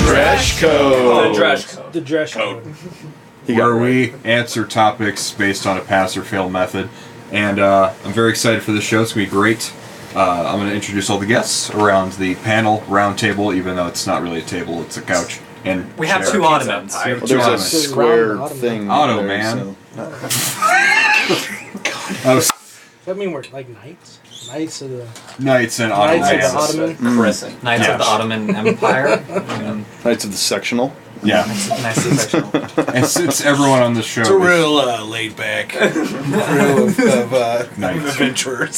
Dresch code. The Dresch code. The Dresch code. Where we answer topics based on a pass or fail method. And I'm very excited for this show. It's going to be great. I'm going to introduce all the guests around the panel round table, even though it's not really a table, it's a couch. And we have chair. two ottomans. We have two There's a ottomans. square thing. Otto, there, man. Does that mean we're like knights? Knights of the... Knights and Knights of the Ottomans. Ottoman? Crescent. Knights of the Ottoman Empire. Knights of the sectional. Yeah. Nice and sectional. And since everyone on the show... It's a real laid back crew of adventurers.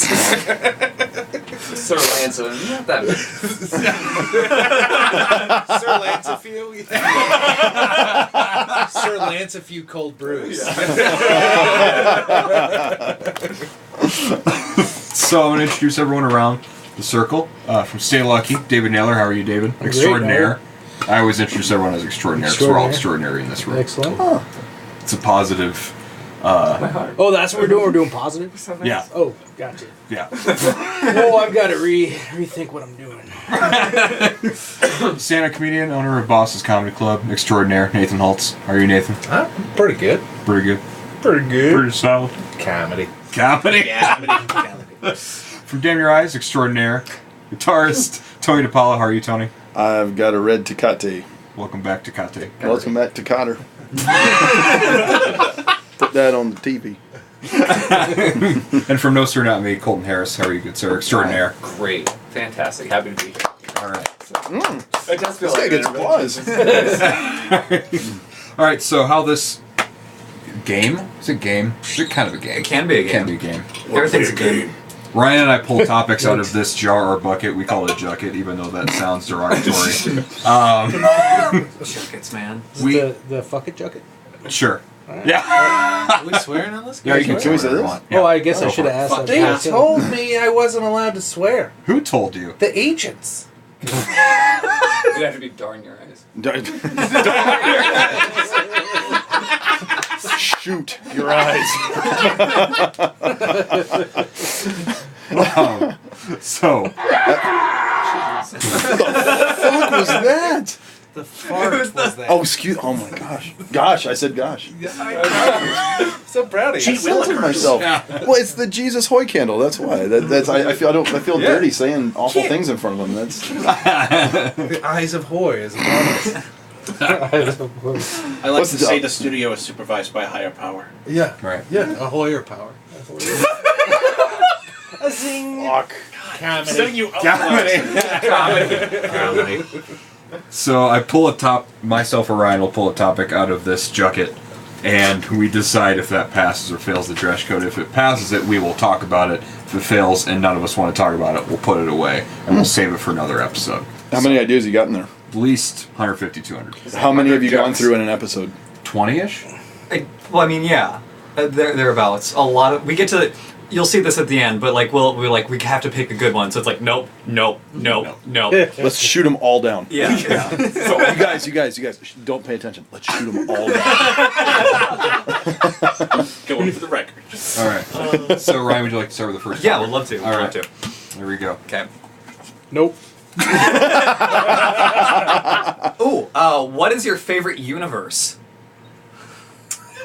Sir Lancelot. Not that big. Sir Lance a few. Sir Lance a few cold brews. So I'm going to introduce everyone around the circle. From Stay Lucky, David Naylor. How are you, David? Great, Extraordinaire. I always introduce everyone as extraordinaire because we're all extraordinary in this room. Excellent. It's a positive... Oh, that's what we're doing? We're doing positive? Yeah. Oh, gotcha. Yeah. Oh, I've got to rethink what I'm doing. Stand-up comedian, owner of Boss's Comedy Club, extraordinaire, Nathan Hults. How are you, Nathan? Pretty good. Pretty good. Pretty good. Pretty solid. Comedy. Comedy. From Damn Your Eyes, extraordinaire, guitarist, Tony DePaolo. How are you, Tony? I've got a red Tecate. Welcome back to Kate. Welcome back to Cotter. Put that on the TV. And from No Sir Not Me, Kolton Harris. How are you, good sir? Extraordinaire. Great. Fantastic. Happy to be here. All right. It does feel This guy like gets applause. All right, so how this game? Is it game? Is it kind of a game? It can be a game. Can be a game. Everything's a game. Ryan and I pull topics out of this jar or bucket. We call it a jucket, even though that sounds derogatory. Juckets, man. Is it the fuck it jucket? Sure. Yeah. Are we swearing on this? Yeah, you can Can we say say whatever you this? want. Yeah. Oh, I guess I should have asked that. They told me I wasn't allowed to swear. Who told you? The agents. You'd have to be darn your eyes. Shoot your eyes. So. What the fuck was that? The fart was that. Oh, excuse. Oh my gosh. Gosh, I said gosh. So proud of you. I censored myself. Well, it's the Jesus Hoy candle. That's why. That's I feel dirty saying awful things in front of him. That's The eyes of Hoy is upon us. I like What's to the say job? the studio is supervised by a higher power. Yeah. Right. Yeah. A Hoyer power. A zing. fuck. Setting you up. Comedy. So I pull myself or Ryan will pull a topic out of this jucket, and we decide if that passes or fails the Dresch code. If it passes it, we will talk about it. If it fails and none of us want to talk about it, we'll put it away, and we'll save it for another episode. How many ideas you got in there? At least 150, 200. How many have you gone through in an episode? 20-ish? Well, I mean, yeah. Thereabouts. A lot of... We get to... You'll see this at the end, but like we have to pick a good one. So it's like nope. Let's shoot them all down. Yeah. So you guys, don't pay attention. Let's shoot them all down. Going for the record. All right. So Ryan, would you like to start with the first Yeah, topic? we'd love to. All right. There we go. Okay. Nope. Ooh, what is your favorite universe?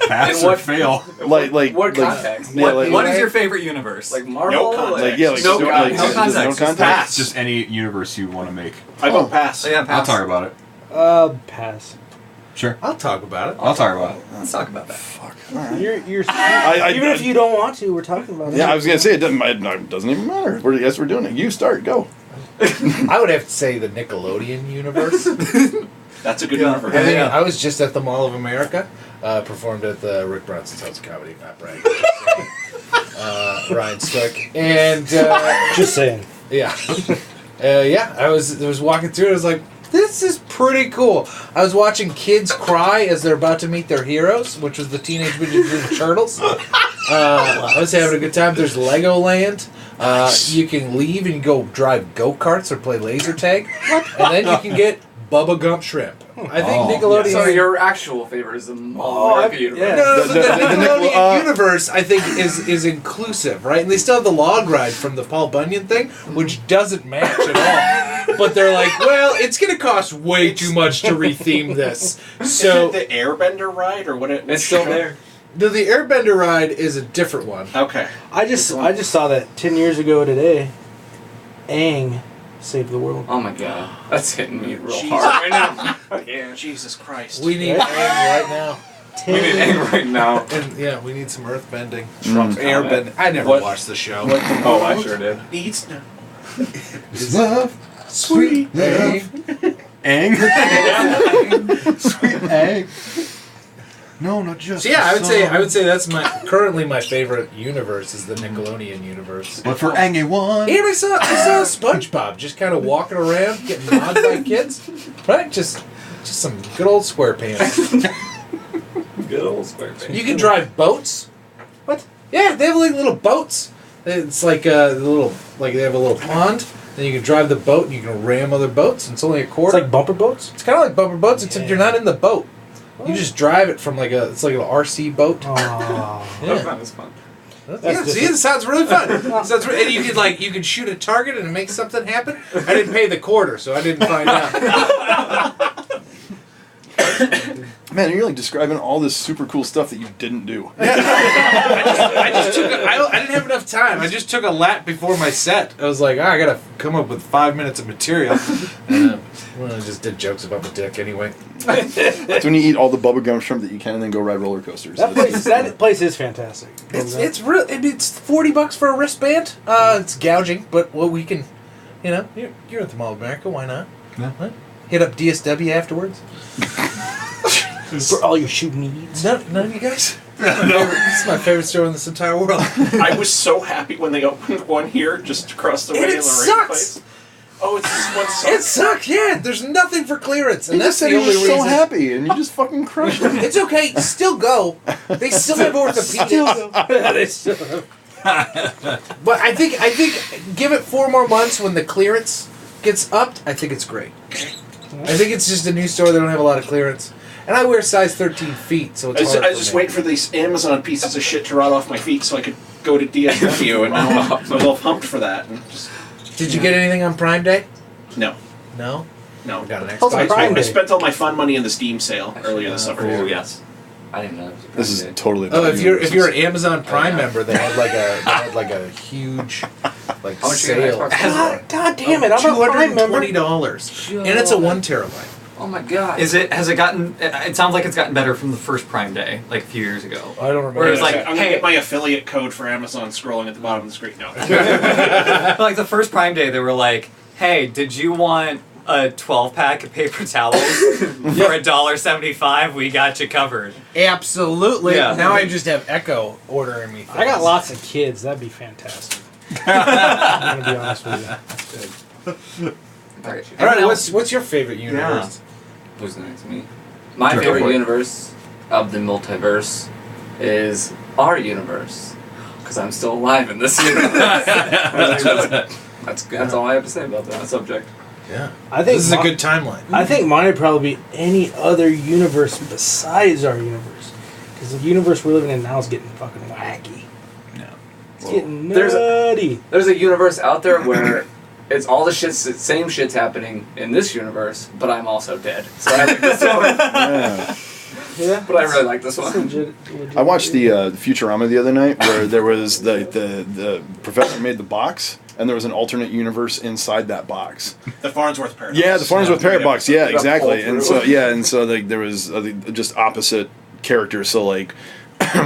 Pass In or what- fail? Like What like, context? Yeah, like, What is your favorite univerce? Like Marvel? no context. No Like, context. No Just context. pass. Just any universe you want to make. I vote pass. Yeah, I'll pass. talk about it. Pass. Sure. I'll talk about it. I'll talk about it. Let's talk about that. Fuck. All right. You're I- even if you don't want to, we're talking about it. Yeah, I was gonna say it doesn't even matter. Yes, we're doing it. You start. Go. I would have to say the Nickelodeon universe. That's a good Yeah. one for I mean, Yeah. I was just at the Mall of America, performed at the Rick Bronson's House of Comedy, not Brian. Ryan Stuck, and Just saying. yeah, I was walking through. I was like, this is pretty cool. I was watching kids cry as they're about to meet their heroes, which was the Teenage Mutant Ninja Turtles. I was having a good time. There's Legoland. You can leave and you go drive go-karts or play laser tag. And then you can get Bubba Gump Shrimp. I think Nickelodeon... So your actual favorite is the Mall of America universe. yeah. No, the Nickelodeon Nickel- universe, I think, is inclusive, right? And they still have the log ride from the Paul Bunyan thing, which doesn't match at all. but they're like, well, it's going to cost way too much to retheme this. So Is it the Airbender ride or what? It's still there. the Airbender ride is a different one. Okay. I just saw that 10 years ago today. Aang saved the world. Oh my god, that's hitting me real Jesus. hard right now. Okay. Jesus Christ. We need Aang right now. We need Aang right now. And yeah, we need some earthbending. Mm. Airbending. I never What? watched the show. Oh, I sure did. Needs no. Is love, sweet love, Aang. Sweet Aang. No, not just. So yeah, a song. I would say that's currently my favorite universe is the Nickelodeon universe. But for Aang one. And I saw SpongeBob just kind of walking around, getting gnawed by kids. Right? Just some good old SquarePants. Good old SquarePants. You can drive boats. What? Yeah, they have like little boats. It's like a little, like they have a little pond. Then you can drive the boat and you can ram other boats. And it's only a It's quarter. like bumper boats. It's kind of like bumper boats, except Yeah. you're not in the boat. You just drive it from it's like an RC boat. Oh. That's not as fun. Yeah, see, it sounds really fun. And you could shoot a target and it makes something happen. I didn't pay the quarter, so I didn't find out. Man, you're like describing all this super cool stuff that you didn't do. I didn't have enough time. I just took a lap before my set. I was like, I gotta come up with 5 minutes of material. Well, I just did jokes about my dick anyway. That's when you eat all the bubblegum shrimp that you can and then go ride roller coasters. That place is fantastic. It's real. It's $40 for a wristband. It's gouging, but we can, you're at the Mall of America. Why not? Yeah. What? Hit up DSW afterwards. For all your shooting needs. None of you guys? This is my favorite store in this entire world. I was so happy when they opened one here just across the way And in it the sucks. place. Oh, it's just one sucks. It sucks, yeah. There's nothing for clearance, You and just that's said the he only was so reason. happy, and you just fucking crushed him. It's okay. Still go. They still have orthopedics. But I think give it 4 more months when the clearance gets upped. I think it's great. I think it's just a new store. They don't have a lot of clearance, and I wear size 13 feet, so it's hard. I just wait for these Amazon pieces of shit to rot off my feet so I could go to DSW, and I was all pumped for that. And just, Did you get anything on Prime Day? no. No. No. We got an How's Xbox. the Prime I Day? spent all my fun money in the Steam sale earlier this summer. Oh yes. I didn't know. This is totally. Oh, about if you. you're an Amazon Prime yeah. member, they had like a huge like How much you get sale. on Xbox? God damn it! I'm a Prime member. $220, and it's a 1 terabyte. Oh my god. Has it gotten? It sounds like it's gotten better from the first Prime Day, like a few years ago. I don't remember. Where it's I'm like, gonna hey, get my affiliate code for Amazon scrolling at the bottom of the screen now. like the first Prime Day, they were like, "Hey, did you want a 12-pack of paper towels for $1.75? We got you covered." Absolutely. Yeah. Now I just have Echo ordering me things. I got lots of kids. That'd be fantastic. I'm gonna be honest with you. All right. All right, what's your favorite universe? Who's next? Me. My Go favorite for it. universe of the multiverse is our universe, because I'm still alive in this universe. That's all I have to say about that subject. Yeah. I think This is a good timeline. I think mine would probably be any other universe besides our universe, because the universe we're living in now is getting fucking wacky. No. It's getting There's nutty. There's a universe out there where it's all the same shit's happening in this universe, but I'm also dead. So I like this one. Yeah. Yeah, But I really like this it's one. legit. I watched the Futurama the other night where there was the professor made the box and there was an alternate universe inside that box. The Farnsworth paradox. Yeah, the Farnsworth paradox. Yeah, Got exactly. pulled And through. so like there was just opposite characters. So like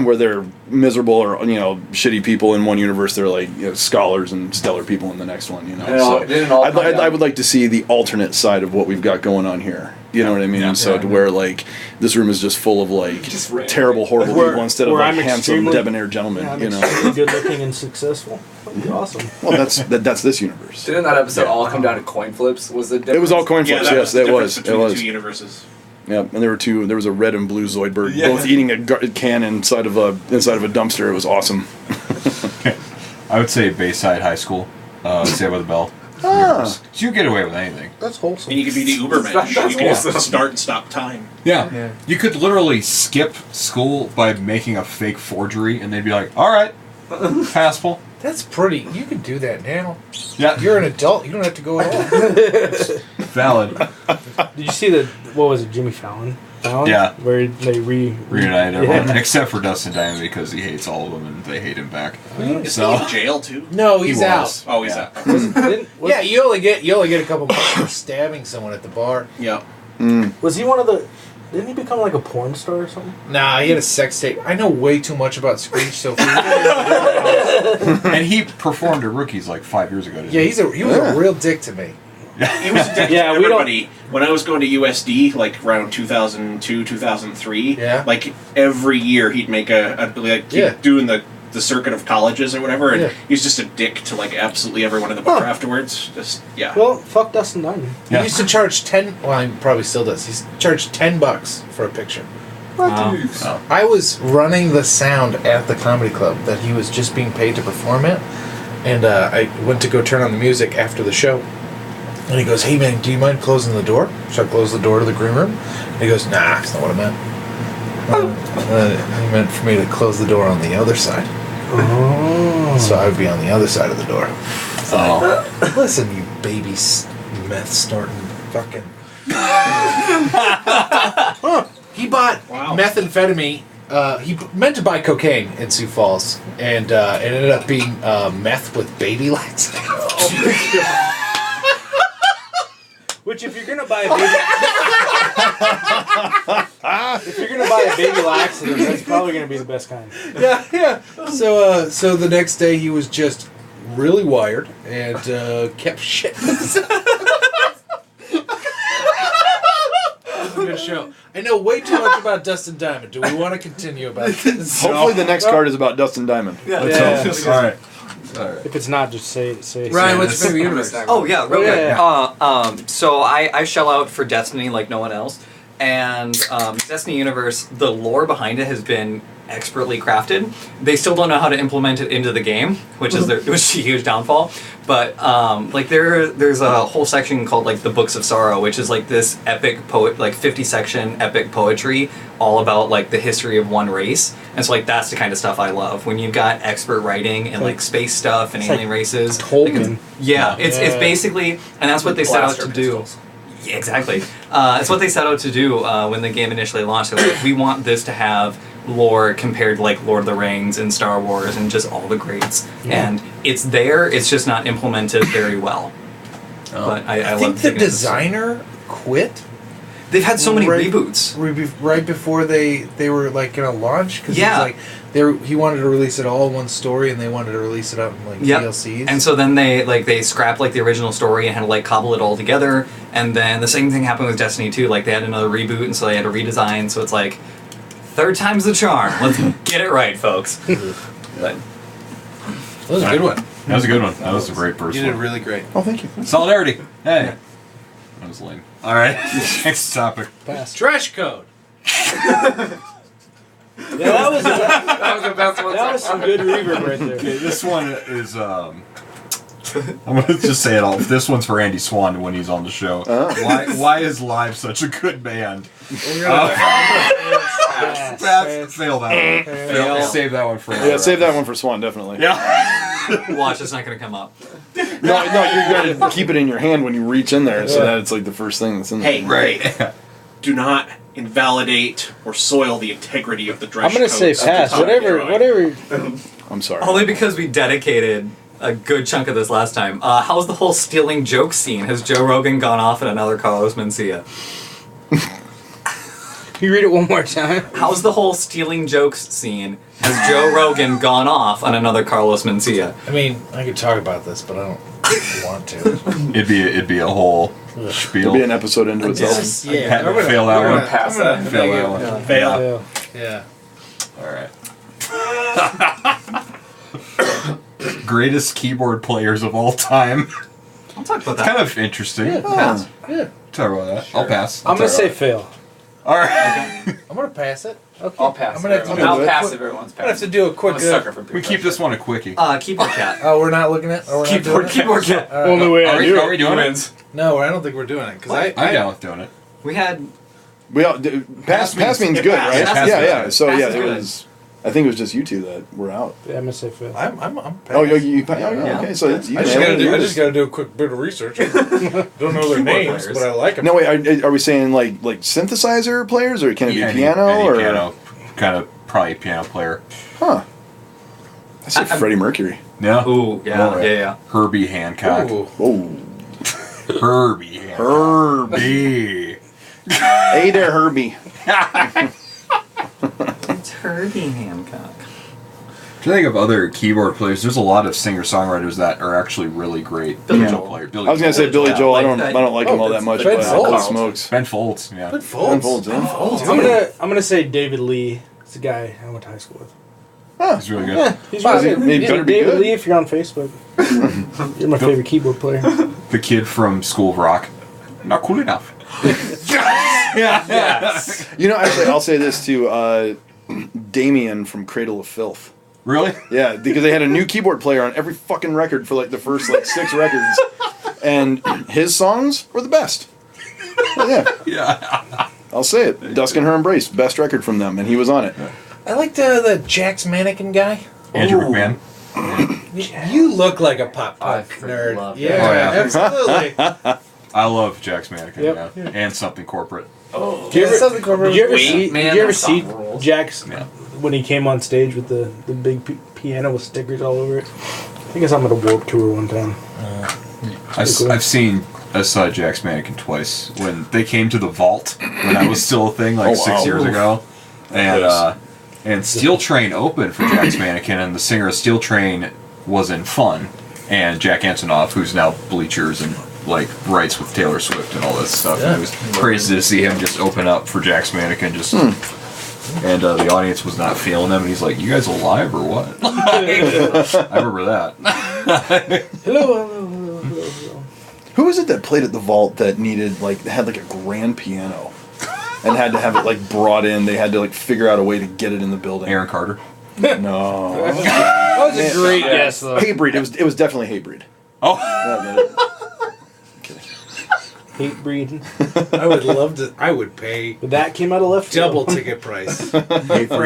where they're miserable or shitty people in one universe, they're like scholars and stellar people in the next one. Didn't all come I down. would like to see the alternate side of what we've got going on here. You know what I mean? Yeah. So to where like this room is just full of like Just random. terrible, horrible Where- people instead of where like I'm handsome, extremely- debonair gentlemen. I'm extremely good looking and successful. That'd be awesome. Well, that's this universe. Didn't that episode all come down to coin flips? Was the difference? It was all coin Yeah, flips. that Yes, was the it difference was. It between the was. two universes. Yeah, and there was a red and blue Zoidberg Yeah. both eating a can inside of a dumpster. It was awesome. I would say Bayside High School, Saved by the Bell. Ah. So you get away with anything. That's wholesome. And you could be the Uberman. That's You could awesome. just start and stop time. Yeah. You could literally skip school by making a fake forgery, and they'd be like, "All right, passable." That's pretty. You can do that now. Yeah. You're an adult. You don't have to go at all. Valid. Did you see what was it, Jimmy Fallon? Yeah. Where they Reunite everyone, except for Dustin Diamond because he hates all of them and they hate him back. Is he in jail too? No, He he's was. out. Oh, he's Yeah. out. Yeah, you only get a couple bucks for stabbing someone at the bar. Yeah. Was he one of the... Didn't he become like a porn star or something? Nah, he had a sex tape. I know way too much about Screech, so And he performed at Rookies like 5 years ago. Didn't yeah, he? he was a real dick to me. He was a dick Yeah, to we don't- everybody. When I was going to USD, like around 2002, 2003, Yeah. like every year he'd make he'd doing the circuit of colleges or whatever, and Yeah. he's just a dick to like absolutely everyone in the bar afterwards. Just yeah. Well, fuck Dustin Diamond. Yeah. He used to charge 10. Well, he probably still does. He's charged $10 for a picture. Wow. Oh. I was running the sound at the comedy club that he was just being paid to perform at, and I went to go turn on the music after the show. And he goes, "Hey man, do you mind closing the door?" So I closed the door to the green room. And he goes, "Nah, that's not what I meant. He meant for me to close the door on the other side. Oh. So I would be on the other side of the door." Oh. Listen, you baby meth snorting fucking. He bought Wow. methamphetamine. He meant to buy cocaine in Sioux Falls, and it ended up being meth with baby lights. Which, if you're gonna buy a baby laxative, that's probably gonna be the best kind. Yeah. So, so the next day he was just really wired and kept shit. Good show. I know way too much about Dustin Diamond. Do we want to continue about this? Hopefully the next card is about Dustin Diamond. Let's Yeah. hope. All right. If it's not, just say. Ryan, what's your favorite universe? Oh yeah, real Yeah, good. So I shell out for Destiny like no one else, and Destiny Universe, the lore behind it has been expertly crafted. They still don't know how to implement it into the game, which is a huge downfall. But like there's a whole section called like the Books of Sorrow, which is like this epic 50-section epic poetry all about like the history of one race. And so like that's the kind of stuff I love when you've got expert writing and like space stuff and alien races. Tolkien. It's basically, and that's what they set out to do. Yeah, exactly. It's what they set out to do when the game initially launched. They were like, we want this to have lore compared to like Lord of the Rings and Star Wars and just all the greats. Yeah. And it's there, it's just not implemented very well. But I I think love the taking it. designer quit They've had so many right- reboots. right before they were like gonna launch because Yeah. like he wanted to release it all in one story and they wanted to release it out in like Yep. DLCs. And so then they scrapped like the original story and had to like cobble it all together. And then the same thing happened with Destiny 2. Like they had another reboot and so they had to redesign. So it's like third time's the charm. Let's get it right, folks. But that was a good one. That was a good one. That was a great first You did one. really great. Oh, thank you. Solidarity. Hey. That was lame. All right. Next topic. Pass. Trash code. Yeah, that was that was the best one. that was some good reverb right there. Okay, this one is I'm gonna just say it all. This one's for Andy Swan when he's on the show. Why is Live such a good band? Pass. Fail that one. Fail. Save that one for Yeah, save that one for Swan, definitely. Yeah. Watch, it's not going to come up. No, you gotta keep it in your hand when you reach in there, so that it's like the first thing that's in there. Hey, Right. do not invalidate or soil the integrity of the Dresch I'm gonna say codes. pass. Whatever. I'm sorry. Only because we dedicated a good chunk of this last time. How's the whole stealing joke scene? Has Joe Rogan gone off at another Carlos Mencia? Can you read it one more time? How's the whole stealing jokes scene? Has Joe Rogan gone off on another Carlos Mencia? I mean, I could talk about this, but I don't want to. It'd be a whole spiel. It'll be an episode into itself. Yeah, Fail that one. pass that. Fail that one. Fail. Yeah. All right. Greatest keyboard players of all time. I'll talk about that. Kind of interesting. Pass. Yeah. Talk about that. I'll pass. I'm gonna say fail. All right. I'm gonna pass it. Okay. I'll pass. I'm gonna have to do I'll a pass quick- if everyone's I'm gonna have passing. to do a quick. I'm a sucker for We keep this one a quickie. Keyboard cat. Oh, we're not looking at. Oh, we're not doing it? Keyboard cat. All right. Only way I do Are we it. doing it? Wins. No, I don't think we're doing it because I'm down with doing it. We had We all, pass Pass means means- good, pass. right? Pass yeah, means yeah. good. So Pass yeah, is it good. was. I think it was just you two that were out. The MSA failed. I'm Oh, okay. So it's, you I nailed it. just gotta do a quick bit of research. Don't know their names, players. but I like them. No, wait. Are we saying like synthesizer players, or can it be piano, any or piano, kind of probably piano player? Huh? I said Freddie Mercury. Yeah. Ooh, yeah, yeah. Herbie Hancock. Ooh. Oh, Herbie Hancock. Herbie. Hey there, Herbie. It's Herbie Hancock. To think of other keyboard players, there's a lot of singer-songwriters that are actually really great Billy piano Joel. players. I was gonna say Billy Joel. Like, I don't like him all that much, Ben but Folds. holy smokes. Ben Folds, yeah. Good Ben Folds. Folds, yeah. I'm gonna say David Lee. It's a guy I went to high school with. He's really good. Yeah, he's Wow, really good. he better be David good. Lee, if you're on Facebook, you're my favorite keyboard player. The kid from School of Rock. Not cool enough. Yes. You know, actually, I'll say this too. Damien from Cradle of Filth. Really? Yeah, because they had a new keyboard player on every fucking record for like the first 6 records, and his songs were the best. Yeah, Yeah. I'll say it. Dusk and Her Embrace, best record from them, and he was on it. I like the Jack's Mannequin guy. Andrew Ooh. McMahon. You look like a pop I punk freaking nerd. love Yeah, that. Oh, yeah. absolutely. I love Jack's Mannequin, Yep. yeah. And something corporate. Did you ever, Something corporate. did you ever Wait, see? man, did you ever that see song rules. Jack's Yeah. when he came on stage with the big piano with stickers all over it? I think I saw him at a Warped Tour one time. I've seen I saw Jack's Mannequin twice. When they came to the Vault, when that was still a thing, like Oh, 6 wow. years ago. And Steel Train opened for Jack's Mannequin, and the singer of Steel Train was in Fun. And Jack Antonoff, who's now Bleachers and like writes with Taylor Swift and all this stuff. And it was crazy to see him just open up for Jack's Mannequin. And the audience was not feeling him, and he's like, "You guys alive or what?" I remember that. Hello. Who was it that played at the Vault that needed had like a grand piano, and had to have it like brought in? They had to like figure out a way to get it in the building. Aaron Carter. No, That was a great guess, though. Hatebreed. It was definitely Hatebreed. Oh, Hate breed. I would love to. I would pay But that came out of left field. double ticket price for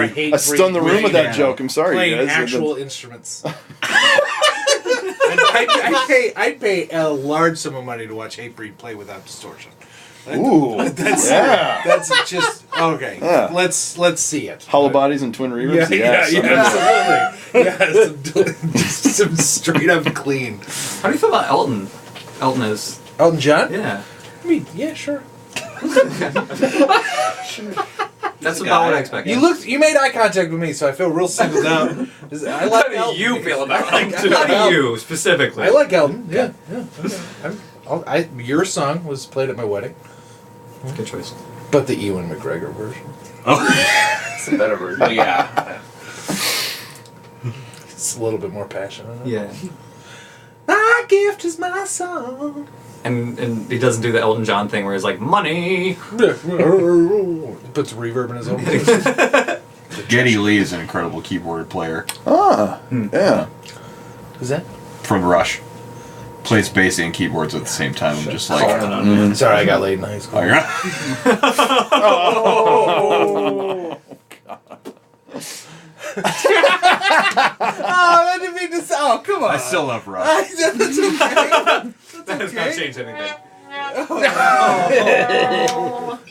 a hate. I stunned the room with that piano. joke. I'm sorry, Playing guys. actual instruments. And I'd pay a large sum of money to watch Hatebreed play without distortion. Ooh, yeah. That's just okay. Yeah. Let's see it. Hollow Bodies and Twin Reavers. Absolutely. Yeah, some straight up clean. How do you feel about Elton? Elton is. Elton John? Yeah. I mean, yeah, sure. That's about what I expected. You made eye contact with me, so I feel real singled out. I like How do Elton. you feel about I like Elton? How do Elton. you specifically? I like Elton. Yeah. Okay. Your song was played at my wedding, Good choice. but the Ewan McGregor version. It's a better version. Yeah. It's a little bit more passionate. Yeah. My gift is my song. And he doesn't do the Elton John thing where he's like, money. Puts reverb in his own voice. Geddy Lee is an incredible keyboard player Yeah. Is that? from Rush. Plays bass and keyboards at the same time. I'm just like, Sorry, I got laid in high school. Oh, that didn't mean to say. Oh, come on. I still love Rush. That's okay. That has not changed anything.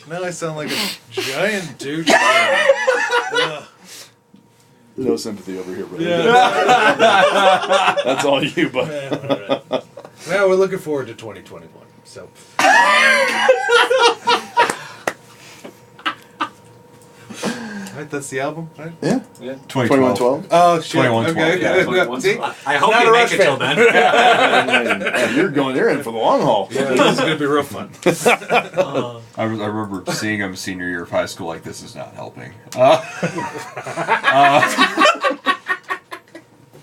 Now I sound like a giant douche. No sympathy over here, brother. Yeah. That's all you, but All right. Well, we're looking forward to 2021. So. Right, that's the album, right? yeah. 2012. 2112. Oh shit! 21, Okay, 12, See? I hope Not you a make Rush it till fan. then. You're in for the long haul. Yeah, this is gonna be real fun. I remember seeing him senior year of high school. Like, this is not helping.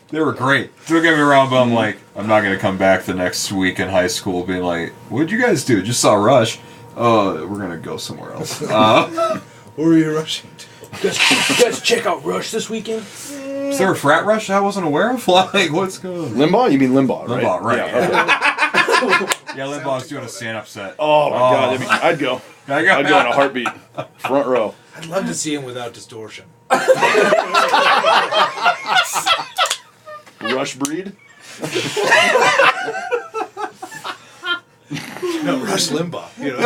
They were great. Don't get me wrong, but I'm like, I'm not gonna come back the next week in high school being like, "What'd you guys do? Just saw Rush. We're gonna go somewhere else." Where were you rushing to? You guys check out Rush this weekend? Is there a frat rush I wasn't aware of? Like, what's going on? Limbaugh? You mean Limbaugh, right? Limbaugh, right. Yeah, okay. Yeah, Limbaugh's doing a stand-up set. Oh my god, I'd go. I'd go in a heartbeat. Front row. I'd love to see him without distortion. Like Rush breed. No, Rush Limbaugh. You know?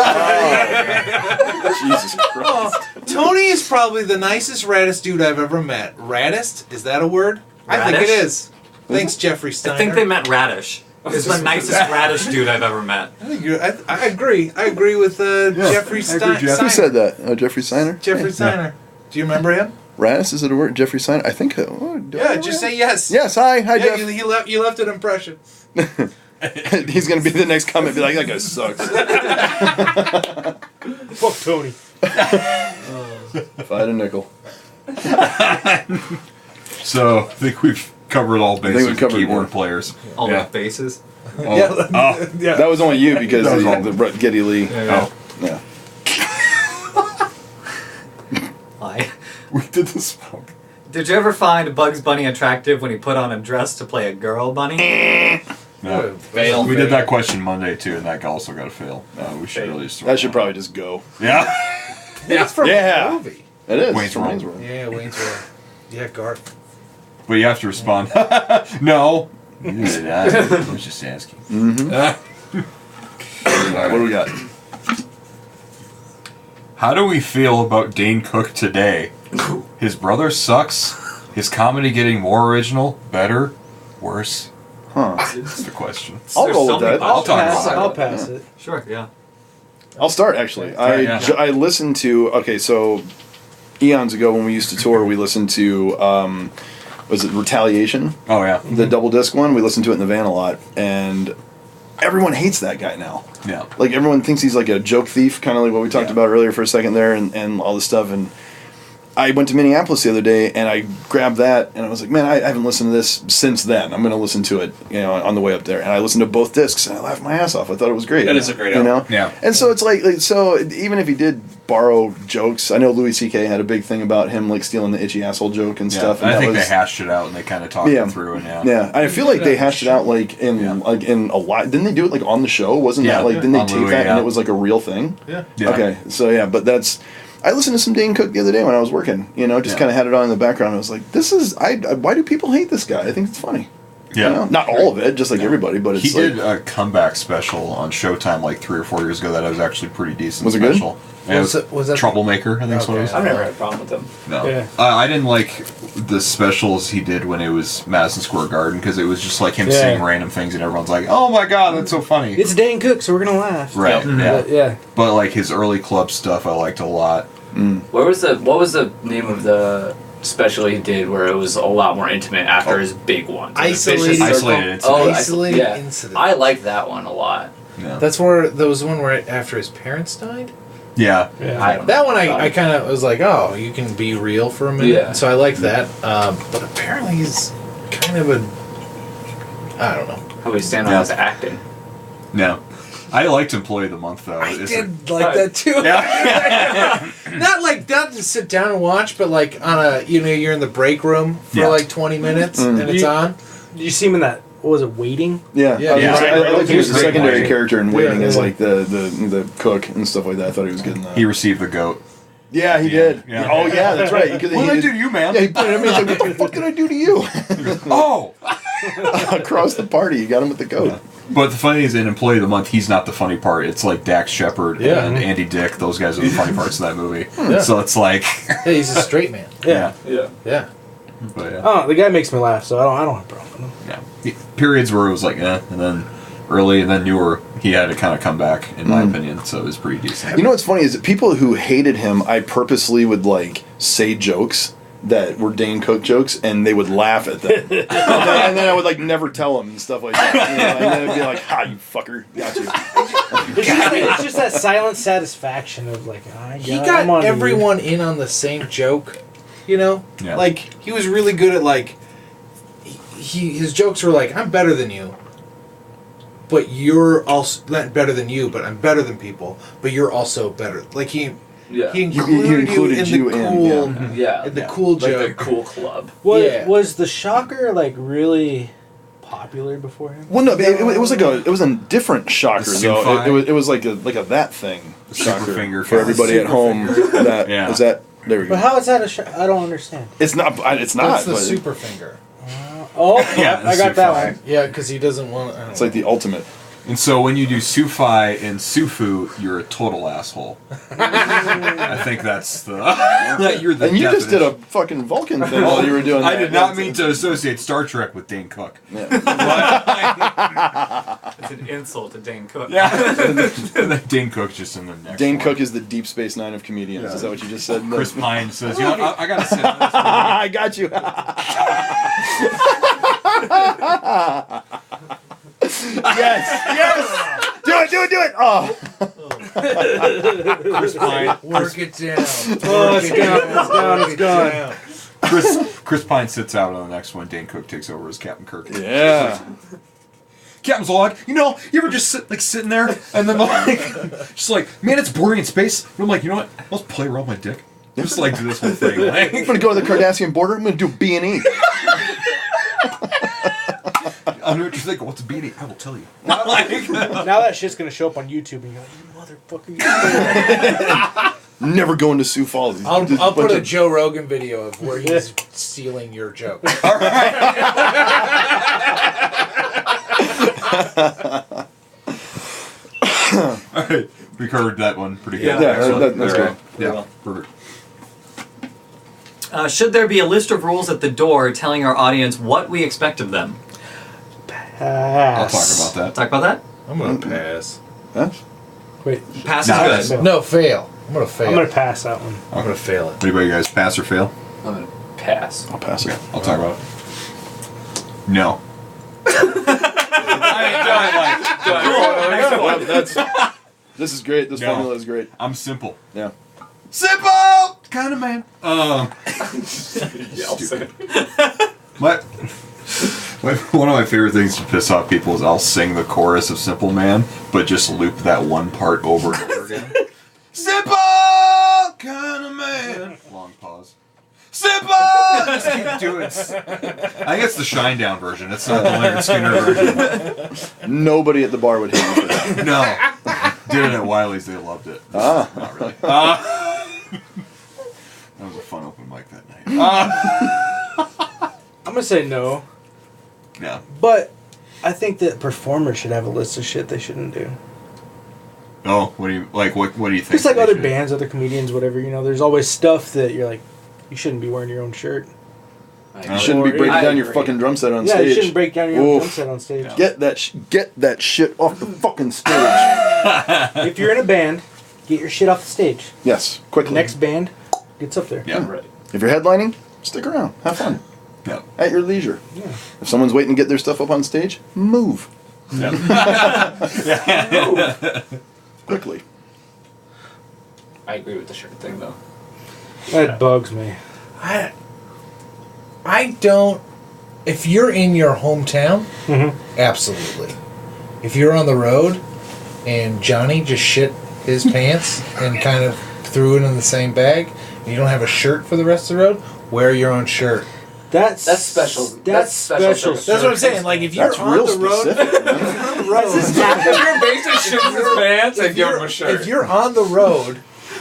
Jesus Christ. Tony is probably the nicest, raddest dude I've ever met. Raddest? Is that a word? I think it Radish? is. Thanks, Jeffrey Steiner. I think they meant radish. It's the nicest radish dude I've ever met. I agree. I agree with Jeffrey Steiner. Who said that? Jeffrey Steiner? Jeffrey Steiner. Do you remember him? Radis, is it a word? Jeffrey Steiner? I think. Yeah, just say yes. Yes, hi, Yeah, Jeff. you left an impression. He's gonna be the next comment. Be like, that guy sucks. Fuck Tony. If I had a nickel. So I think we've covered all bases we've with covered keyboard more. players. All Yeah. the bases. Oh. Yeah. Yeah. That was only you because That was all. the Geddy Lee. Oh. Yeah. Why? We did the smoke. Did you ever find Bugs Bunny attractive when he put on a dress to play a girl bunny? No. Fail. We did that question Monday too, and that also got a fail. We should really just. That should probably just go. Yeah. That's from Yeah. a movie. It is. Wayne's From World. World. Yeah, Wayne's World. Yeah, Garth. But you have to respond. No. I was just asking. What do we got? How do we feel about Dane Cook today? His brother sucks. His comedy getting more original, better, worse? Huh. That's the question. I'll There's roll so with many that. I'll talk Pass, about it. I'll pass it. Sure, yeah. I'll start actually. Yeah. I listened to so eons ago when we used to tour, we listened to was it Retaliation? Oh yeah. The double disc one. We listened to it in the van a lot, and everyone hates that guy now. Yeah. Like everyone thinks he's like a joke thief, kind of like what we talked about earlier for a second there, and all this stuff. And I went to Minneapolis the other day, and I grabbed that, and I was like, man, I haven't listened to this since then. I'm going to listen to it, on the way up there. And I listened to both discs, and I laughed my ass off. I thought it was great. That is a great you know? album. Yeah. And so it's like, so even if he did borrow jokes, I know Louis C.K. had a big thing about him like stealing the itchy asshole joke and Yeah. stuff. And I that think was, they hashed it out and they kind of talked it through. And yeah, I feel like they hashed it out like in a lot. Didn't they do it like on the show? Wasn't Yeah. that like didn't they On tape Louis, that yeah. and it was like a real thing? Yeah. Yeah. Okay, so yeah, but that's. I listened to some Dane Cook the other day when I was working. Just kind of had it on in the background. I was like, "This is why do people hate this guy? I think it's funny." Yeah. Not all of it, just like everybody, but it's He like, did a comeback special on Showtime like 3 or 4 years ago that was actually pretty decent. Was it good? special. Yeah, Was that Troublemaker? I think that's what it was. I've never had a problem with them. No, Yeah. I didn't like the specials he did when it was Madison Square Garden because it was just like him Yeah. saying random things and everyone's like, "Oh my god, that's so funny!" It's Dane Cook, so we're gonna laugh. Right? Yeah. But, yeah. But like his early club stuff, I liked a lot. What was the name of the special he did where it was a lot more intimate after his big one? Isolated- Isolated Incident. Oh, Isolated yeah. Incident. I liked that one a lot. Yeah. That's where there was one where after his parents died. Yeah. I don't That know. one I kind of was like, oh, you can be real for a minute. Yeah. So I like that. But apparently he's kind of I don't know. How we stand on Yeah. his acting. No. I liked Employee of the Month though. I It's did like that too. not to sit down and watch, but like on a you're in the break room for Yeah. like 20 minutes and it's on. You see him in that? What was it? Waiting? yeah, Yeah. Yeah. I like he was a Great secondary Wayne. character in Waiting Yeah, as yeah. like the cook and stuff like that. I thought he was good in that. He received the goat. Yeah, he Yeah. did. Yeah. Oh yeah, that's right. Because What did I do to you, man? Yeah, he pointed at me. He's like, "What the fuck did I do to you?" Oh! Across the party, you got him with the goat. But the funny is, in Employee of the Month, he's not the funny part. It's like Dax Shepard Yeah. and Andy Dick. Those guys are the funny parts of that movie. Yeah. So it's like, Hey, he's a straight man. Yeah. Yeah. Yeah. But yeah. Oh, the guy makes me laugh, so I don't have a problem with him. Yeah. Periods where it was like, and then early and then newer, he had to kind of come back, in my opinion. So it was pretty decent. You know what's funny is that people who hated him, I purposely would like say jokes that were Dane Cook jokes, and they would laugh at them. and then I would like never tell them and stuff like that. And then it'd be like, "Ha, you fucker, got you." It's just that silent satisfaction of like, He got everyone in on the same joke, Yeah. Like he was really good at like his jokes were like, I'm better than you, but you're also not better than you, but I'm better than people, but you're also better. Like he Yeah. he included, included you you in the in, cool Yeah. in the cool Like the joke. cool club. Was the Shocker like really popular before him? Well, no, it was like it was a different shocker The though. Sufi? It was like a that thing The shocker Superfinger for everybody at home. That Yeah. was that There we go. But how is that I don't understand. It's not. It's not. That's the but super finger. Oh, Yeah, I got that one. Yeah, because he doesn't want. It's like the ultimate. And so when you do Sufi and Sufu, you're a total asshole. I think that's the. You're the And you just did a definition. fucking Vulcan thing while you were doing that. I did not mean to associate Star Trek with Dane Cook. Yeah. It's an insult to Dane Cook. Yeah. Dane Cook's just in the next Dane one. Cook is the Deep Space Nine of comedians. Yeah. Is that what you just said? Chris Pine says, you know, I gotta sit on this. I got you. Yes. Do it. Oh. Chris Pine. Work it down. Oh, it's gone. Chris Pine sits out on the next one. Dane Cook takes over as Captain Kirk. Yeah. Captain's log. You know, you ever just sitting there and then just like, man, it's boring in space. And I'm like, you know what? Let's play around my dick. Just like do this whole thing. Like, I'm gonna go to the Cardassian border. I'm gonna do B&E. I know what you're thinking. What's a beanie? I will tell you. Now that shit's gonna show up on YouTube, and you're like, you motherfucker. Never going to Sioux Falls. I'll put a Joe Rogan video of where he's stealing your joke. All right. All right. We covered that one pretty good. Yeah, Excellent. that's All good. right. Yeah, perfect. Should there be a list of rules at the door telling our audience what we expect of them? I'll talk about that. Talk about that? I'm gonna pass. Huh? Wait, Pass Nah, is good. No, fail. I'm gonna fail. I'm gonna pass that one. I'm gonna fail it. Anybody guys pass or fail? I'm gonna pass. I'll pass it. I'll talk about it. No. This is great. This No. formula is great. I'm simple. Yeah. Simple kind of man. Stupid. One of my favorite things to piss off people is I'll sing the chorus of Simple Man, but just loop that one part over and over again. Simple kind of man. Long pause. Simple. Just keep doing it. I think it's the Shinedown version. It's not the Leonard Skinner version. Nobody at the bar would hate me for that. No. Did it at Wiley's. They loved it. Ah. Not really. That was a fun open mic that night. I'm gonna say no, Yeah. but I think that performers should have a list of shit they shouldn't do. Oh, what do you like? What do you think? Just like they other should- bands, other comedians, whatever. You know, there's always stuff that you're like, you shouldn't be wearing your own shirt. You shouldn't be breaking I down your agree. fucking drum set on Yeah, stage. you shouldn't break down your own Oof. drum set on stage. Get that shit off the fucking stage. If you're in a band, get your shit off the stage. Yes, quickly. Next band gets up there. Yeah. Right. If you're headlining, stick around. Have fun. Yeah. At your leisure. Yeah. If someone's waiting to get their stuff up on stage, move. Quickly. I agree with the shirt thing though. That bugs me. I don't. If you're in your hometown, Mm-hmm. absolutely. If you're on the road and Johnny just shit his pants and kind of threw it in the same bag, and you don't have a shirt for the rest of the road, wear your own shirt. That's special. That's That's special special. circumstance. That's what I'm saying. Like if you're That's on real the road, specific, man. If you're basically shitting his pants and give him a shirt. if you're on the road,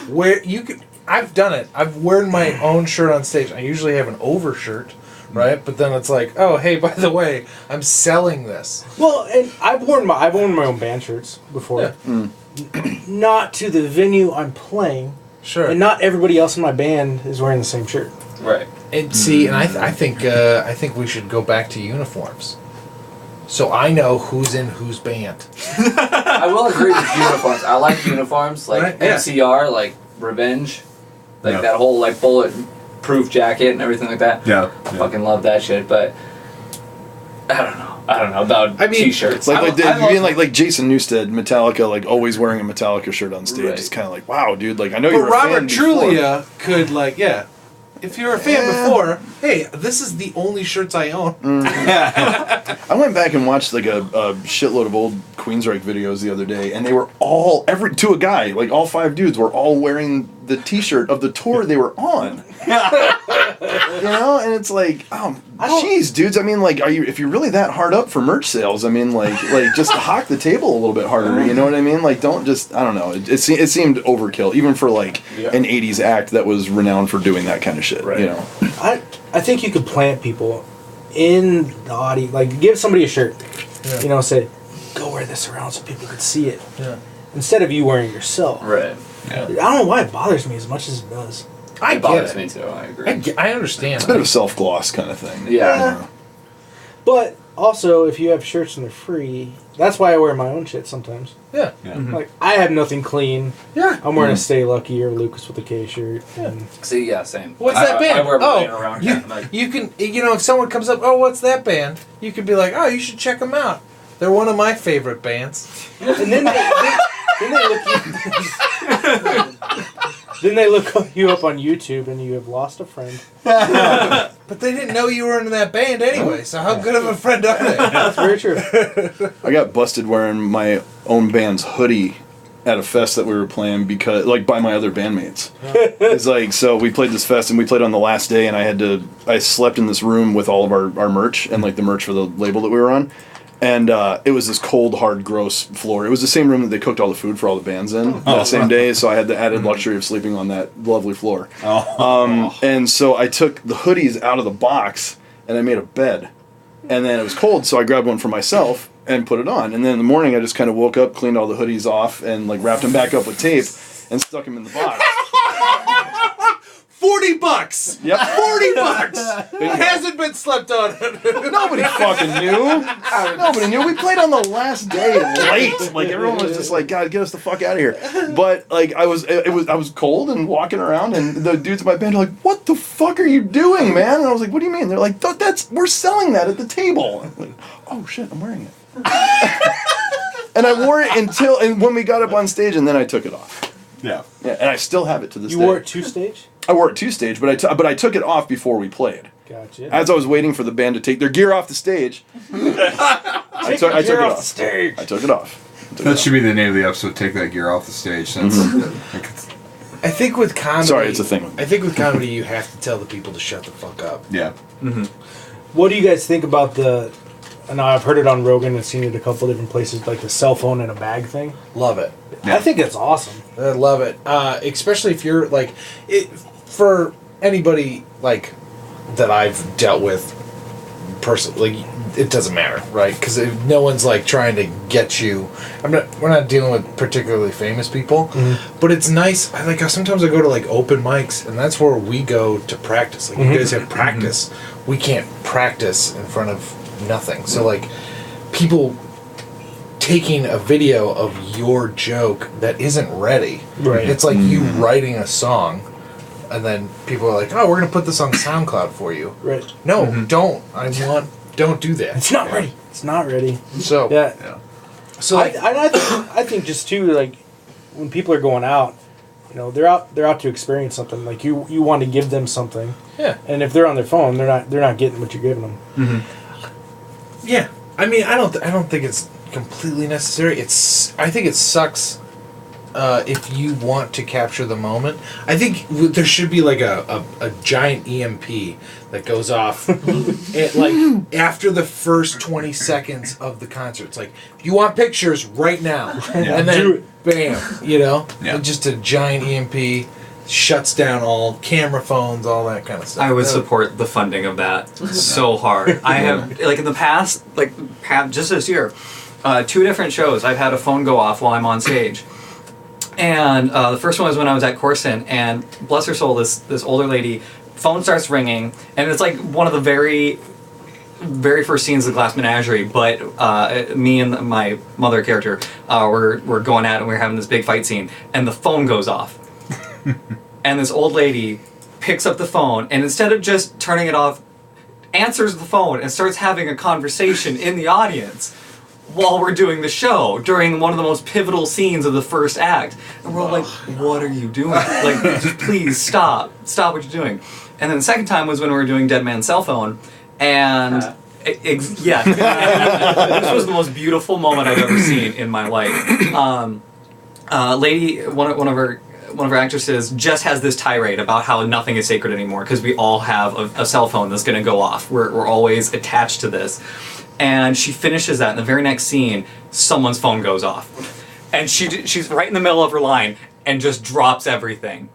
where you could, I've done it. I've worn my own shirt on stage. I usually have an overshirt, right? But then it's like, oh, hey, by the way, I'm selling this. Well, and I've worn my own band shirts before. Yeah. Not to the venue I'm playing, Sure. and not everybody else in my band is wearing the same shirt. Right. And see, and I think we should go back to uniforms, so I know who's in whose band. I will agree with uniforms. I like uniforms, like Right, yeah. MCR, like Revenge, like Yeah. that whole like bullet-proof jacket and everything like that. Yeah. I fucking love that shit, but I don't know. About I mean, t-shirts. Like, I love- being like Jason Newsted, Metallica, like always wearing a Metallica shirt on stage. Right. It's kind of like, wow, dude. Like, I know But you're a Robert fan before. Trullia could if you're a fan before, hey, this is the only shirts I own. I went back and watched like a shitload of old Queensryche videos the other day, and they were all to a guy, like all 5 dudes were all wearing the T-shirt of the tour they were on. And it's like, oh, jeez, dudes. I mean, like, if you're really that hard up for merch sales, I mean, like just hawk the table a little bit harder. You know what I mean? Like, don't just, I don't know. It seemed overkill, even for like an '80s act that was renowned for doing that kind of shit. Right. You know, I think you could plant people in the audience, like give somebody a shirt. Yeah. You know, say, go wear this around so people could see it. Yeah. Instead of you wearing it yourself. Right. Yeah. I don't know why it bothers me as much as it does. It bothers me too. I agree. I understand. It's a bit of a self-gloss kind of thing. Yeah. But also, if you have shirts and they're free, that's why I wear my own shit sometimes. Yeah. Mm-hmm. Like, I have nothing clean. Yeah. I'm wearing a Stay Lucky or Lucas with a K shirt. Yeah. See, yeah, same. What's that band? I wear mine around. You can, if someone comes up, oh, what's that band? You could be like, oh, you should check them out. They're one of my favorite bands. And then they look you up on YouTube and you have lost a friend. But they didn't know you were in that band anyway, so how good of a friend are they? That's very true. I got busted wearing my own band's hoodie at a fest that we were playing because, like, by my other bandmates. It's like, so we played this fest and we played on the last day, and I slept in this room with all of our merch and like the merch for the label that we were on. And it was this cold, hard, gross floor. It was the same room that they cooked all the food for all the bands in that same day, so I had the added luxury of sleeping on that lovely floor. And so I took the hoodies out of the box, and I made a bed. And then it was cold, so I grabbed one for myself and put it on. And then in the morning, I just kind of woke up, cleaned all the hoodies off, and like wrapped them back up with tape, and stuck them in the box. $40. Yep. $40. It hasn't been slept on. Nobody fucking knew. Nobody knew. We played on the last day late. Like everyone was just like, God, get us the fuck out of here. But like I was cold and walking around, and the dudes in my band are like, what the fuck are you doing, man? And I was like, what do you mean? They're like, we're selling that at the table. I'm like, oh shit, I'm wearing it. And I wore it and when we got up on stage, and then I took it off. Yeah, and I still have it to this day. You wore it to stage? I wore it to stage, but I took it off before we played. Gotcha. As I was waiting for the band to take their gear off the stage, I took it off. Stage. I took it off. That should be the name of the episode. Take that gear off the stage. Since I think with comedy, sorry, it's a thing. I think with comedy, you have to tell the people to shut the fuck up. Yeah. Mm-hmm. What do you guys think about the? And I've heard it on Rogan and seen it a couple different places, like the cell phone in a bag thing. Love it. Yeah. I think it's awesome. I love it, especially if you're like, for anybody like that I've dealt with personally. It doesn't matter, right? Because no one's like trying to get you. We're not dealing with particularly famous people, but it's nice. Sometimes I go to like open mics, and that's where we go to practice. Like you guys have practice. We can't practice in front of nothing. So like people taking a video of your joke that isn't ready. Right. It's like you writing a song, and then people are like, "Oh, we're gonna put this on SoundCloud for you." Right. No, don't. Don't do that. It's not ready. It's not ready. So yeah. So I think just too, like when people are going out, they're out to experience something. Like you want to give them something. Yeah. And if they're on their phone, they're not getting what you're giving them. Mm-hmm. Yeah. I mean, I don't think it's completely necessary. I think it sucks if you want to capture the moment. I think there should be like a giant EMP that goes off after the first 20 seconds of the concert. It's like, if you want pictures right now, and then bam, and just a giant EMP shuts down all camera phones, all that kind of stuff. I would support the funding of that so hard. I have, in the past, just this year, 2 different shows, I've had a phone go off while I'm on stage. And the first one was when I was at Corson, and bless her soul, this older lady, phone starts ringing, and it's like one of the very, very first scenes of Glass Menagerie, but me and my mother character, we're going at it, and we're having this big fight scene, and the phone goes off. And this old lady picks up the phone, and instead of just turning it off, answers the phone and starts having a conversation in the audience while we're doing the show during one of the most pivotal scenes of the first act. And we're all like, what are you doing? Just please stop what you're doing. And then the second time was when we were doing Dead Man's Cell Phone, and this was the most beautiful moment I've ever seen in my life. Lady, one of her one of our actresses just has this tirade about how nothing is sacred anymore because we all have a cell phone that's going to go off. We're always attached to this. And she finishes that, in the very next scene, someone's phone goes off. And she's right in the middle of her line and just drops everything.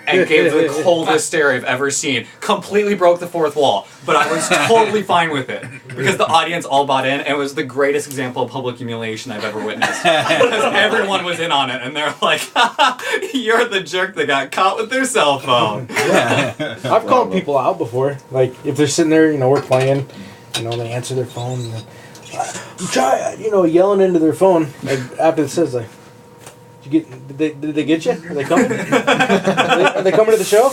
And gave the coldest stare I've ever seen. Completely broke the fourth wall, but I was totally fine with it because the audience all bought in, and it was the greatest example of public humiliation I've ever witnessed. Because everyone was in on it, and they're like, "You're the jerk that got caught with their cell phone." I've called people out before. Like if they're sitting there, we're playing, they answer their phone, and try, yelling into their phone. Like after it says like. Did they get you? Are they coming? Are they coming to the show?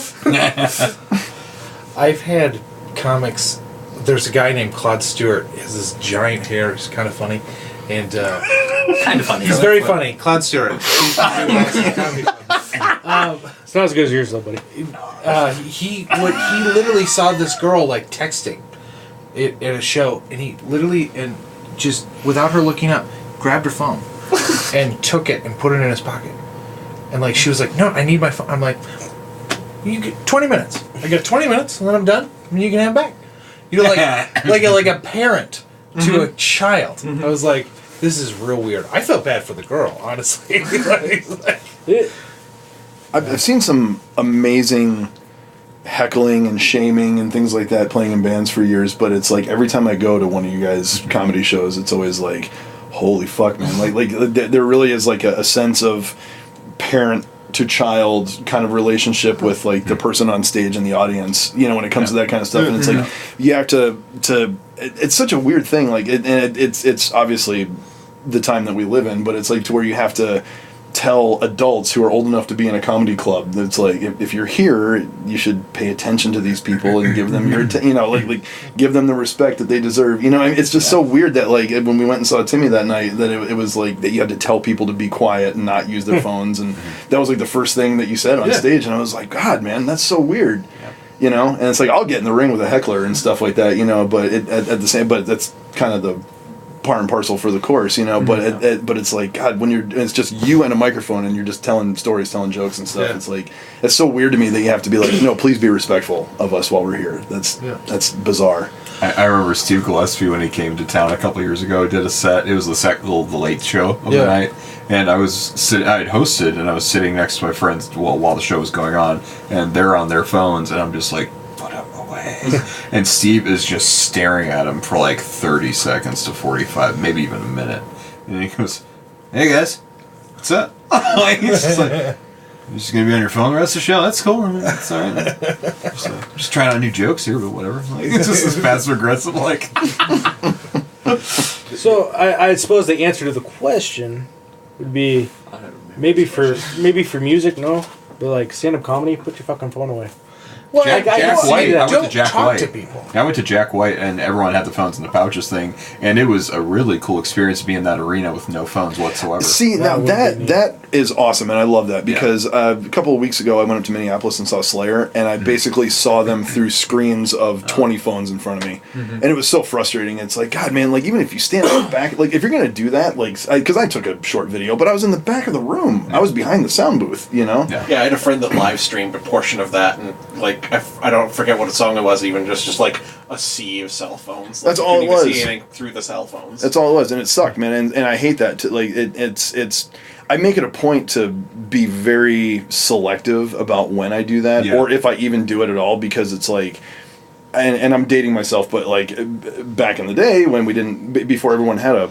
I've had comics. There's a guy named Claude Stewart. He has this giant hair. He's kind of funny, and kind of funny. He's very funny. Claude Stewart. It's not as good as yours, though, buddy. He literally saw this girl like texting at a show, and he literally and just without her looking up, grabbed her phone. And took it and put it in his pocket. And like she was like, "No, I need my phone." I'm like, "You get 20 minutes. I got 20 minutes and then I'm done. And you can have it back." Like a parent to a child. Mm-hmm. I was like, "This is real weird." I felt bad for the girl, honestly. I've seen some amazing heckling and shaming and things like that playing in bands for years, but it's like every time I go to one of you guys' comedy shows, it's always like, holy fuck, man! Like there really is like a sense of parent to child kind of relationship with like the person on stage and the audience. When it comes to that kind of stuff, and it's like you have to. It's such a weird thing. Like it's obviously the time that we live in, but it's like to where you have to tell adults who are old enough to be in a comedy club that's like if you're here you should pay attention to these people and give them your like give them the respect that they deserve. It's just so weird that like when we went and saw Timmy that night that it was like that you had to tell people to be quiet and not use their phones, and that was like the first thing that you said on stage, and I was like, God, man, that's so weird. And it's like I'll get in the ring with a heckler and stuff like that, but at the same, but that's kind of the part and parcel for the course, but it's like, God, when it's just you and a microphone and you're just telling stories, telling jokes and stuff, it's like, it's so weird to me that you have to be like, no, please be respectful of us while we're here. That's bizarre. I remember Steve Gillespie when he came to town a couple years ago did a set. It was the late show of the night, and I had hosted, and I was sitting next to my friends while the show was going on, and they're on their phones, and I'm just like, put them away. And Steve is just staring at him for like 30 seconds to 45, maybe even a minute, and he goes, "Hey guys, what's up?" He's just like, "You're just gonna be on your phone the rest of the show? That's cool. I mean, that's all right. Just trying out new jokes here, but whatever." Like, it's just this passive aggressive, like. So I suppose the answer to the question would be maybe for music, no, but like stand-up comedy, put your fucking phone away. Well, Jack White. I went to Jack White. To people. I went to Jack White, and everyone had the phones in the pouches thing, and it was a really cool experience to be in that arena with no phones whatsoever. See, now that is awesome, and I love that because a couple of weeks ago I went up to Minneapolis and saw Slayer, and I basically saw them through screens of 20 phones in front of me, and it was so frustrating. It's like, God, man, like even if you stand up back, like if you're gonna do that, like because I took a short video, but I was in the back of the room, I was behind the sound booth, Yeah, I had a friend that live streamed a portion of that, and like I don't forget what song it was, even just like a sea of cell phones. Like, that's all it was. See anything through the cell phones. That's all it was, and it sucked, man. And I hate that. It's. I make it a point to be very selective about when I do that, or if I even do it at all, because it's like. And I'm dating myself, but like back in the day when we didn't, before everyone had a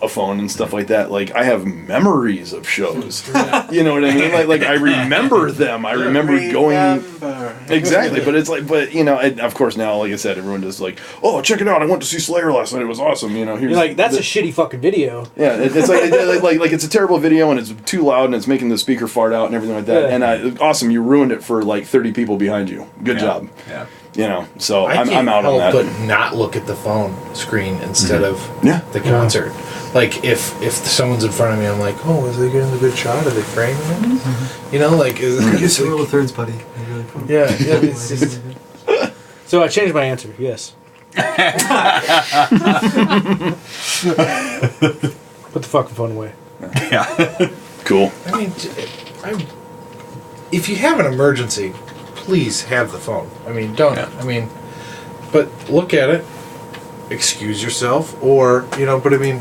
phone and stuff like that, like I have memories of shows. You know what I mean? Like I remember them. I remember going. Exactly, but it's like, of course now, like I said, everyone just like, oh, check it out! I went to see Slayer last night. It was awesome. You're like, that's a shitty fucking video. Yeah, it's like it's a terrible video and it's too loud and it's making the speaker fart out and everything like that. Yeah. And awesome, you ruined it for like 30 people behind you. Good job. Yeah. So I'm out on that. But not look at the phone screen instead of the concert. Like if someone's in front of me, I'm like, oh, is they getting a good shot? Are they framing it? Like it's a little thirds, buddy. Yeah. It's just... So I changed my answer. Yes. Put the fucking phone away. Yeah. Cool. I mean, if you have an emergency, please have the phone. I mean, don't. Yeah. I mean, but look at it. Excuse yourself, or But I mean,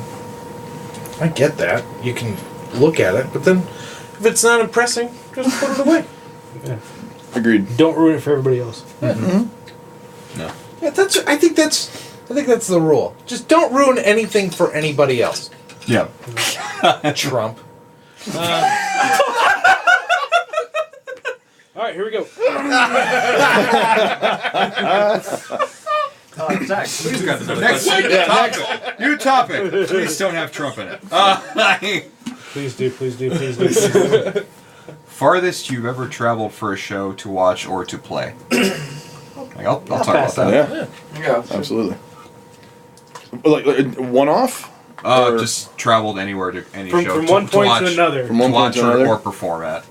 I get that. You can look at it, but then if it's not impressing, just put it away. Yeah. Agreed. Don't ruin it for everybody else. Yeah. Mm-hmm. No. Yeah, I think that's the rule. Just don't ruin anything for anybody else. Yeah. Trump. All right, here we go. Zach, Please got the next topic. New topic. Please don't have Trump in it. Please do, please do, please do. Please do. Farthest you've ever traveled for a show to watch or to play? I'll talk about pass that. Yeah, Yeah. absolutely. Like one off? Or- Just traveled anywhere to any From show. from one point watch, to another. From one to point watch to another? or perform at.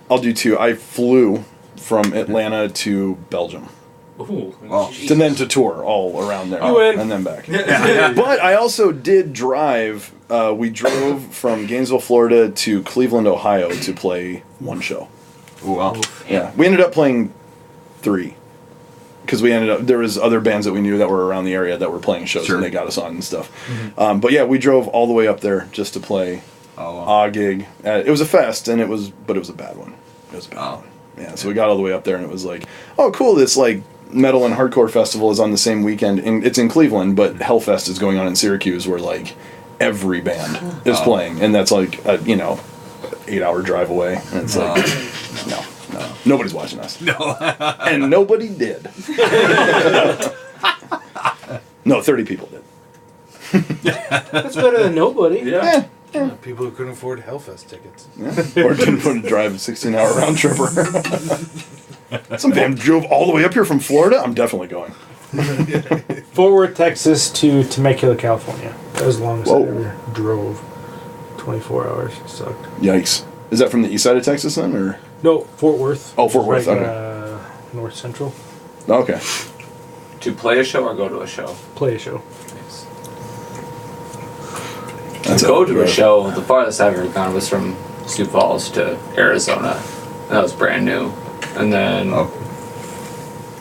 I'll do two. I flew from Atlanta to Belgium. Ooh. Well, And then to tour all around there. You win. And then back. But I also did drive. We drove from Gainesville, Florida to Cleveland, Ohio to play one show. Ooh, well. Yeah. We ended up playing 3. Because there was other bands that we knew that were around the area that were playing shows Sure. and they got us on and stuff. But yeah, we drove all the way up there just to play Oh, a gig. It was a fest, but it was a bad one. It was a bad Oh. one. Yeah, so we got all the way up there and it was like, oh cool, this like metal and hardcore festival is on the same weekend. It's in Cleveland, but Hellfest is going on in Syracuse where like every band is playing, and that's like a 8-hour drive away. And it's like, no, nobody's watching us. No. And nobody did. No, 30 people did. That's better than nobody. Yeah. People who couldn't afford Hellfest tickets. Yeah. Or didn't want to drive a 16-hour round tripper. Some band drove all the way up here from Florida. I'm definitely going. Fort Worth, Texas to Temecula, California. That was the longest I Whoa. ever drove. 24 hours. It sucked. Yikes. Is that from the east side of Texas then, or? No, Fort Worth. Oh, Fort Worth, Like, okay. North Central. Okay. To play a show or go to a show? Play a show. That's To go it. to a show, the farthest I've ever gone was from Sioux Falls to Arizona. That was brand new. And then Oh.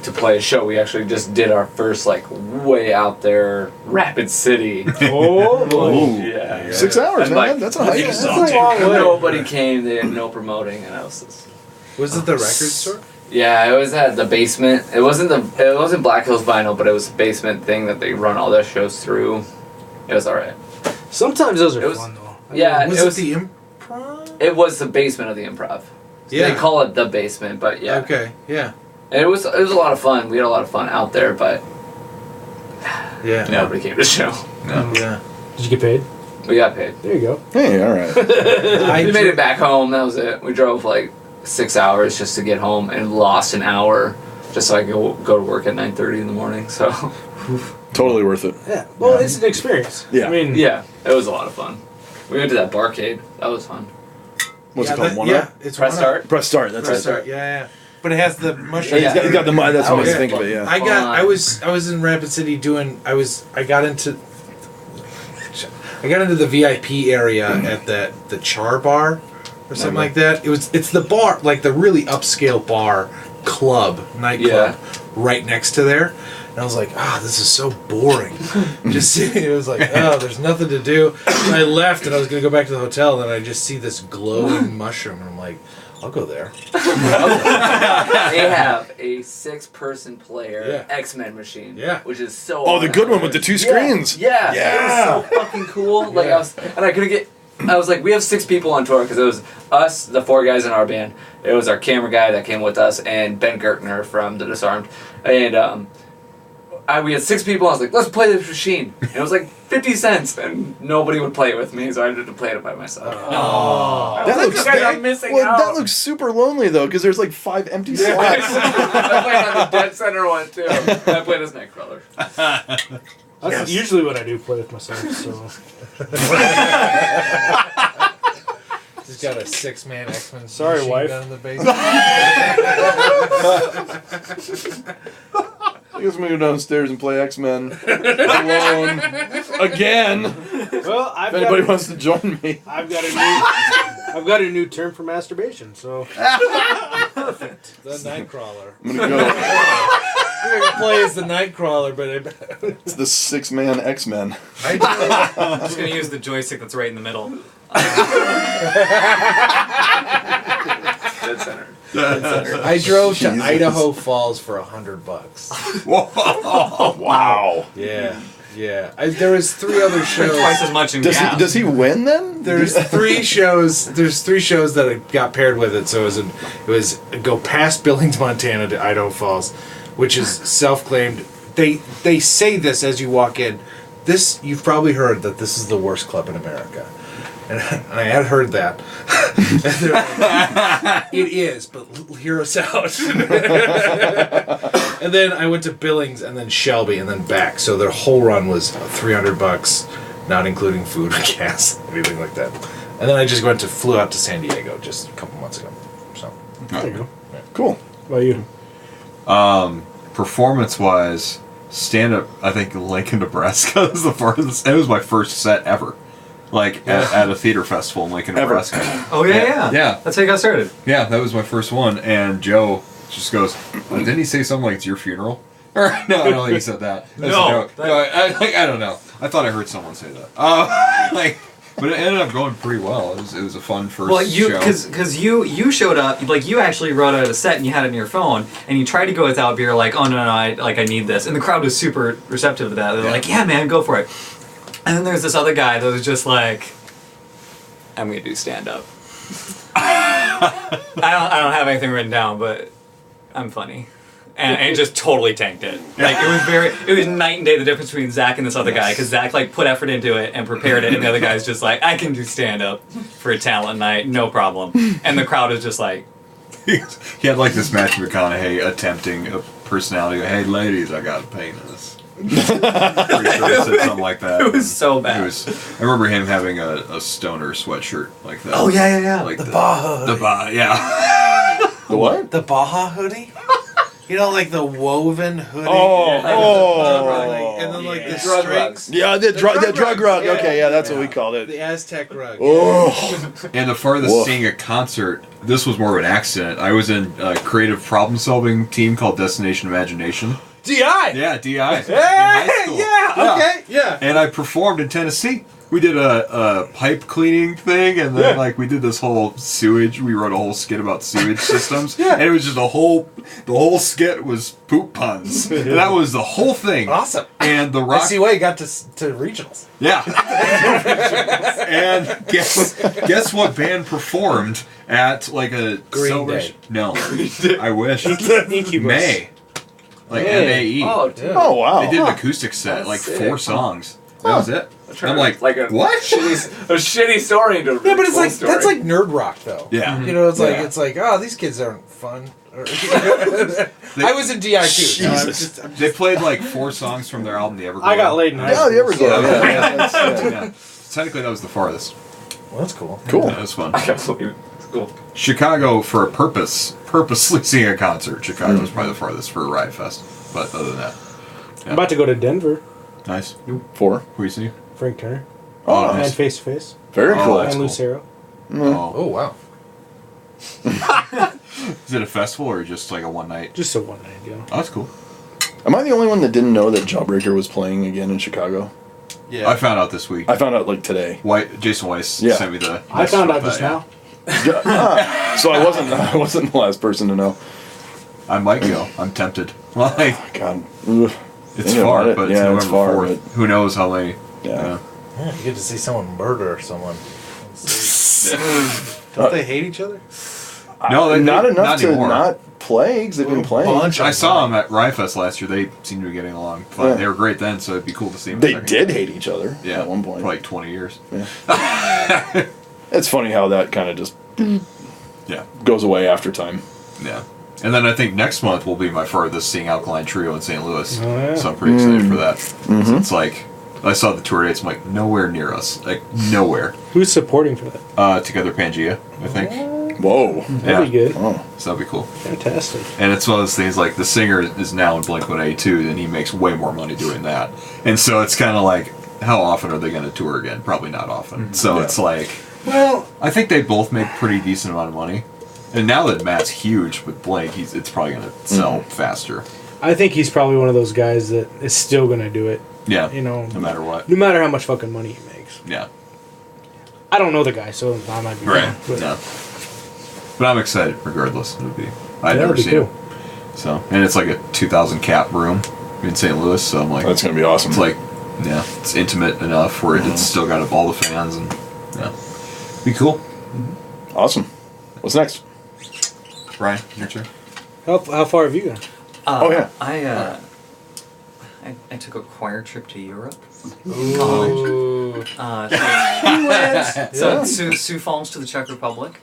to play a show, we actually just did our first, like, way out there, Rapid City. Oh, boy. Ooh. Yeah. 6 hours, And, man. like, That's a hike. That's a long way. Nobody came, they had no promoting, and I was just... Was it the record store? Yeah, it was at the basement. It wasn't Black Hills Vinyl, but it was a basement thing that they run all their shows through. It was alright. Sometimes those are It was- fun, though. Yeah, Was it it was the Improv? It was the basement of the Improv. Yeah. They call it the basement, but yeah. Okay. Yeah. And it was a lot of fun. We had a lot of fun out there, but Yeah. nobody came to the show. No. Yeah. Did you get paid? We got paid. There you go. Hey, all right. We made it back home. That was it. We drove like 6 hours just to get home and lost an hour just so I could go to work at 9:30 in the morning. So Totally worth it. Yeah. Well, it's an experience. Yeah. I mean, yeah, it was a lot of fun. We went to that barcade. That was fun. What's Yeah, it called? that- One yeah, Up? it's Press One Up. start. Press start. That's Press it. start. Yeah. But it has the mushroom. He's got the that's That what I was think of fun. it. Yeah. I was in Rapid City I got into the VIP area at the Char Bar or something like that. It's the bar, like the really upscale bar nightclub right next to there. And I was like, this is so boring. Just sitting, it was like, there's nothing to do. And I left and I was gonna go back to the hotel, and I just see this glowing mushroom, and I'm like, I'll go there. They have a 6-person player Yeah. X-Men machine. Yeah. Which is so Oh, the good one with the 2 screens. Yeah. Yeah. It was so fucking cool. Like Yeah. I was like, we have 6 people on tour because it was us, the 4 guys in our band. It was our camera guy that came with us, and Ben Gertner from the Disarmed. And we had 6 people. I was like, let's play this machine. And it was like 50 cents, and nobody would play it with me, so I had to play it by myself. That looks you guys are missing well, out. that looks super lonely though, because there's like 5 empty slots. I played on the Dead Center one too. I played as Nightcrawler. that's usually what I do, play with myself. So He's got a 6-man X-Men. Sorry, machine wife. down in the basement. I guess I'm gonna go downstairs and play X-Men alone again. Well, If anybody wants to join me. I've got a new term for masturbation. So Perfect. The Nightcrawler. I'm gonna go. We're gonna play as the Nightcrawler, but It's the 6-man X-Men. I'm just gonna use the joystick that's right in the middle. Dead center. I drove to Idaho Falls for $100. Wow. Yeah. There was 3 other shows. Twice as much in gas. Does he win then? There's 3 shows. There's 3 shows that I got paired with it. So it was go past Billings, Montana to Idaho Falls, which is self-claimed. They say this as you walk in. This you've probably heard that this is the worst club in America, and I had heard that. And they're like, it is, but hear us out. And then I went to Billings and then Shelby and then back. So their whole run was $300, not including food or gas, anything like that. And then I just flew out to San Diego just a couple months ago. So there you go. Cool. What about you? Performance-wise, stand-up, I think Lincoln, Nebraska was the farthest. It was my first set ever. Like, at a theater festival in Lincoln, Ever. Nebraska. Oh yeah. Yeah. That's how you got started. Yeah, that was my first one. And Joe just goes, didn't he say something like, it's your funeral? Or, no, I don't think he said that. That's No, a joke. that- No, I don't know. I thought I heard someone say that. But it ended up going pretty well. It was a fun first Well, show. because you showed up, like you actually wrote out a set and you had it on your phone, and you tried to go without, but you're like, oh no, I need this, and the crowd was super receptive to that. They're like, yeah, man, go for it. And then there's this other guy that was just like, I'm gonna do stand up. I don't have anything written down, but I'm funny. And it just totally tanked it. Like it was night and day the difference between Zach and this other guy, because Zach like put effort into it and prepared it, and the other guy's just like, I can do stand up for a talent night, no problem. And the crowd is just like, He had like this Matthew McConaughey attempting a personality. Hey, ladies, I got a penis. Pretty sure he said something like that. it was so bad. I remember him having a stoner sweatshirt like that. Oh yeah. Like The Baja The hoodie. Baja, yeah. The what? The Baja hoodie? You know, like the woven hoodie? And then like the Drug strings. rugs. Yeah, the drug rug. Yeah. Okay, yeah, that's what we called it. The Aztec rug. Oh. And the farthest Woof. seeing a concert, this was more of an accident. I was in a creative problem solving team called Destination Imagination. DI! Yeah, DI. in Hey, high school. yeah, okay, yeah. And I performed in Tennessee. We did a pipe cleaning thing, and then like we did this whole sewage. We wrote a whole skit about sewage systems, and it was just the whole skit was poop puns, and that was the whole thing. Awesome. And the I rock, see why you got to regionals. yeah. And guess what band performed at like a Green Day. No, I wish. Incubus. May, like Hey. MAE. Oh, dude. Oh wow. They did an acoustic set, That's like sick. 4 songs. That was it. I'm like, like a what? shitty story into a Yeah, but it's cool like story. that's like nerd rock though. Yeah. You know, Yeah. it's like oh, these kids aren't fun. I was in DI too. So I'm They played like 4 songs from their album, The Everglow. I got laid in high Yeah, school. the Everglow. Yeah, that's, Yeah. Technically, that was the farthest. well, that's cool. cool. That was fun. I can't believe it. It's cool. Chicago for a purposely seeing a concert. Chicago was probably the farthest for a Riot Fest. But other than that, I'm about to go to Denver. nice. 4. Who you see? Frank Turner. Oh, And nice. Face to Face. Very Oh, cool. that's And cool. Lucero. Oh. Oh wow. Is it a festival or just like a one night? Just a one night deal. Oh, that's cool. Am I the only one that didn't know that Jawbreaker was playing again in Chicago? Yeah. I found out this week. I found out like today. Jason Weiss Yeah. sent me the. I found out just now. So I wasn't the last person to know. I might go. I'm tempted. Like, God. Ugh. it's Thinking far, about it. but Yeah, it's it's November far, 4th. Who knows how many? Yeah. Yeah, you get to see someone murder someone. Don't they hate each other? No, not enough not to anymore. not play because they've been playing. Bunch of I saw them at Riot Fest last year. They seemed to be getting along fine. Yeah. They were great then, so it'd be cool to see them. They did hate each other Yeah, at one point. for like 20 years. It's funny how that kind of just Yeah, goes away after time. yeah. And then I think next month will be my farthest seeing Alkaline Trio in St. Louis. Oh, yeah. So I'm pretty excited for that. So it's like, I saw the tour dates, I'm like, nowhere near us. Like, nowhere. Who's supporting for that? Together Pangea, I think. Whoa. That'd be good. Oh. So that'd be cool. Fantastic. And it's one of those things like the singer is now in Blink-182 and he makes way more money doing that. And so it's kind of like, how often are they going to tour again? Probably not often. So Yeah. it's like, Well, I think they both make pretty decent amount of money. And now that Matt's huge with Blake, it's probably going to sell faster. I think he's probably one of those guys that is still gonna do it. Yeah. You know, No matter what. no matter how much fucking money he makes. Yeah. I don't know the guy, so I might be Right. wrong, but No. But I'm excited regardless. I'd that'd never be seen cool. it. So, and it's like a 2,000 cap room in St. Louis. So I'm like, That's gonna be awesome. it's like, yeah, it's intimate enough where it's still got all the fans and yeah, be cool. Awesome. What's next? Brian, your turn. How far have you gone? Oh, yeah. I took a choir trip to Europe. ooh. So Sioux Falls to the Czech Republic.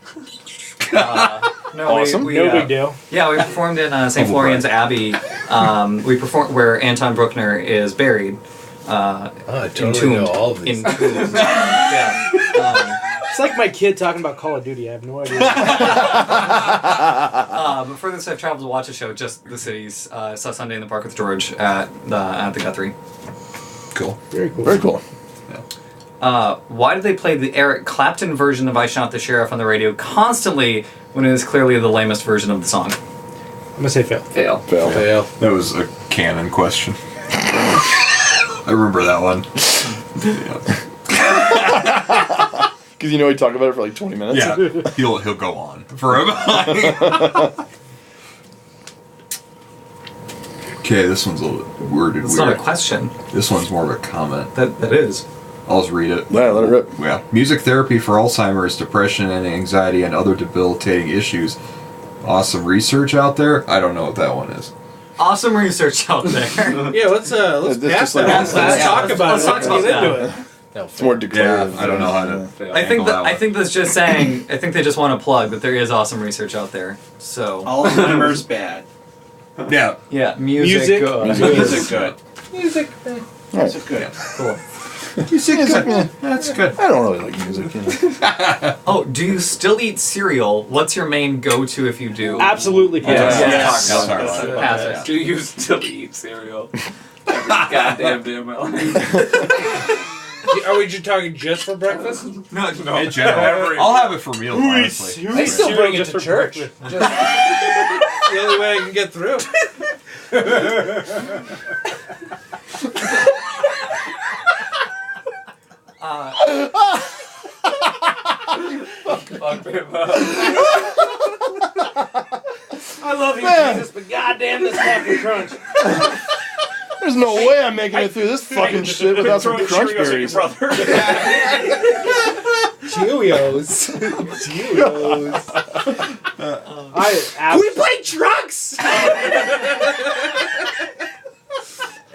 No, Awesome. No big deal. Yeah, we performed in St. Humble Florian's Abbey. We performed where Anton Bruckner is buried. Oh, I totally entombed. know all of these. Entombed. Yeah. It's like my kid talking about Call of Duty. I have no idea. But furthest I've traveled to watch a show, just the cities. Saw Sunday in the Park with George at the Guthrie. Cool. Very cool. Very cool. Why do they play the Eric Clapton version of I Shot the Sheriff on the radio constantly when it is clearly the lamest version of the song? I'm gonna say fail. Fail. Fail. Fail. That was a canon question. I remember that one. Yeah. Because you know we talk about it for like 20 minutes. Yeah, he'll go on forever. Okay, this one's a little worded It's weird. not a question. This one's more of a comment. That is. I'll just read it. Yeah, let it rip. Yeah. Music therapy for Alzheimer's, depression, and anxiety, and other debilitating issues. Awesome research out there. I don't know what that one is. Awesome research out there. Yeah, let's That's pass just like- that. Let's talk about let's it. talk about Let's get that. into it. No, It's more declarative. I don't know how to. I think handle I think that's just saying. I think they just want to plug that there is awesome research out there. So Alzheimer's bad. one. Yeah. yeah, music. Music good. music. Music good. Cool. That's good. I don't really like music. You know. Oh, do you still eat cereal? What's your main go-to if you do? Absolutely. Yes. pass. Yes. That's hard. That's it. Pass it. Do you still eat cereal? Every goddamn day of my life. Are we just talking just for breakfast? No, In general, I'll have it for meals. Honestly. I still bring it Just to for church. breakfast. Just the only way I can get through. Fuck him up. I love you, Man. Jesus, but goddamn this Captain Crunch. There's no way I'm making it through this fucking shit without some crunch berries. Cheerios. Cheerios. We play trucks!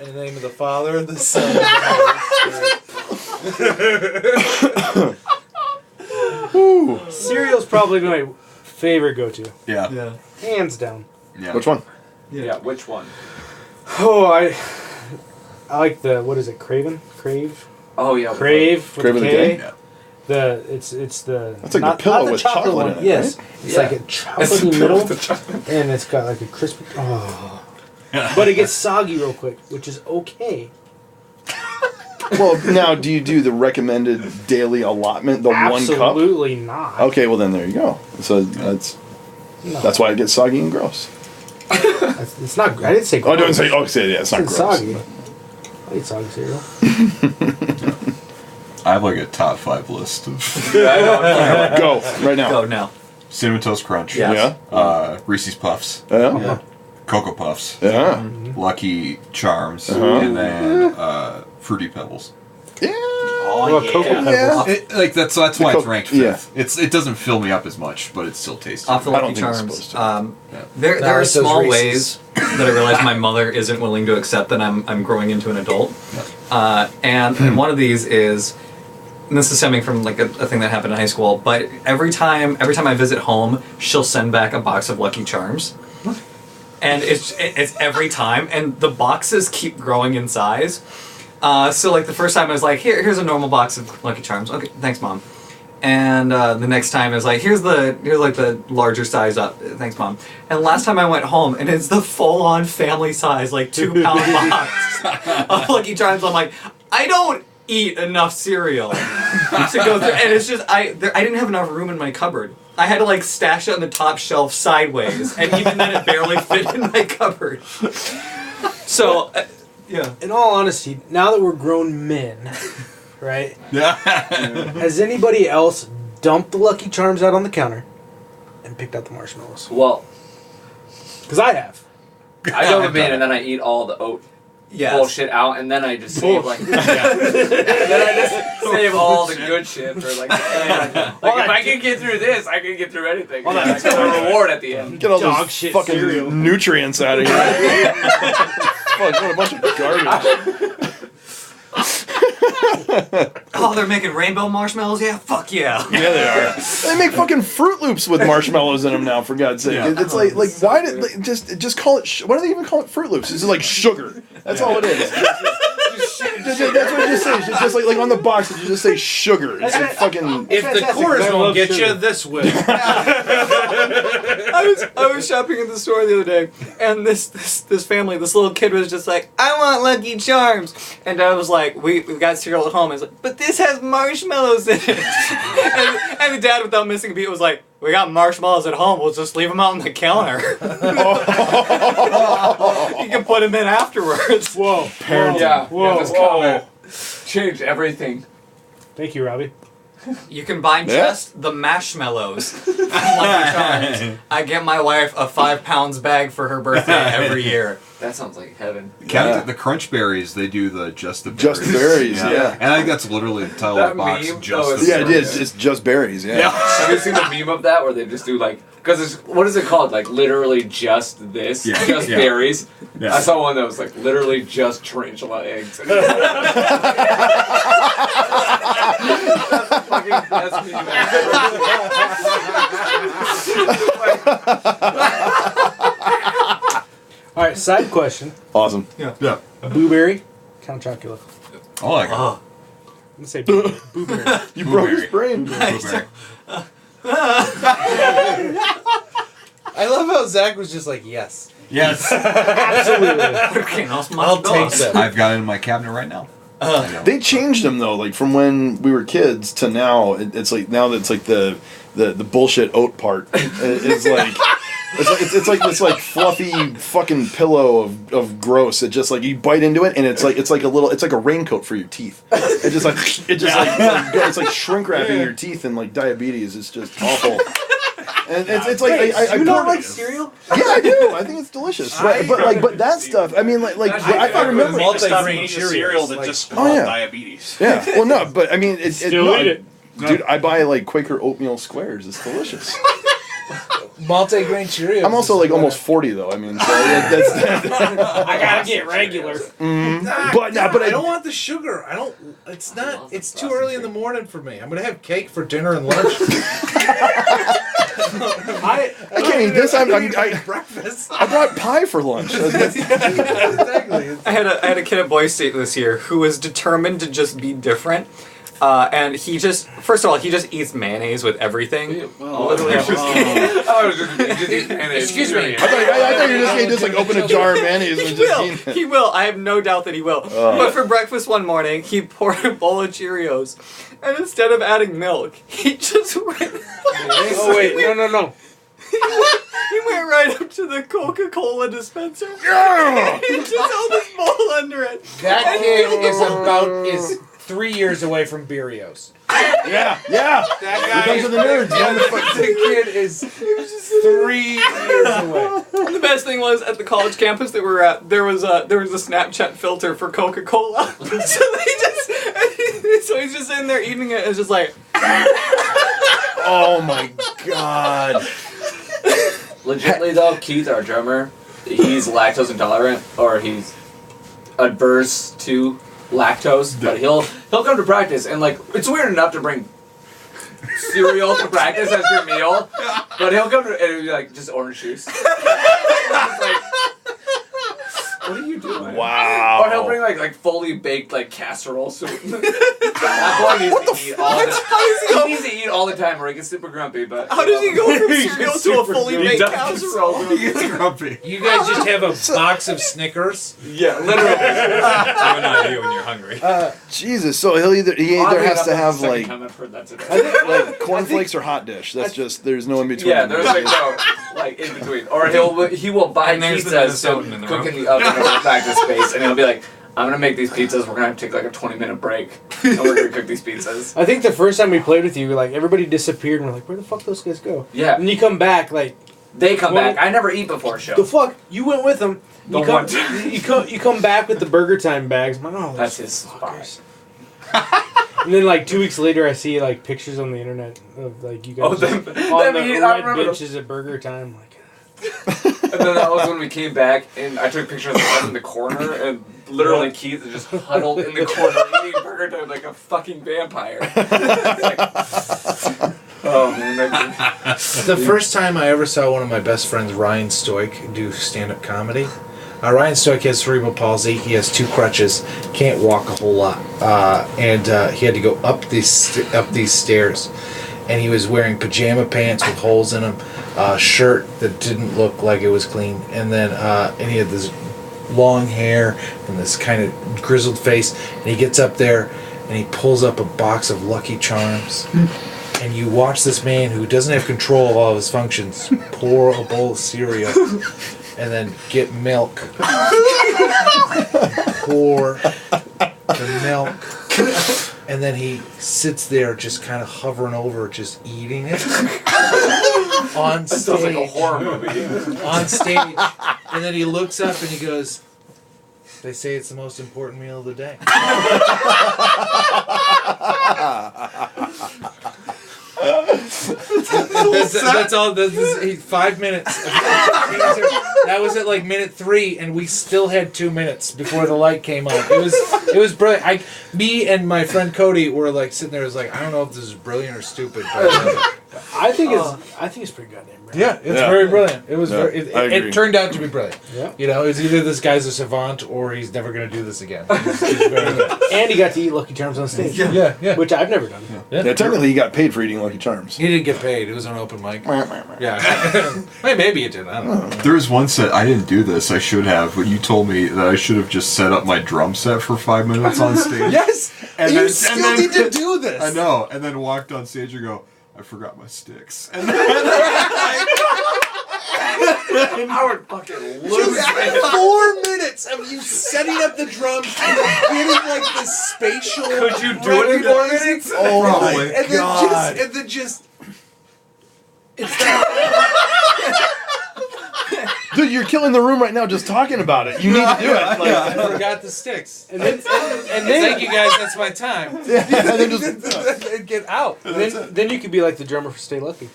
In the name of the Father, and the Son, and the Holy Spirit. cereal's probably my favorite go-to, Yeah. Yeah. hands down. Yeah. Which one? Yeah, which one? Oh, I like the what is it? Crave? Oh yeah. Crave with Crave a with a K. K? Yeah. It's the That's like the pillow with chocolate one. in it, Yes, right? it's Yeah. like a chocolatey middle, and it's got like a crispy. Oh, but it gets soggy real quick, which is okay. Well, now, do you do the recommended daily allotment, the 1 cup? Absolutely not. Okay, well then there you go. So No. that's why it gets soggy and gross. It's not. I didn't say. Oh, don't gross. say. Oh, say yeah, it's not It's gross. soggy. I eat soggy cereal. I have like a top 5 list of Yeah, I know. Go right now. Go now. Cinnamon Toast Crunch. Yeah. Yeah. Reese's Puffs. Yeah. Cocoa Puffs. Yeah. Lucky Charms. Uh-huh. And then Fruity Pebbles. Yeah. Oh, Well, Cocoa Yeah. Like that's why it's ranked 5th. yeah. It doesn't fill me up as much, but it's still tasty. Off the I don't Lucky think it's Charms. supposed There No, are it's those small Reese's. ways that I realize my mother isn't willing to accept that I'm growing into an adult. And one of these is, and this is stemming from like a thing that happened in high school, but every time I visit home, she'll send back a box of Lucky Charms. And it's every time, and the boxes keep growing in size. So like the first time I was like, here's a normal box of Lucky Charms. Okay, thanks, Mom. And the next time it was like, here's like the larger size up. Thanks, Mom. And last time I went home, and it's the full-on family size, like 2-pound box of Lucky Charms. I'm like, I don't eat enough cereal to go through. And it's just I didn't have enough room in my cupboard. I had to like stash it on the top shelf sideways, and even then it barely fit in my cupboard. So, yeah. In all honesty, now that we're grown men, right? Yeah. Has anybody else dumped the Lucky Charms out on the counter and picked out the marshmallows? Well, Because I have. I dump them in and then I eat all the oat bullshit out, and then I just save like. then I just save all the good shit for like. If I can get through this, I can get through anything. All that That's a reward at the end. Get all Dog those shit fucking cereal. nutrients out of here. Fuck, what a bunch of garbage. Oh, they're making rainbow marshmallows? Yeah, fuck yeah. Yeah, they are. They make fucking Fruit Loops with marshmallows in them now. For God's sake, Yeah. it's like why did like, just call it? Why do they even call it Fruit Loops? It's just like sugar. That's all it is. That's what it just says. It's just like on the box. It just say sugar. It's like fucking. If the fantastic. chorus I won't love get you, sugar. this will. I was shopping at the store the other day, and this family, this little kid was just like, I want Lucky Charms. And I was like, we got cereal at home. I was like, but this has marshmallows in it. and the dad, without missing a beat, was like, we got marshmallows at home. We'll just leave them out on the counter. You can put them in afterwards. Whoa. Yeah, Whoa. this comment changed everything. Thank you, Robbie. You can buy just the marshmallows. Lucky Charms. I get my wife a 5 pounds bag for her birthday every year. That sounds like heaven. The Crunch Berries, they do the just the berries. Just the berries, yeah. And I think that's literally the title of That the box. meme, Just though, the is Yeah, it berries. is. It's just berries. Yeah. Have you seen the meme of that where they just do like, because it's, what is it called? Like literally just this, Yeah, just yeah. berries. Yeah. I saw one that was like literally just tarantula eggs. That's the fucking best meme All right, side question. Awesome. Yeah. Blueberry, Count Chocula. I like it. I'm going to say blueberry. You broke his brain. Blueberry. I love how Zach was just like, yes. Yes. Okay, I'll take that. I've got it in my cabinet right now. They changed them though, like from when we were kids to now. It's like now that's like the bullshit oat part. It's like it's like this like fluffy fucking pillow of gross. It just like you bite into it and it's like a raincoat for your teeth. It's like shrink wrapping your teeth and like diabetes. It's just awful. And it's like I you not poured- like cereal? Yeah, I do. I think it's delicious. But that stuff. I mean, I remember. Multi-grain cereal Cheerios, that like- just Oh, yeah. diabetes. Yeah. Well, no, but I mean, Still eat it. Dude, I buy like Quaker oatmeal squares. It's delicious. Multi-grain Cheerios. I'm also like almost 40 though. I mean, so that's I got to get regular. but I don't want the sugar. I don't. It's not. It's too early in the morning for me. I'm gonna have cake for dinner and lunch. I can't eat this. I breakfast. brought pie for lunch. Exactly. I had a kid at Boise State this year who was determined to just be different. And he just, first of all, he just eats mayonnaise with everything. Literally. Excuse me. I thought you were just gonna just like open a jar of mayonnaise and He just will. eat it. He will. I have no doubt that he will. But for breakfast one morning, he poured a bowl of Cheerios, and instead of adding milk, he just went. Oh, wait. No. He went right up to the Coca-Cola dispenser. Yeah! He just held his bowl under it. That kid is 3 years away from Beerios. Yeah. That guy Those are the nerds. Man. The kid is 3 years away. And the best thing was at the college campus that we were at, there was a Snapchat filter for Coca-Cola. So he's just sitting there eating it and it's just like. Oh my god. Legitly though, Keith, our drummer, he's lactose intolerant, or he's adverse to lactose, but he'll come to practice and like it's weird enough to bring cereal to practice as your meal, but he'll come to and it'll be like just orange juice. It's like, What are you doing? Wow. Or he'll bring like fully baked like casserole soup. That boy needs to eat all the time. He needs to eat all the time or he gets super grumpy. But How does he go from cereal to a fully baked casserole? He gets grumpy. You guys just have a box of Snickers. Yeah, literally. I'm not you when you're hungry. Jesus. So he either has to have like cornflakes or hot dish. That's just there's no in between. Yeah, there's like no like in between. Or he will buy And there's the pizzas to Minnesotan in the cook room. in the oven over the practice space, and he'll be like, "I'm gonna make these pizzas. We're gonna have to take like a 20-minute break, and we're gonna cook these pizzas." I think the first time we played with you, like everybody disappeared, and we're like, "Where the fuck those guys go?" Yeah. And you come back, like, They come Well, back. I never eat before a show. the fuck? You went with them. The You come, one time. you come back with the Burger Time bags. I'm like, oh, That's those his spot. fuckers. And then like 2 weeks later, I see like pictures on the internet of like you guys Oh, them on the I red remember benches at Burger Time. Like, And then that was when we came back, and I took pictures of us in the corner, and literally Keith is just huddled in the corner eating burger time like a fucking vampire. Oh man, The first time I ever saw one of my best friends, Ryan Stoic, do stand-up comedy. Ryan Stoic has cerebral palsy. He has 2 crutches. Can't walk a whole lot, and he had to go up these stairs. And he was wearing pajama pants with holes in them, a shirt that didn't look like it was clean, and then and he had this long hair and this kind of grizzled face. And he gets up there and he pulls up a box of Lucky Charms. And you watch this man who doesn't have control of all of his functions pour a bowl of cereal and then get milk. Pour the milk. And then he sits there just kind of hovering over, just eating it. On that sounds like a stage. horror movie. On stage. And then he looks up and he goes, "They say it's the most important meal of the day." That's all. That's 5 minutes. That was at like minute 3, and we still had 2 minutes before the light came on. It was brilliant. Me and my friend Cody were like sitting there. Was like, I don't know if this is brilliant or stupid, but I think it's pretty goddamn brilliant. yeah, it's very brilliant. It was Yeah, I agree. it turned out to be brilliant. Yeah. You know, it's either this guy's a savant or he's never going to do this again. He's very good. And he got to eat Lucky Charms on stage. Yeah. Which I've never done. Yeah, technically he got paid for eating Lucky Charms. He didn't get paid. It was an open mic. Yeah. Maybe it did. I don't know. There was one set I didn't do this. I should have, but you told me that I should have just set up my drum set for 5 minutes on stage. Yes! And you then- still and then- need to do this! I know, and then walked on stage and go, I forgot my sticks. And then I would fucking lose it. 4 minutes of you setting up the drums and getting like the spatial. Could you do it in 4 minutes? Oh Probably. my god! And then just. Dude, you're killing the room right now just talking about it. You need to do it. Like, I forgot the sticks. And then thank you guys. That's my time. and then just And get out. Then you could be like the drummer for Stay Lucky.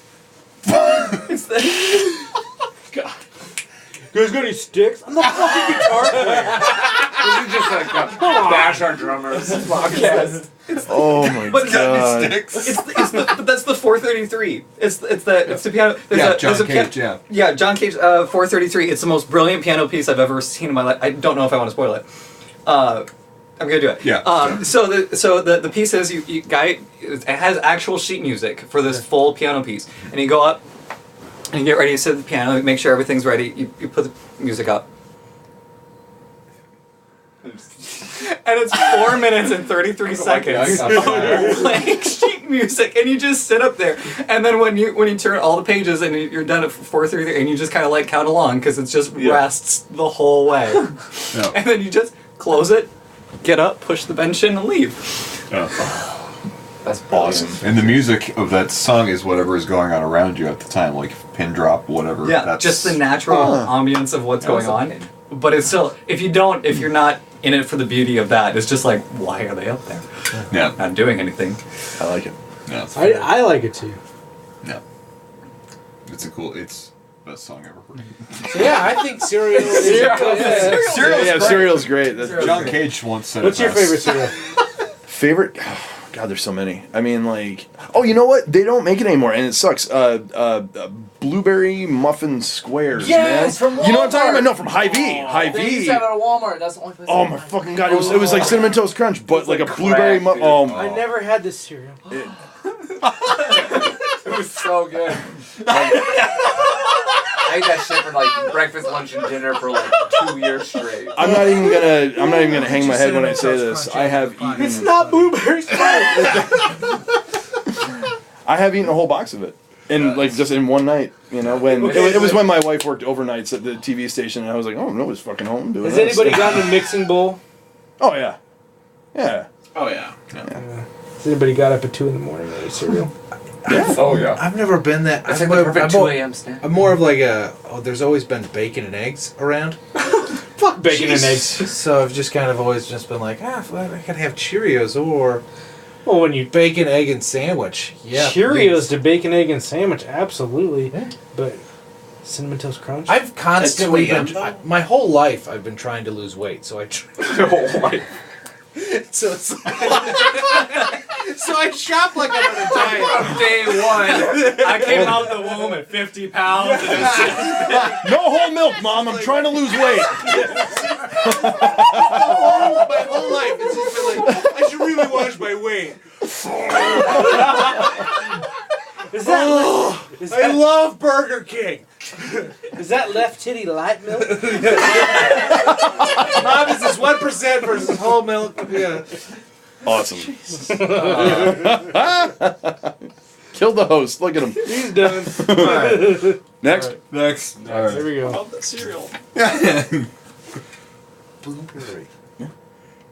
You guys got any sticks? I'm the fucking guitar player. This is just like a bash our drummers podcast. oh my But god. but that's the 433. It's the piano. There's John a Cage, yeah. Yeah, John Cage 433. It's the most brilliant piano piece I've ever seen in my life. I don't know if I want to spoil it. I'm gonna do it. Yeah. So the piece is it has actual sheet music for this full piano piece, and you go up and you get ready to sit at the piano, make sure everything's ready. You put the music up. And it's 4 minutes and 33 seconds of blank sheet music, and you just sit up there. And then when you turn all the pages and you're done at 4:33, and you just kind of like count along because it just rests the whole way. Yeah. And then you just close it, get up, push the bench in, and leave. That's Awesome. And the music of that song is whatever is going on around you at the time, like pin drop, whatever. Yeah, That's, just the natural ambience of what's going on. But it's still, if you're not in it for the beauty of that, it's just like, why are they up there? Yeah. Not doing anything. I like it. Yeah. I like it too. Yeah. It's the best song ever heard. So yeah, I think cereal is. Cereal's great. That's John Cage once said What's it your best. favorite cereal? favorite. God, there's so many. I mean, like, oh, you know what? They don't make it anymore, and it sucks. Blueberry muffin squares, Yes, man. from You know what I'm talking Walmart. about? No, from Hy-Vee. They Hy-Vee. used to have it at Walmart. That's the only place. Oh I my found fucking God! It was like Cinnamon Toast Crunch, but like a blueberry. crack, dude. Oh, I never had this cereal. It was so good. I ate that shit for like breakfast, lunch, and dinner for like 2 years straight. I'm not even gonna hang my head when I say this. I have eaten. It's not blueberry spice. I have eaten a whole box of it. Like just in one night, you know, when it was when my wife worked overnights at the TV station, and I was like, oh, nobody's fucking home doing Has this. anybody gotten a mixing bowl? Oh yeah, yeah. Oh yeah. Has anybody got up at 2 a.m. and ate cereal? Oh yeah. I've never been that. That's like the perfect 2 a.m. snack. I'm more of like there's always been bacon and eggs around. Fuck bacon and eggs. So I've just kind of always just been like, I could have Cheerios or Well, when you bacon, egg, and sandwich. Yeah. Cheerios to bacon, egg, and sandwich, absolutely. Yeah. But Cinnamon Toast Crunch? I've constantly At 2 been, a.m. my whole life I've been trying to lose weight, so I so it's so I shop like I'm on a diet. From day one. I came out of the womb at 50 pounds. And No whole milk, Mom. I'm trying to lose weight. My whole life it's just been like, I should really watch my weight. I love Burger King. Is that left titty light milk? Mom, is this 1% versus whole milk? Yeah. Awesome. Killed the host. Look at him. He's done. Next. Next. All There we go. Love the cereal. Blueberry.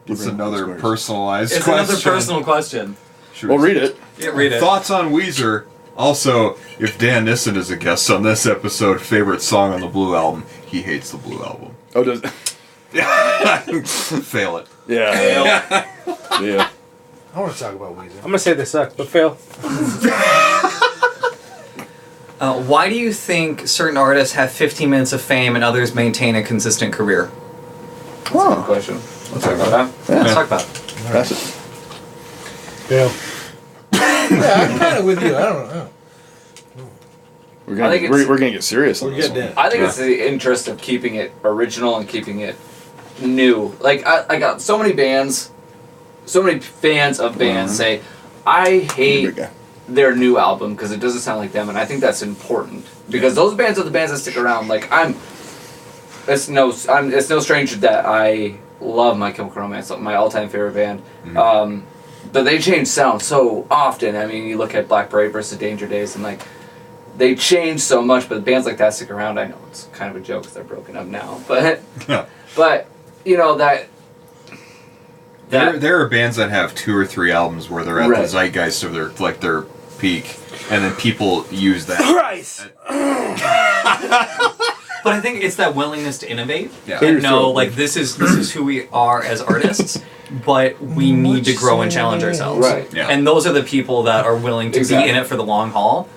It's another personalized it's question. another personal question. Sure. Well, read it. Yeah, read it. Thoughts on Weezer? Also, if Dan Nissen is a guest on this episode, favorite song on the Blue album? He hates the Blue album. Oh, does Fail it. yeah. Yeah. I want to talk about Weezer. I'm going to say they suck, but fail. Why do you think certain artists have 15 minutes of fame and others maintain a consistent career? Good question. Let's talk about that. Let's talk about it. Pass it. Fail. Yeah, I'm kind of with you. I don't know. We're I gonna think we're it's- gonna get serious on We're this getting one. in. I think it's the interest of keeping it original and keeping it new. Like I got so many bands, so many fans of bands say, I hate Big guy. their new album because it doesn't sound like them, and I think that's important because those bands are the bands that stick around. Like it's no stranger that I love My Chemical Romance, my all-time favorite band. But they change sound so often. I mean, you look at Black Parade versus Danger Days, and like they change so much. But bands like that stick around. I know it's kind of a joke because they're broken up now, but you know that. There are bands that have 2 or 3 albums where they're at Right. the zeitgeist of their peak, and then people use that. Christ! But I think it's that willingness to innovate. Yeah. And know, like, this is who we are as artists, but we need to grow and challenge ourselves. Right. Yeah. And those are the people that are willing to Exactly. be in it for the long haul.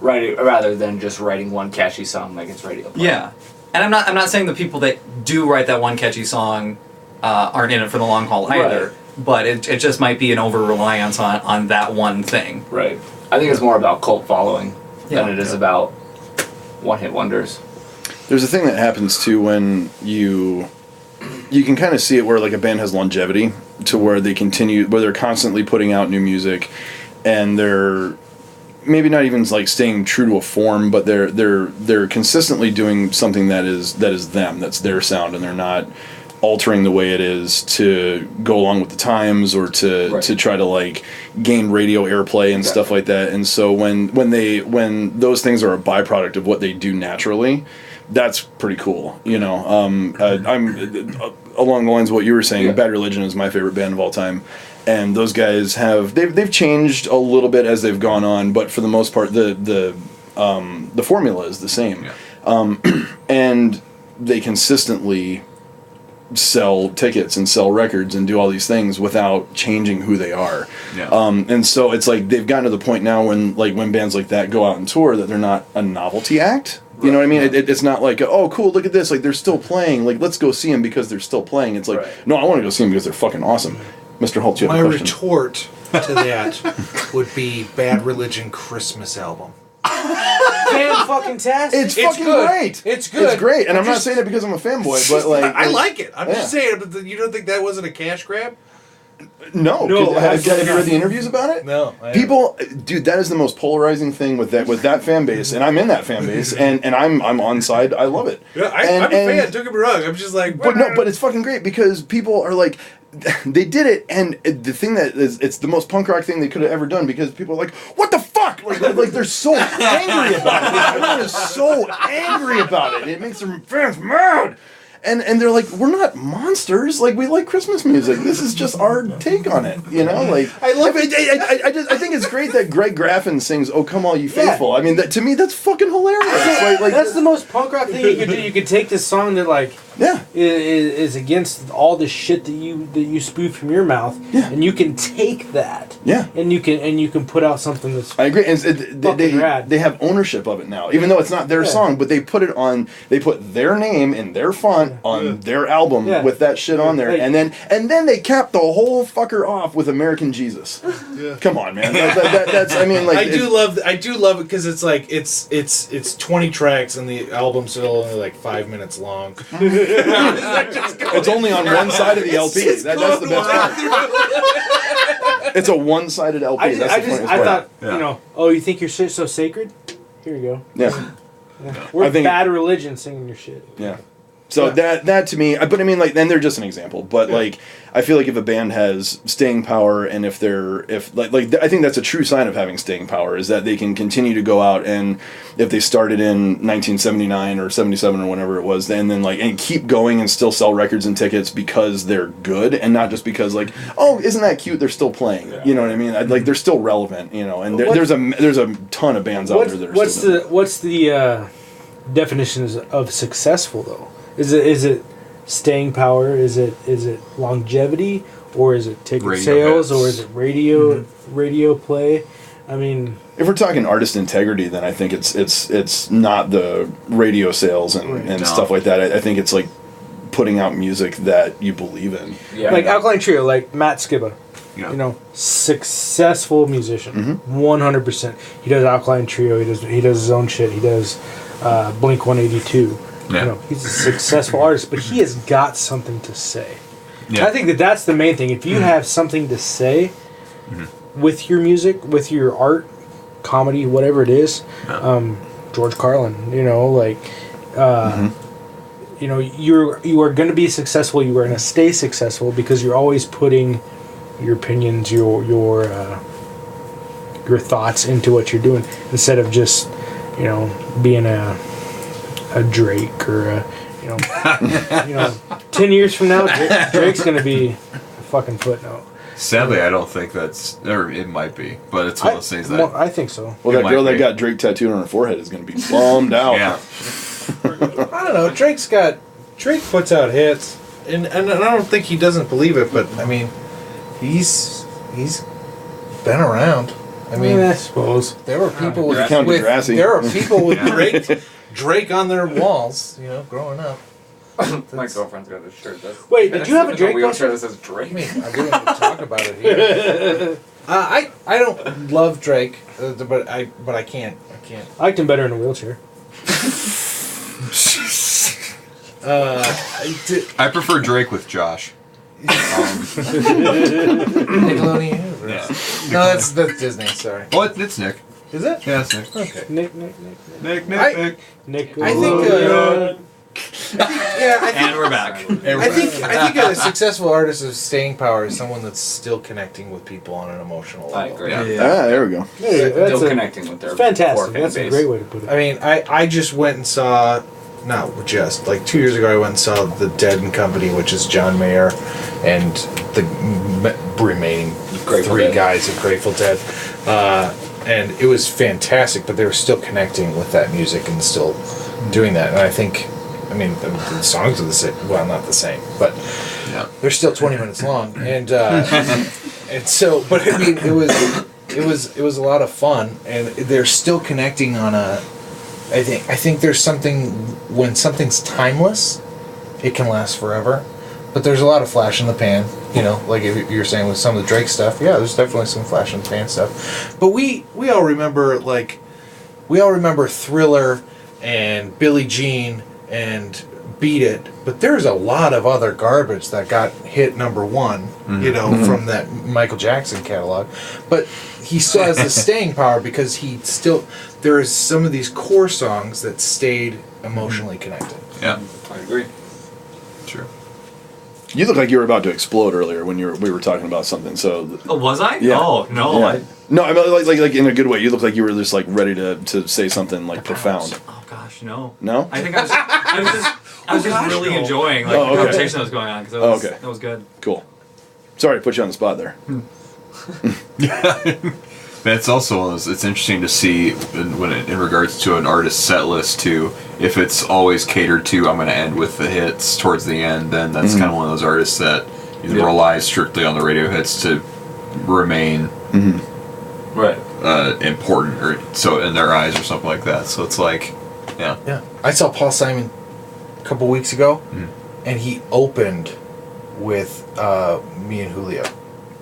Right, rather than just writing one catchy song like it's radio play. Yeah. And I'm not saying the people that do write that one catchy song aren't in it for the long haul either. Right. But it just might be an over-reliance on that one thing. Right. I think it's more about cult following Yeah. than it is about one-hit wonders. There's a thing that happens too when you can kind of see it where like a band has longevity to where they're constantly putting out new music, and they're maybe not even like staying true to a form, but they're consistently doing something that is them, that's their sound, and they're not altering the way it is to go along with the times or to try to like gain radio airplay and stuff like that. And so when those things are a byproduct of what they do naturally, that's pretty cool, you know. I'm along the lines of what you were saying. Yeah. Bad Religion is my favorite band of all time, and those guys they've changed a little bit as they've gone on, but for the most part, the formula is the same. Yeah. And they consistently sell tickets and sell records and do all these things without changing who they are. Yeah. And so it's like they've gotten to the point now when bands like that go out and tour that they're not a novelty act. You know what I mean? It's not like, oh, cool, look at this. Like, they're still playing. Like, let's go see them because they're still playing. It's like, no, I want to go see them because they're fucking awesome. Mr. Hults, you have My a question. retort to that would be Bad Religion Christmas album. Fan-fucking-tastic. It's fucking good. great. It's good. It's great, and I'm not just- saying it because I'm a fanboy, but like I like it. I'm Yeah. just saying, but you don't think that wasn't a cash grab? No, No, have you absolutely read the interviews about it? No. People, dude, that is the most polarizing thing with that fan base, and I'm in that fan base, and I'm on side. I love it. Yeah, I'm a fan. Don't get me wrong. I'm just like, But it's fucking great because people are like, they did it, and the thing that is, it's the most punk rock thing they could have ever done because people are like, what the fuck? Like they're so angry about it. Everyone is so angry about it. It makes their fans mad. And they're like, we're not monsters. Like, we like Christmas music. This is just our take on it. You know, like I love it. I think it's great that Greg Graffin sings "Oh Come All You Faithful." Yeah. I mean, to me, that's fucking hilarious. Like That's the most punk rock thing you could do. You could take this song that like yeah. is against all the shit that you spew from your mouth, Yeah. and you can take that, Yeah. and you can put out something that's I agree. And Fucking rad. they have ownership of it now, even though it's not their Yeah. song, but they put it on. They put their name in their font on their album Yeah. with that shit on there, Like- and then they cap the whole fucker off with "American Jesus." Yeah. Come on, man. That's I mean, like I do love it because it's like it's 20 tracks and the album's still only like 5 minutes long. It's only on one side of the LP. That's the best part. It's a one-sided LP. I That's the funniest part. thought Yeah. oh, you think your shit's so sacred? Here you go. Yeah. We're I think- Bad Religion singing your shit. Yeah. So that to me, but I mean, like, then they're just an example. But like, I feel like if a band has staying power, and if I think that's a true sign of having staying power is that they can continue to go out, and if they started in 1979 or 77 or whenever it was, then and keep going and still sell records and tickets because they're good, and not just because like, oh, isn't that cute? They're still playing. Yeah. You know what I mean? Like, they're still relevant. You know, and there's a ton of bands out there that are still doing What's the definitions of successful though? Is it staying power? Is it longevity, or is it ticket Radio sales, hits. or is it radio play? I mean, If we're talking artist integrity, then I think it's not the radio sales and No. stuff like that. I think it's like putting out music that you believe in. Yeah. like Alkaline Trio, like Matt Skiba, Yeah. successful musician, Mm-hmm. 100%. He does Alkaline Trio. He does his own shit. He does Blink 182. Yeah. He's a successful artist, but he has got something to say. Yeah. I think that's the main thing. If you have something to say with your music, with your art, comedy, whatever it is, George Carlin, you are going to be successful. You are going to stay successful because you're always putting your opinions, your thoughts into what you're doing instead of just being a Drake or a 10 years from now Drake's gonna be a fucking footnote. Sadly, I don't think that's, or it might be, but it's one of those things that. I think so. Well, It that might girl that be. got Drake tattooed on her forehead is going to be bummed out. Yeah. I don't know. Drake puts out hits, and I don't think he doesn't believe it, but I mean, he's been around. I mean, I suppose. there were people If you count Degrassi. there are people with Yeah. Drake on their walls, growing up. My girlfriend's got a shirt. Wait, did you have a Drake wheelchair poster? that says Drake? I mean, I'm willing to talk about it here. I don't love Drake, but I can't. I liked him better in a wheelchair. I prefer Drake with Josh. Nickelodeon. Yeah. No, that's Disney. Sorry. Oh, it's Nick. Is it? Yeah, it's Nick. Okay. Nick. Nick. I think. And we're back. I think a successful artist of staying power is someone that's still connecting with people on an emotional level. I agree. Yeah. There we go. That's Still connecting with their core fantastic. fan That's a base. great way to put it. I mean, I just went and saw, like 2 years ago, I went and saw The Dead and Company, which is John Mayer and the remaining Grateful three Dead. guys of Grateful Dead. And it was fantastic, but they were still connecting with that music and still doing that. And I think, the songs are the same. Well, not the same, but Yeah. they're still 20 minutes long. And and so, but I mean, it was a lot of fun, and they're still connecting on a. I think there's something when something's timeless, it can last forever. But there's a lot of flash in the pan, You know, like if you're saying with some of the Drake stuff, yeah, there's definitely some flash in the pan stuff. But we all remember Thriller and Billie Jean and Beat It, but there's a lot of other garbage that got hit number one, from that Michael Jackson catalog. But he still has the staying power because there is some of these core songs that stayed emotionally connected. Yeah. I agree. True. You look like you were about to explode earlier when we were talking about something. So Oh, was I? Yeah. Oh, no. Yeah. No, I mean like in a good way. You look like you were just like ready to say something like profound. Oh, gosh, no. No? I think I was just really enjoying the okay. conversation that was going on because that was good. Cool. Sorry to put you on the spot there. That's also, it's interesting to see in regards to an artist's set list too. If it's always catered to, I'm going to end with the hits towards the end, then that's kind of one of those artists that either relies strictly on the radio hits to remain Right. important, or so in their eyes, or something like that. So it's like, yeah. Yeah. I saw Paul Simon a couple weeks ago, and he opened with me and Julio.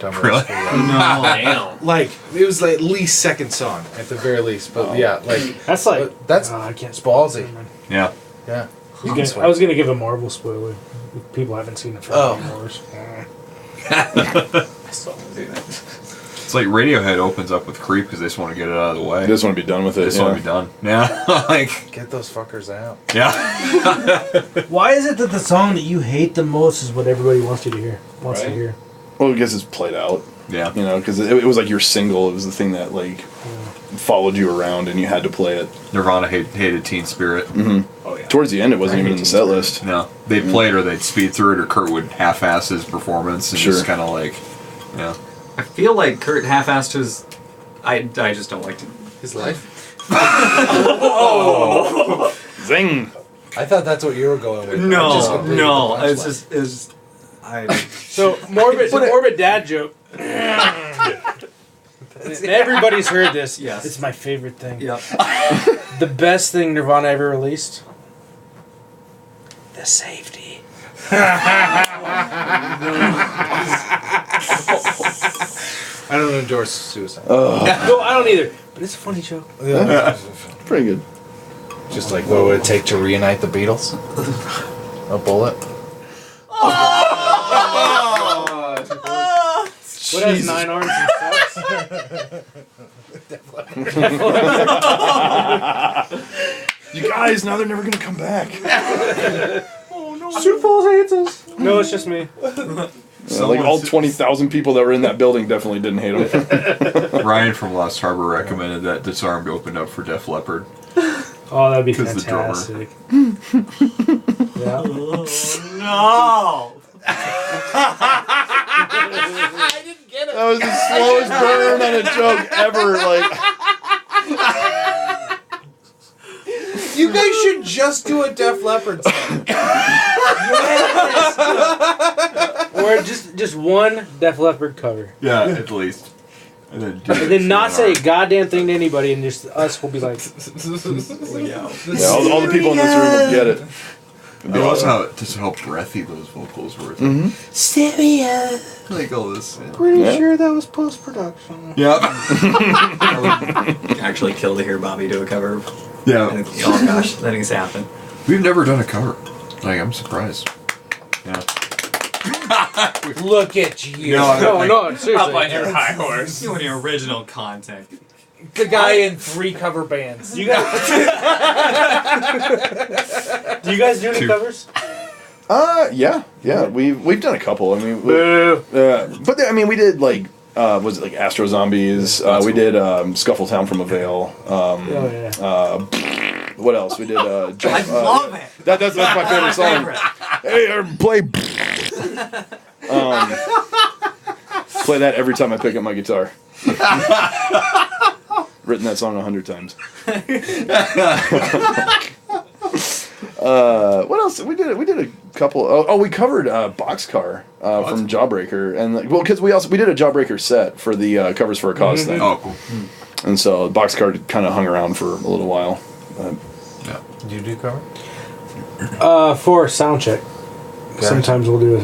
Really? No. Damn. Like, it was like at least second song at the very least, but That's like that's I can't. ballsy. Yeah. Yeah. I was gonna give a Marvel spoiler. If people haven't seen it for hours. I still haven't seen it. It's like Radiohead opens up with Creep because they just want to get it out of the way. I just want to be done with it. They just want to be done. Yeah. Like, Get those fuckers out. yeah. Why is it that the song that you hate the most is what everybody wants you to hear? Wants to Right. hear. Well, I guess it's played out. Yeah. You know, because it was like your single. It was the thing that like followed you around, and you had to play it. Nirvana hated Teen Spirit. Oh yeah. Towards the end, it wasn't even in the set list. No. They'd play it or they'd speed through it, or Kurt would half-ass his performance and Sure. just kind of like, yeah. I feel like Kurt half-assed his... I just don't like to... His life? Zing! I thought that's what you were going with. No, Just completed no. the It's punchline. just... I... So morbid dad joke. And everybody's heard this. Yes. It's my favorite thing. Yep. The best thing Nirvana ever released. The safety. I don't endorse suicide. No, I don't either. But it's a funny joke. Pretty good. Just like what would it take to reunite the Beatles? A bullet? What has 9 arms and stuff? You guys, now they're never gonna come back. Sioux Falls hates us. No, it's just me. Like all 20,000 people that were in that building definitely didn't hate him. Ryan from Lost Harbor recommended that Disarmed opened up for Def Leppard. Oh, that'd be 'Cause the drummer. fantastic. Yeah. No! That was the slowest burn on a joke ever. Like, You guys should just do a Def Leppard song. Or just one Def Leppard cover. Yeah, at least. And And then not say a goddamn thing to anybody, and just us will be like, yeah, all the people in this room will get it. I love how breathy those vocals were. Stereo. Like all this. Yeah. Pretty sure that was post production. Yep. Actually kill to hear Bobby do a cover. Yeah. Oh gosh, that needs to happen. We've never done a cover. Like, I'm surprised. Yeah. Look at you. No, Up seriously. on your high horse. You want the original content. The guy in 3 cover bands. Do you guys do any covers? Yeah. We've done a couple. I mean, Boo. but we did like, was it like Astro Zombies? We did Scuffletown from a Veil. Oh, yeah. What else? We did. I love it. That's my favorite song. Hey, play. Play that every time I pick up my guitar. Written that song 100 times. What else? We did a couple. Oh, we covered Boxcar from Jawbreaker, and because we did a Jawbreaker set for the Covers for a Cause thing. Oh, cool. And so Boxcar kind of hung around for a little while. Do you do cover? For sound check. Gotcha. Sometimes we'll do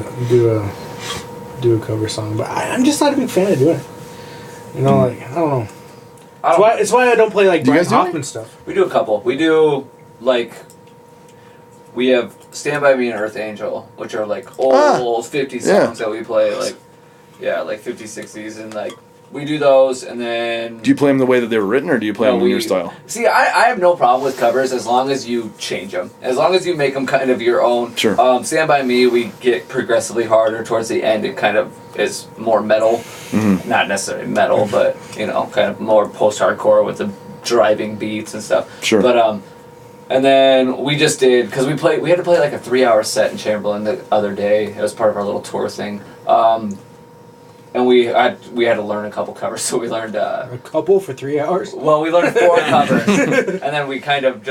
do a cover song, but I'm just not a big fan of doing it. You know, like I don't know. It's why I don't play like Do you Brian guys do Hoffman stuff. We do a couple. We do like we have Stand By Me and Earth Angel, which are like old 50s songs that we play like 50s, 60s, and like we do those, and then Do you play them the way that they were written, or do you play them in your style? See, I have no problem with covers as long as you change them, as long as you make them kind of your own. Sure. Stand By Me, we get progressively harder towards the end. It kind of is more metal, not necessarily metal, but you know, kind of more post-hardcore with the driving beats and stuff. Sure. But and then we just did because we had to play like a 3-hour set in Chamberlain the other day. It was part of our little tour thing. And we had to learn a couple covers, so we learned A couple for 3 hours. well, we learned 4 covers, and then we kind of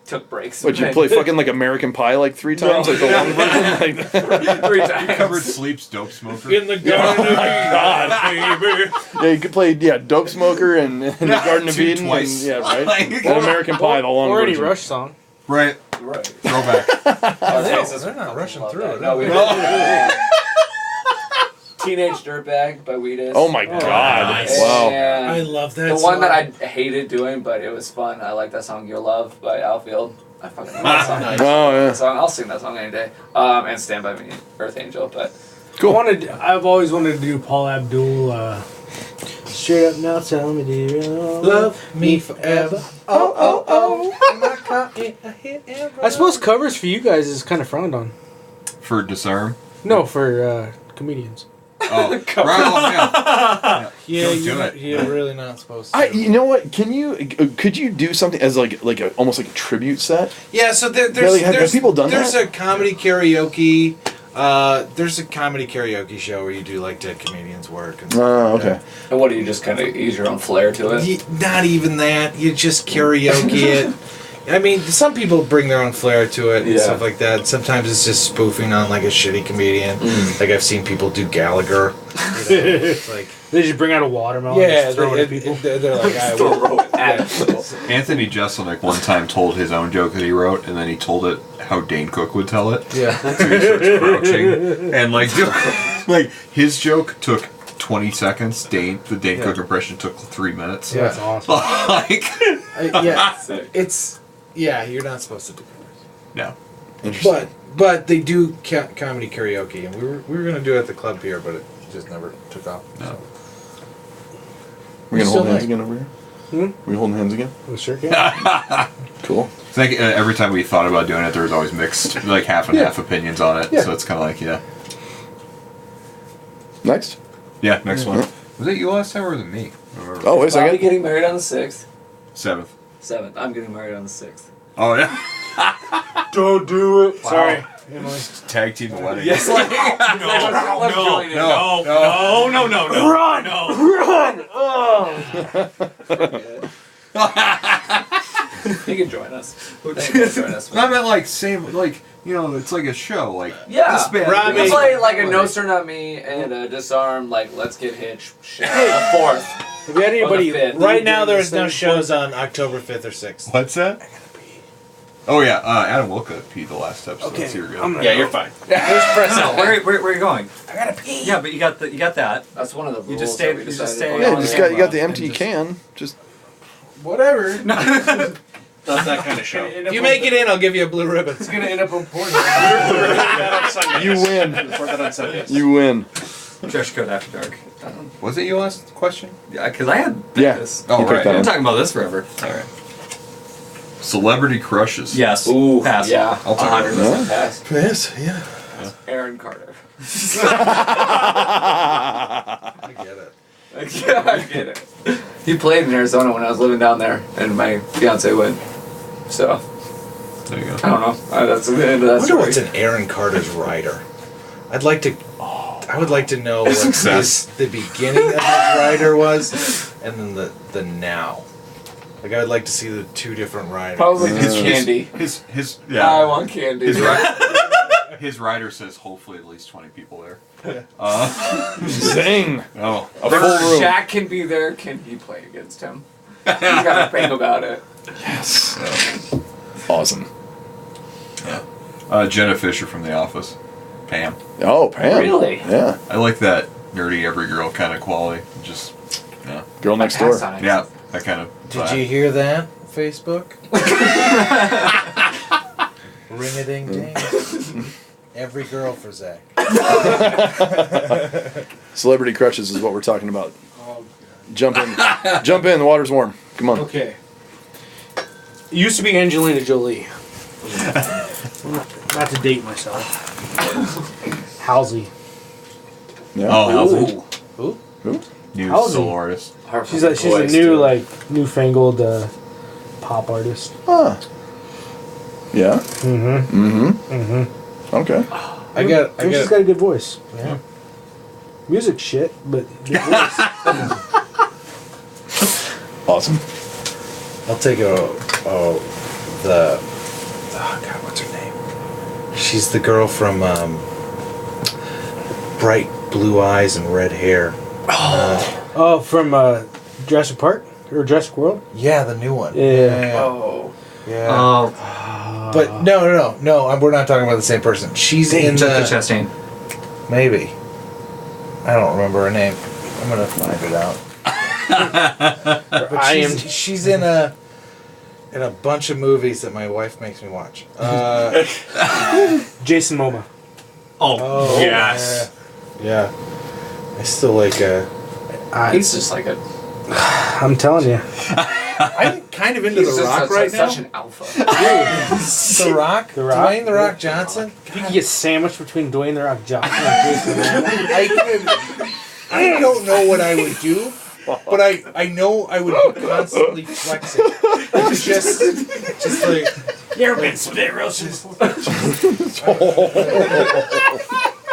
took breaks. But you play fucking like American Pie like 3 times, like the long version, like 3 times. Covered Sleep's Dope Smoker. In the Garden of Eden, baby. yeah, you could play Dope Smoker and the Garden of Two Eden, twice. and, right, Like- and American Pie, the long Or any version. Rush song. Right. Right. Throwback. They're not rushing Love through that. it. No, we Teenage Dirtbag by Wheatus. Oh my god! nice. Wow. And I love that the song. one that I hated doing, but it was fun. I like that song, Your Love by Outfield. I fucking love that song. Oh yeah. That song. I'll sing that song any day. And Stand By Me, Earth Angel. But Cool. I've always wanted to do Paul Abdul. Straight up now, tell me, do you Love me forever. I suppose covers for you guys is kind of frowned on. For Disarm. No, for comedians. Oh, right. Oh, Yeah, Don't do it. You're really not supposed to. You know what? Could you do something as almost like a tribute set? Yeah, so Have people done there's that? a comedy karaoke. There's a comedy karaoke show where you do like dead comedians work. And stuff like Okay. and what do you just kind of use your own flair to that. it? Not even that. You just karaoke it. I mean, some people bring their own flair to it and Yeah. stuff like that. Sometimes it's just spoofing on like a shitty comedian. Like I've seen people do Gallagher. You know, it's like They just bring out a watermelon and just throw it at people. They're like, I Throw it at yeah. people. Anthony Jeselnik one time told his own joke that he wrote, and then he told it how Dane Cook would tell it. Yeah. So he starts crouching, and like his joke took 20 seconds. The Dane Cook impression took 3 minutes. Yeah. That's awesome. Like, Yeah. Sick. It's you're not supposed to do covers. no. Interesting. But they do comedy karaoke, and we were gonna do it at the club here, but it just never took off. No. So. We're gonna Still hold hands like- again over here. We holding hands again? We sure can. Cool. I think every time we thought about doing it, there was always mixed, like half and half opinions on it. Yeah. So it's kind of like, Next. yeah, next one. Was it you last time or was it me? I don't remember. Oh, wait a Bobby second. getting married on the 6th. 7th. 7th. I'm getting married on the 6th. Oh yeah. Don't do it. Sorry. Emily. Tag team the wedding. Yes, like, let's join in. No. You can join us. Thank you for joining us. I meant like same, like it's like a show. Like Yeah, this band. Robbie. we can play like a No Sir Not Me and a Disarm, like Let's Get Hitched, shit, a 4th. Have you had anybody On the fifth. Right now, during there's this no thing shows on October 5th or 6th. What's that? Oh yeah, Adam Wilka peed the last episode. Okay, So you're good. I'm gonna Yeah, go. you're fine. Where's Preston? No, where are you going? I gotta pee. Yeah, but you got that. That's one of the rules. You just stay- that we you just decided stay on. Yeah, on you got the and empty just- can. Just Whatever. Not that kind of show. If you make it in, I'll give you a blue ribbon. It's gonna end up important. you win. Report that on Sundays. You win. Dresch code after dark. Was it your last question? Yeah, because I had Yeah. this. Oh You picked right. that I've one. been talking about this forever. All right. Celebrity crushes. Yes. Ooh, Pass. yeah, I'll take it. 100% pass. Yes, yeah. Aaron Carter. I get it. Yeah, I get it. He played in Arizona when I was living down there, and my fiance went. So There you go. I don't know. That's the end of I that wonder story. what's an Aaron Carter's rider. I would like to know what Success. the beginning of his rider was, and then the now. Like I would like to see the two different riders. Probably just candy. His I want candy. his rider says hopefully at least 20 people there. Zing. Oh. A full room. Shaq can be there. Can he play against him? You gotta think about it. Awesome. Jenna Fisher from The Office. Pam. Oh, Pam. Really? Yeah. I like that nerdy every girl kind of quality. Just, yeah. Girl next Passed door. on it. Yeah, that kind of. Did you hear that, Facebook? Ring-a-ding-ding. Every girl for Zach. Celebrity crushes is what we're talking about. Oh, Jump in. Jump in. The water's warm. Come on. okay. It used to be Angelina Jolie. Not to date myself. Halsey. Yeah. Oh, Halsey. Who? Who? New Halsey. solo artist. She's a new newfangled pop artist. Huh. Yeah. Mm-hmm. Okay. I got. She's got a good voice. Yeah. Music shit, but good voice. Awesome. I'll take God, what's her name? She's the girl from bright blue eyes and red hair. From Jurassic Park or Jurassic World? Yeah, the new one. Yeah. Oh. Yeah. Oh, But no, we're not talking about the same person. She's in Jessica the Chastain. maybe. I don't remember her name. I'm gonna find it out. But she's in a bunch of movies that my wife makes me watch. Jason Momoa. Oh, yes. Yeah. I still like. He's just like a. I'm telling you. I'm kind of into He's The just Rock right now. such an alpha. The Rock? The Rock? Dwayne The Rock Johnson? If you could get sandwiched between Dwayne The Rock Johnson and Jason Momoa. I don't know what I would do, but I know I would be constantly flexing. Just like... You ever been spit roasted?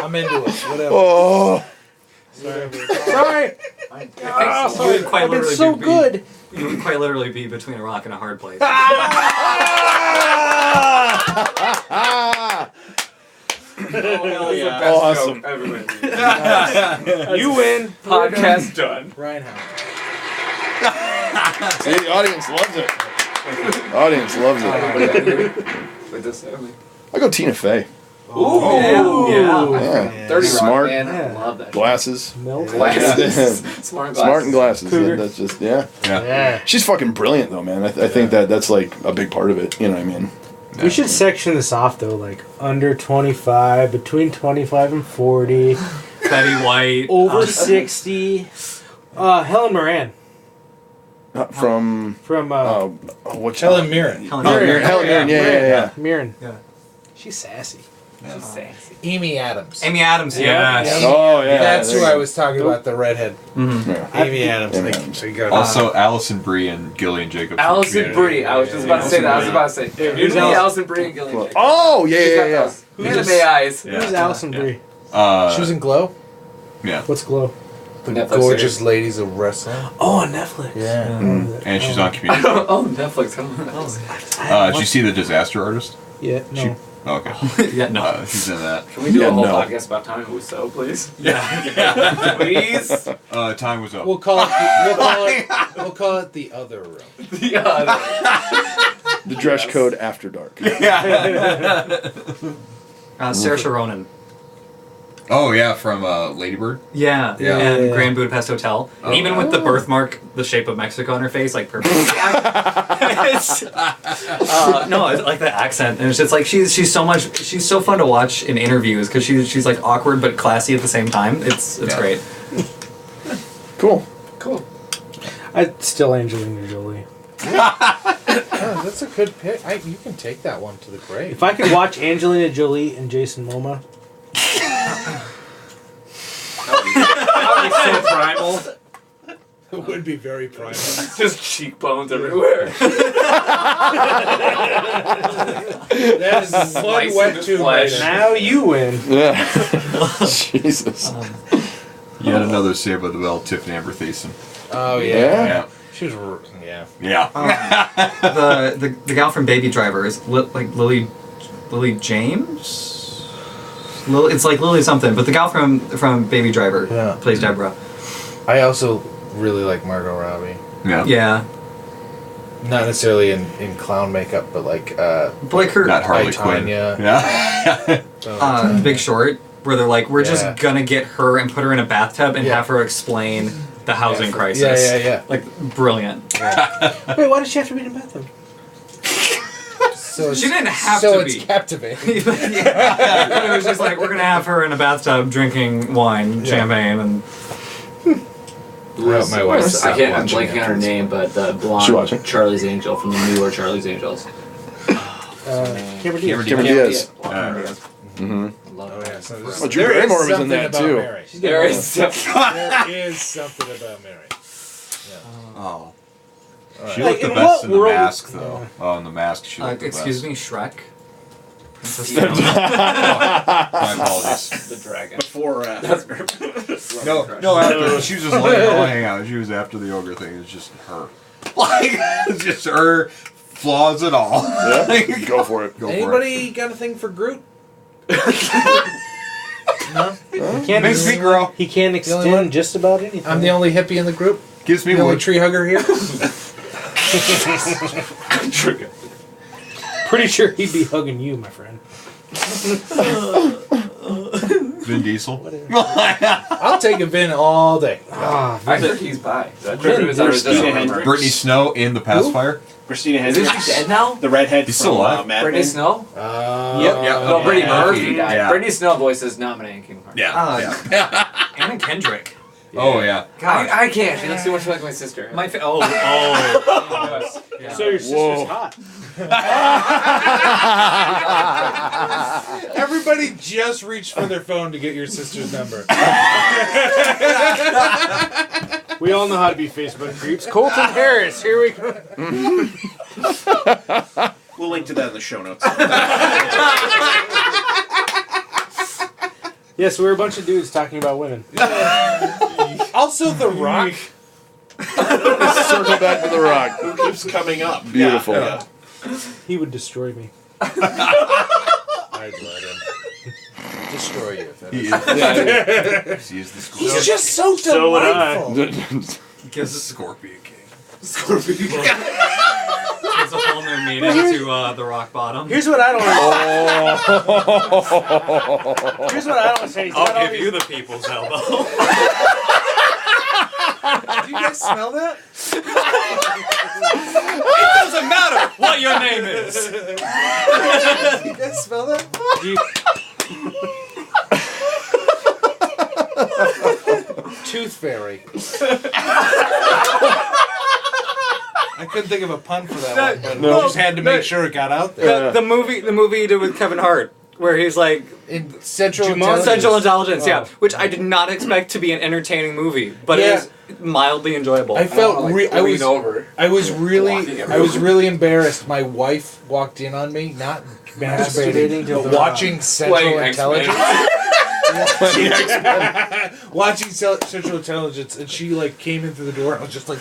I'm into it. Whatever. Oh. Sorry. You would quite I've been literally so be, good. You would quite literally be between a rock and a hard place. Oh, hell yeah. Awesome. You win. Podcast done. Ryan Howe. See, the audience loves it. The audience loves it. With this family. I go Tina Fey. Ooh. Yeah. Yeah. 30 Smart. Rock, man. I Yeah. love that. Glasses. Milk. Glasses. Smart glasses. Smart and glasses. Cougar. That's just, yeah. Yeah. She's fucking brilliant, though, man. I think that's like a big part of it. You know what I mean? We should section this off though, like under 25, between 25 and 40, Betty White. over 60. Helen Moran From what's Helen Mirren. Helen Oh, Mirren. Mirren. Helen Mirren. Yeah. Mirren. Yeah. She's sassy. She's sassy. Amy Adams. Amy Adams. Yes. Oh yeah. That's there who you I go. was talking about, the redhead. Yeah. Amy Adams. Amy Like, Adams. so you got Also, Allison Brie and Gillian Jacobs. from Allison Community. Brie. I was just about to say that. I was about to say. Usually Allison Brie and Gillian Jacobs. Oh yeah, She's yeah, got yeah. those anime eyes. Yeah. Who's Allison Brie? She was in Glow. Yeah. What's Glow? The Netflix gorgeous series. ladies of wrestling. Oh, on Netflix. Yeah. And she's on Community. Oh, Netflix. Did you see The Disaster Artist? Yeah, no. Oh, okay. Yeah, no. She's in that. Can we do Yeah, a whole no. podcast about Tommy Wiseau, please? Yeah. Please. Time was up. We'll call it. We'll call it the other room. The other. The Dresch Code After Dark. Saoirse Ronan. Oh yeah, from Lady Bird. Yeah. Yeah. And Yeah. Grand Budapest Hotel. Oh. Even with the birthmark, the shape of Mexico on her face, like perfect. No, it's like the accent, and it's just like she's so fun to watch in interviews because she's like awkward but classy at the same time. It's Yeah. great. Cool. Cool. I'd still Angelina Jolie. Oh, that's a good pick. You can take that one to the grave. If I could watch Angelina Jolie and Jason Momoa, So primal. It would be very primal. Just cheekbones everywhere. That is one Slicing wet his tube flesh. right now you win. Yeah. Jesus. Yet another Saved by the Bell, Tiffany Amber Thiessen. Oh Yeah. Yeah. She was. Yeah. Yeah. The gal from Baby Driver is like Lily James. It's like Lily something, but the gal from Baby Driver plays Deborah. I also really like Margot Robbie. Yeah. Yeah. not necessarily in clown makeup, but like her. Not Harley Quinn. Tanya. Yeah. Big Short, where they're like, we're just gonna get her and put her in a bathtub and have her explain the housing crisis. Yeah. Like, brilliant. Wait, why does she have to be in a bathtub? So She didn't have so to it's be. captivating. But it was just like, we're gonna have her in a bathtub drinking wine, champagne, and My wife's I can't. I'm watching blanking on her afterwards. name, but the She blonde watching? Charlie's Angel from the newer Charlie's Angels. Cameron Diaz. Cameron Diaz. Mm-hmm. Oh yeah, so Oh, Drew Barrymore was in that too. There is There is something about Mary. Oh. She Like, looked the in best what in the world- mask, though. Oh, in the mask, she looked the excuse best. me, Shrek. Princess My apologies. the dragon. Before or after? No, after. She was just laying out. She was after the ogre thing. It's just her. Like, it's just her, flaws and all. Yeah, go for it. Go for it. Anybody got a thing for Groot? No? He can't Makes me grow. He can't only one? extend just about anything. I'm the only hippie in the group. Gives me The only wood. tree hugger here. Pretty sure he'd be hugging you, my friend. Vin Diesel. I'll take a Vin all day. Ah, I think he's by. Christina Brittany Snow in The Pacifier. Christina Is she Hendricks. dead now? The redhead He's from still alive. Mad Brittany Men. Snow? Yep. No, Brittany Yeah. Murphy died. Yeah. Brittany Snow voices nominating King Kong. Yeah. Anna Kendrick. Oh, yeah. God, I can't. She looks too much like my sister. my Yeah. so your sister's hot. Everybody just reached for their phone to get your sister's number. We all know how to be Facebook creeps. Kolton Harris, here we go. We'll link to that in the show notes. Yes, we're a bunch of dudes talking about women. Also, The Rock. Circle back to The Rock. Who keeps coming up? Beautiful. Yeah. He would destroy me. I'd let him destroy you. if that He is- is. He is the Scorpion. He's just so delightful. gives us Scorpion King. gives a whole new meaning to the rock bottom. Here's what I don't understand. Here's what I don't understand. He's got all I'll give these- you the people's elbow. Do you guys smell that? It doesn't matter what your name is. Do you guys smell that? Tooth Fairy. I couldn't think of a pun for that one, but No, I just had to make sure it got out there. The movie he did with Kevin Hart, where he's like In Central Jumanji? Intelligence. Central Intelligence, yeah, Oh. which I did not expect to be an entertaining movie, but it Yeah. was mildly enjoyable. I felt I was over. really embarrassed. My wife walked in on me, not masturbating, Masturbating to but The watching Central Playing Intelligence. X-Men. Watching Central Intelligence, and she like came in through the door, and I was just like,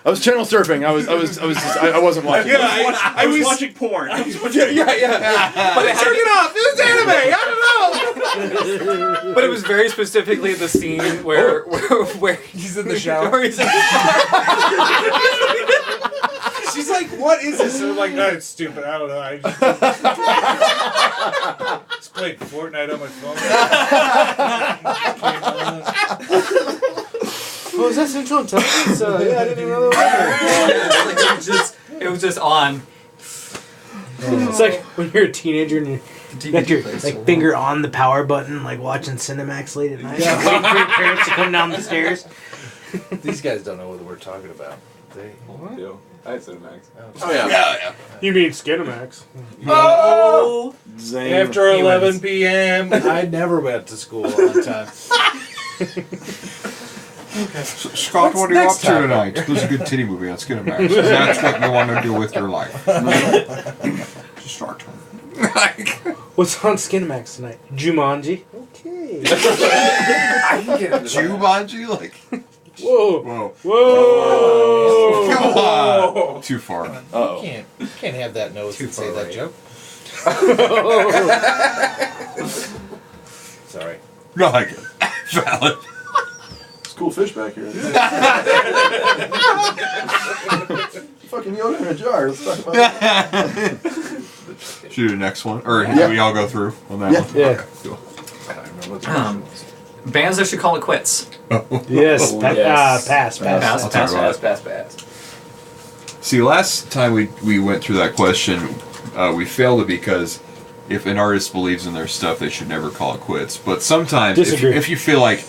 I was channel surfing. I wasn't watching. I was watching porn. yeah. But turn it off. This is anime. I don't know. But it was very specifically the scene where He's in the shower. where he's in the She's like, "What is this?" And I'm like, "No, it's stupid. I don't know. I just played Fortnite on my phone." Oh, is that Central Intelligence? Yeah, I didn't even know that was there. it was just on. It's like when you're a teenager and you got your like finger on the power button, like watching Cinemax late at night, waiting for your parents to come down the stairs. These guys don't know what we're talking about. They I had Cinemax. Oh yeah. You mean Skinemax? Oh, Zane. after 11 p.m. I never went to school on time. Scott, what are you up next to topic? tonight? There's a good titty movie on Skinamax. That's what you want to do with your life. Just start turning. What's on Skinemax tonight? Jumanji. Okay. I can get into that. Jumanji? Like, Whoa. whoa. Whoa. Come on. Too far. Uh-oh. You can't have that nose Too and say far that right. joke. Sorry. No, I get it. Valid. It's cool fish back here. fucking Yoda in a jar. Let's talk about that. Should we do the next one? Or Yeah. do we all go through on that Yeah. one? Yeah. Okay, cool. Bands that should call it quits. Yes. Oh, Pass. yes. Pass. Pass. I'll talk about it. Pass. See, last time we went through that question, we failed it because if an artist believes in their stuff, they should never call it quits. But sometimes, Disagree. if you feel like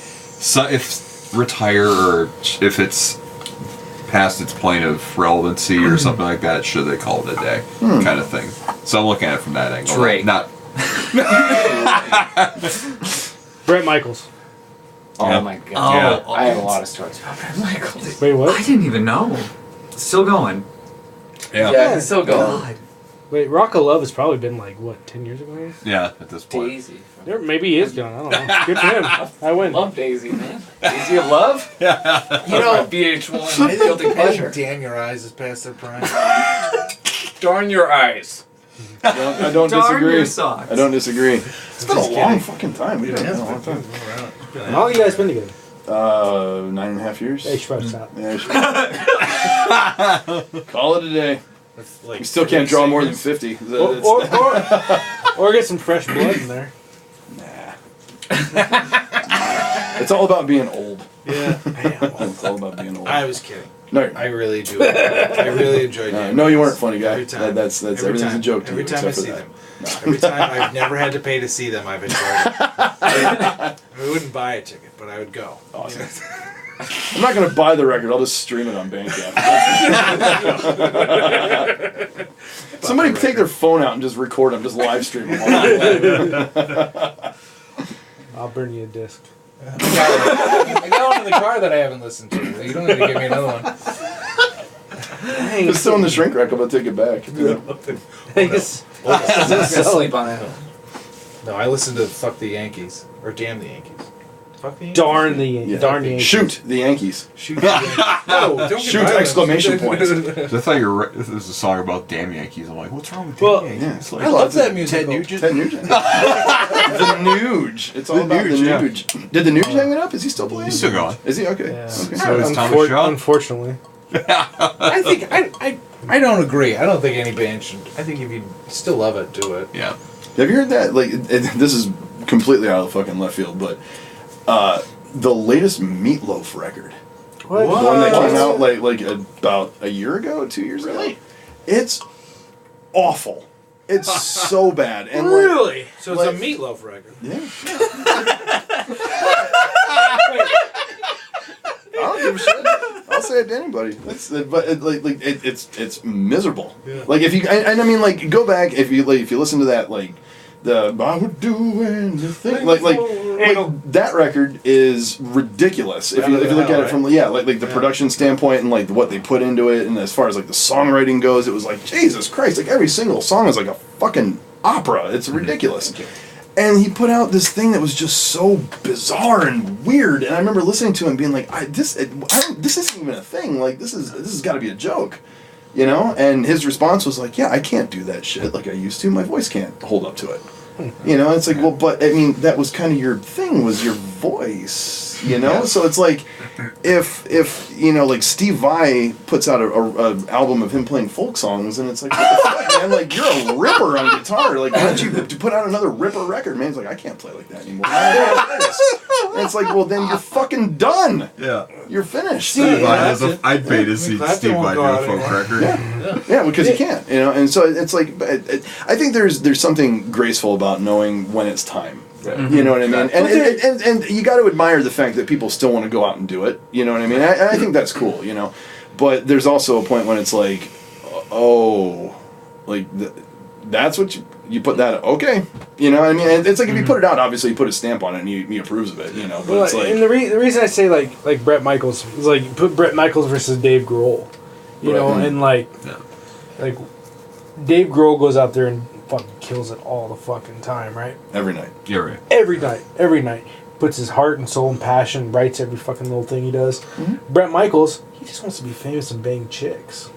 if retire or if it's past its point of relevancy or something like that, should they call it a day, kind of thing. So I'm looking at it from that angle. Drake. Not. Brett Michaels. Oh Yeah. my god. Oh, I have a lot of stories about Brett Michaels. Wait, I what? didn't even know. Still going. Yeah, he's still going. God. Wait, Rock of Love has probably been like, what, 10 years ago? Yeah, at this point. Daisy. Or maybe he is gone. I don't know. Good for him. I win. Love Daisy, man. Daisy of Love? Yeah. You know, VH1 Guilty Pleasure. Damn, your eyes is past their prime. Darn your eyes. I don't Darn disagree. your socks. I don't disagree. It's been a long fucking time. We've been a long time. How long you guys been together? 9.5 years. Hey, you should probably stop. Yeah, call it a day. That's like You still can't draw more than 50. Or get some fresh blood in there. It's all about being old. Yeah. It's all about being old. I was kidding. No, I really do. I really enjoyed it. no, you weren't funny, guy. Every time. That's Every everything's time. a joke to Every you. time I except see for them. that. Every time I've never had to pay to see them, I've enjoyed it. I wouldn't buy a ticket, but I would go. Awesome. I'm not gonna buy the record. I'll just stream it on Bandcamp. Somebody take their phone out and just record them. Just live stream them. I'll burn you a disc. I got one in the car that I haven't listened to. You don't need to give me another one. Just throw in the shrink rack. I'm gonna take it back. Thanks. Sleep on it. No, I listened to Fuck the Yankees. Or Damn the Yankees. Fuck the Yankees? Darn the Yeah. darn the Yankees. Shoot the Yankees. Shoot the Yankees. No, don't get Shoot! violent. Exclamation points. I thought this was a song about damn Yankees. I'm like, what's wrong with Well, damn Yeah, Yankees? it's I like love that music. Ted Nugent. The Nuge. It's all The about the Nuge, yeah. Nuge. Did the Nuge hang it up? Is he still playing? He's still going. Is he? Okay. Yeah. Okay. So is Thomas Shaw. Unfortunately. I think I don't agree. I don't think any band should. I think if you still love it, do it. Yeah. Have you heard that? Like, this is completely out of fucking left field, but the latest Meatloaf record, What? the one that came out like about a year ago, 2 years ago, it's awful. It's so bad. And Really? So it's Like- a Meatloaf record. Yeah. I don't give a shit. I'll say it to anybody. It's miserable. Yeah. Like if you and I mean like go back if you listen to that like the I would do anything like that record is ridiculous if you look at it from like the production standpoint and like what they put into it and as far as like the songwriting goes it was like Jesus Christ like every single song is like a fucking opera. It's ridiculous. And he put out this thing that was just so bizarre and weird. And I remember listening to him being like, this isn't even a thing. Like, this has got to be a joke. You know? And his response was like, yeah, I can't do that shit like I used to. My voice can't hold up to it. You know? It's like, well, but, I mean, that was kind of your thing, was your voice. You know? Yeah. So it's like, if you know, like Steve Vai puts out a album of him playing folk songs, and it's like, what the fuck, man? Like, you're a ripper on guitar. Like, why don't you put out another ripper record? Man, he's like, I can't play like that anymore. And it's like, well, then you're fucking done. Yeah. You're finished. I'd pay to see Steve Vai do a folk record. Yeah, because you can't, you know. And so it's like, I think there's something graceful about knowing when it's time. You know what I mean? And you got to admire the fact that people still want to go out and do it. You know what I mean? I think that's cool, you know. But there's also a point when it's like, oh, like that's what you put that, okay. You know what I mean? It's like if you put it out, obviously you put a stamp on it and he approves of it, you know. But it's like... And the reason I say like Brett Michaels is like you put Brett Michaels versus Dave Grohl. You know, and like Dave Grohl goes out there and fucking kills it all the fucking time, right? Every night. You're right. Every night. Puts his heart and soul and passion, writes every fucking little thing he does. Mm-hmm. Brett Michaels, he just wants to be famous and bang chicks.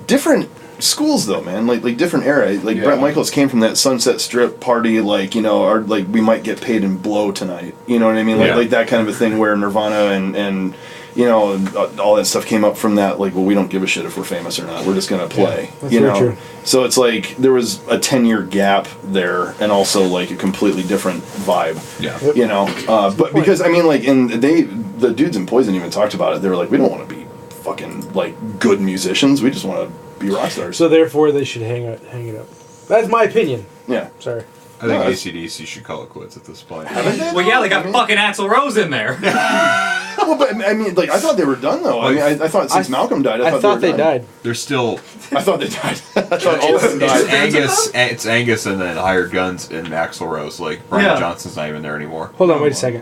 Different schools though, man. Like different era. Like Yeah. Bret Michaels came from that Sunset Strip party. Like or like we might get paid in blow tonight. You know what I mean? Like Yeah. like that kind of a thing where Nirvana and all that stuff came up from that. Like, well, we don't give a shit if we're famous or not. We're just gonna play. that's very true. So it's like there was a 10-year gap there, and also like a completely different vibe. Yeah. But because I mean, like, and the dudes in Poison even talked about it. They were like, we don't want to be fucking like good musicians. We just want to be rock stars. So therefore, they should hang it up. That's my opinion. Yeah. Sorry. I think No, AC/DC should call it quits at this point. Well, yeah, they got fucking Axl Rose in there. Well, but I mean, like, I thought they were done though. I mean, I thought since Malcolm died, I thought they died. They're still. I thought they died. I thought all of them It's died. Angus. It's Angus and then Hired Guns and Axl Rose. Like Brian Yeah. Johnson's not even there anymore. Hold on, wait a second.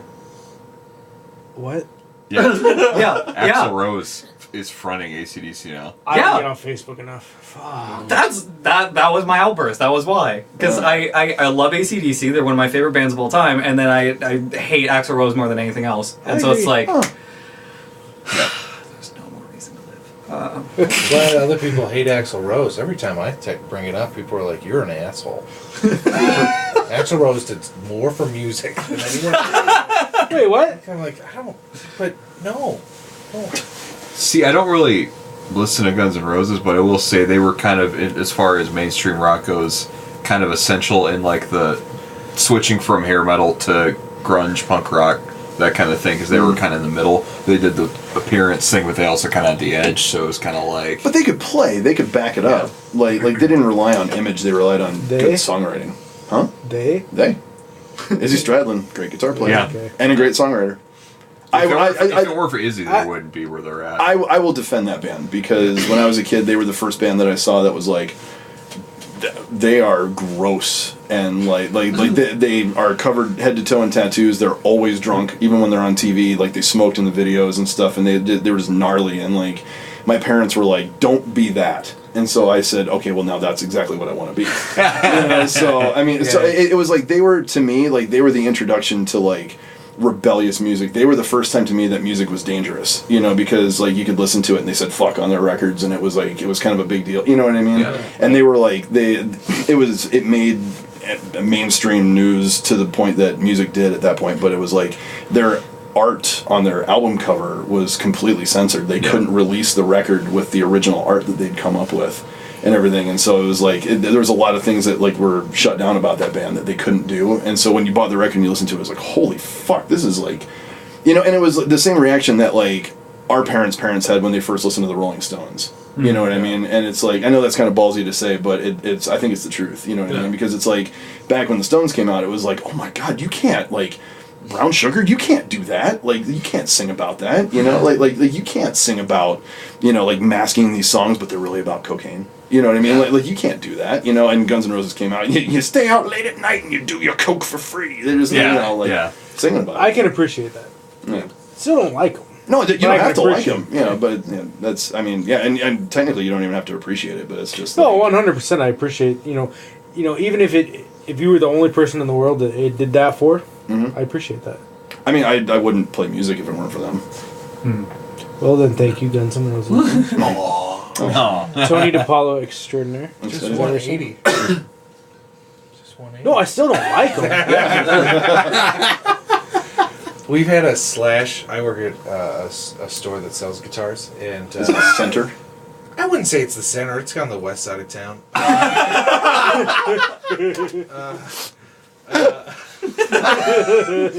What? Yeah. Yeah, Axl yeah. Rose is fronting AC/DC now. I Yeah. don't get on Facebook enough. Fuck. That was my outburst. That was why. Because I love AC/DC. They're one of my favorite bands of all time. And then I hate Axl Rose more than anything else. And so it's agree. like, there's no more reason to live. Glad other people hate Axl Rose. Every time I bring it up, people are like, "You're an asshole." Axl Rose did more for music than anyone. Wait, what? I'm like, I don't. But no. See, I don't really listen to Guns N' Roses, but I will say they were kind of, as far as mainstream rock goes, kind of essential in like the switching from hair metal to grunge, punk rock, that kind of thing, because they were kind of in the middle. They did the appearance thing, but they also kind of had the edge, so it was kind of like. But they could play. They could back it up. Like they didn't rely on image. They relied on They? good songwriting. Huh? They? They. Izzy Stradlin, great guitar player. Yeah. Okay. And a great songwriter. If it weren't for Izzy, they wouldn't be where they're at. I will defend that band because when I was a kid, they were the first band that I saw that was like, they are gross and like they are covered head to toe in tattoos. They're always drunk, even when they're on TV. Like they smoked in the videos and stuff, and they were just gnarly. And like my parents were like, "Don't be that." And so I said, "Okay, well now that's exactly what I want to be." So I mean, so it was like they were to me like they were the introduction to like rebellious music. They were the first time to me that music was dangerous, because like you could listen to it and they said fuck on their records and it was kind of a big deal, you know what I mean? Yeah. And they were like it made mainstream news to the point that music did at that point, but it was like their art on their album cover was completely censored. They couldn't release the record with the original art that they'd come up with and everything, and so it was like there was a lot of things that like were shut down about that band that they couldn't do, and so when you bought the record and you listened to it, it was like, holy fuck, this is like, and it was the same reaction that like our parents had when they first listened to the Rolling Stones. You know what I mean? And it's like, I know that's kind of ballsy to say, but it's I think it's the truth. You know what I mean? Because it's like back when the Stones came out, it was like, oh my god, you can't like Brown Sugar, you can't do that. Like you can't sing about that. Like you can't sing about like masking these songs, but they're really about cocaine. You know what I mean? Like you can't do that. And Guns N' Roses came out. You stay out late at night and you do your coke for free. They're just singing about it. I can appreciate that. Yeah. Still don't like them. No, you don't I have to can like them. appreciate But that's and technically you don't even have to appreciate it. But it's just No, 100%. I appreciate even if you were the only person in the world that it did that for, I appreciate that. I mean, I wouldn't play music if it weren't for them. Well then, thank you, Guns N' Roses. Tony DePaolo extraordinaire. Just Is that 180. Just 180. No, I still don't like them. We've had a Slash. I work at a store that sells guitars, and Is it center? I wouldn't say it's the center. It's on the west side of town.